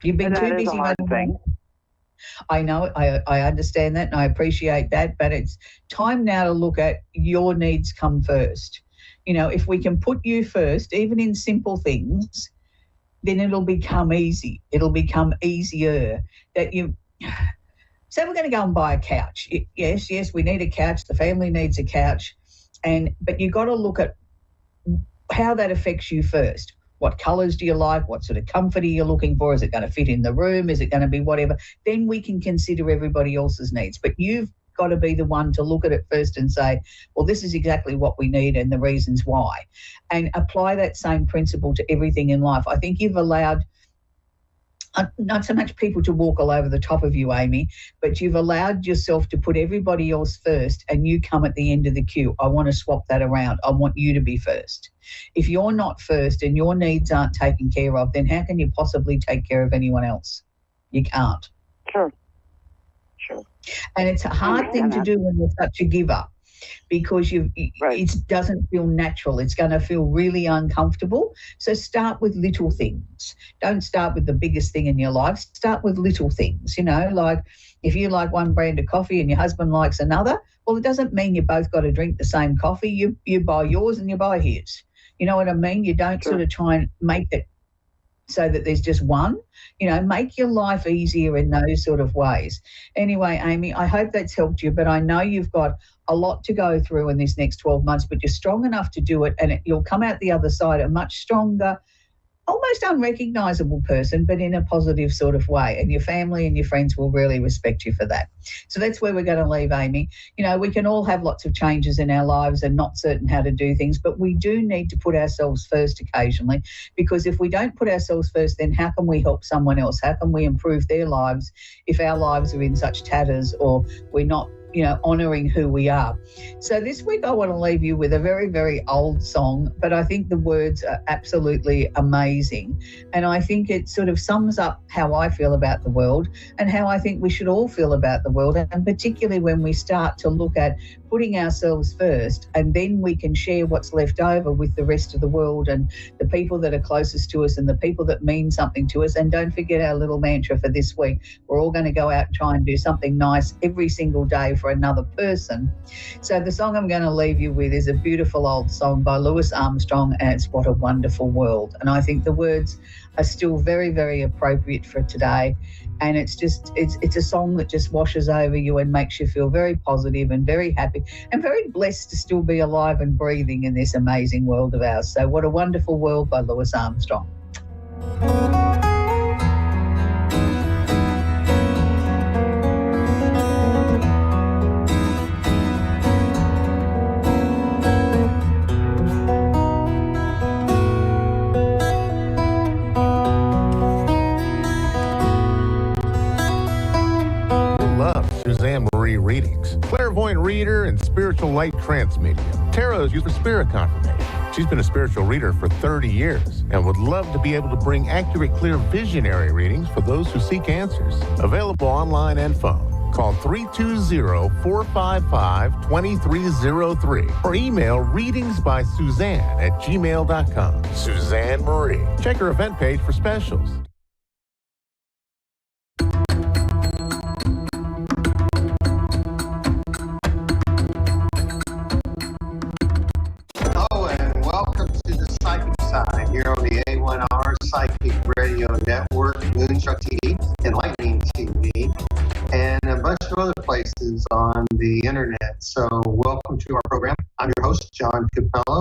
You've been too busy. I know, I understand that and I appreciate that, but it's time now to look at your needs come first. You know, if we can put you first, even in simple things, then it'll become easy. It'll become easier that you... So we're going to go and buy a couch. Yes, we need a couch. The family needs a couch. But you've got to look at how that affects you first. What colours do you like? What sort of comfort are you looking for? Is it going to fit in the room? Is it going to be whatever? Then we can consider everybody else's needs. But you've got to be the one to look at it first and say, well, this is exactly what we need and the reasons why. And apply that same principle to everything in life. I think you've allowed not so much people to walk all over the top of you, Amy, but you've allowed yourself to put everybody else first and you come at the end of the queue. I want to swap that around. I want you to be first. If you're not first and your needs aren't taken care of, then how can you possibly take care of anyone else? You can't. Sure. And it's a hard thing to do when you're such a giver, because it doesn't feel natural. It's going to feel really uncomfortable. So start with little things. Don't start with the biggest thing in your life. Start with little things, you know, like if you like one brand of coffee and your husband likes another, well, it doesn't mean you both got to drink the same coffee. You buy yours and you buy his. You know what I mean? You don't sort of try and make it so that there's just one. You know, make your life easier in those sort of ways. Anyway, Amy, I hope that's helped you, but I know you've got a lot to go through in this next 12 months, but you're strong enough to do it, and you'll come out the other side a much stronger, almost unrecognisable person, but in a positive sort of way. And your family and your friends will really respect you for that. So that's where we're going to leave, Amy. You know, we can all have lots of changes in our lives and not certain how to do things, but we do need to put ourselves first occasionally, because if we don't put ourselves first, then how can we help someone else? How can we improve their lives if our lives are in such tatters or we're not, you know, honouring who we are? So this week I want to leave you with a very, very old song, but I think the words are absolutely amazing. And I think it sort of sums up how I feel about the world and how I think we should all feel about the world, and particularly when we start to look at putting ourselves first, and then we can share what's left over with the rest of the world and the people that are closest to us and the people that mean something to us. And don't forget our little mantra for this week. We're all going to go out and try and do something nice every single day for another person. So the song I'm going to leave you with is a beautiful old song by Louis Armstrong, and it's What a Wonderful World. And I think the words are still very, very appropriate for today. And it's a song that just washes over you and makes you feel very positive and very happy and very blessed to still be alive and breathing in this amazing world of ours. So What a Wonderful World by Louis Armstrong. Suzanne Marie readings, clairvoyant reader and spiritual light transmedia. Tarot is used for spirit confirmation. She's been a spiritual reader for 30 years and would love to be able to bring accurate, clear, visionary readings for those who seek answers. Available online and phone. Call 320-455-2303 or email readingsbysuzanne@gmail.com. Suzanne Marie. Check her event page for specials. Welcome to the Psychic Side here on the A1R Psychic Radio Network, Moonstruck TV, Enlightening TV, and a bunch of other places on the internet. So welcome to our program. I'm your host, John Capello.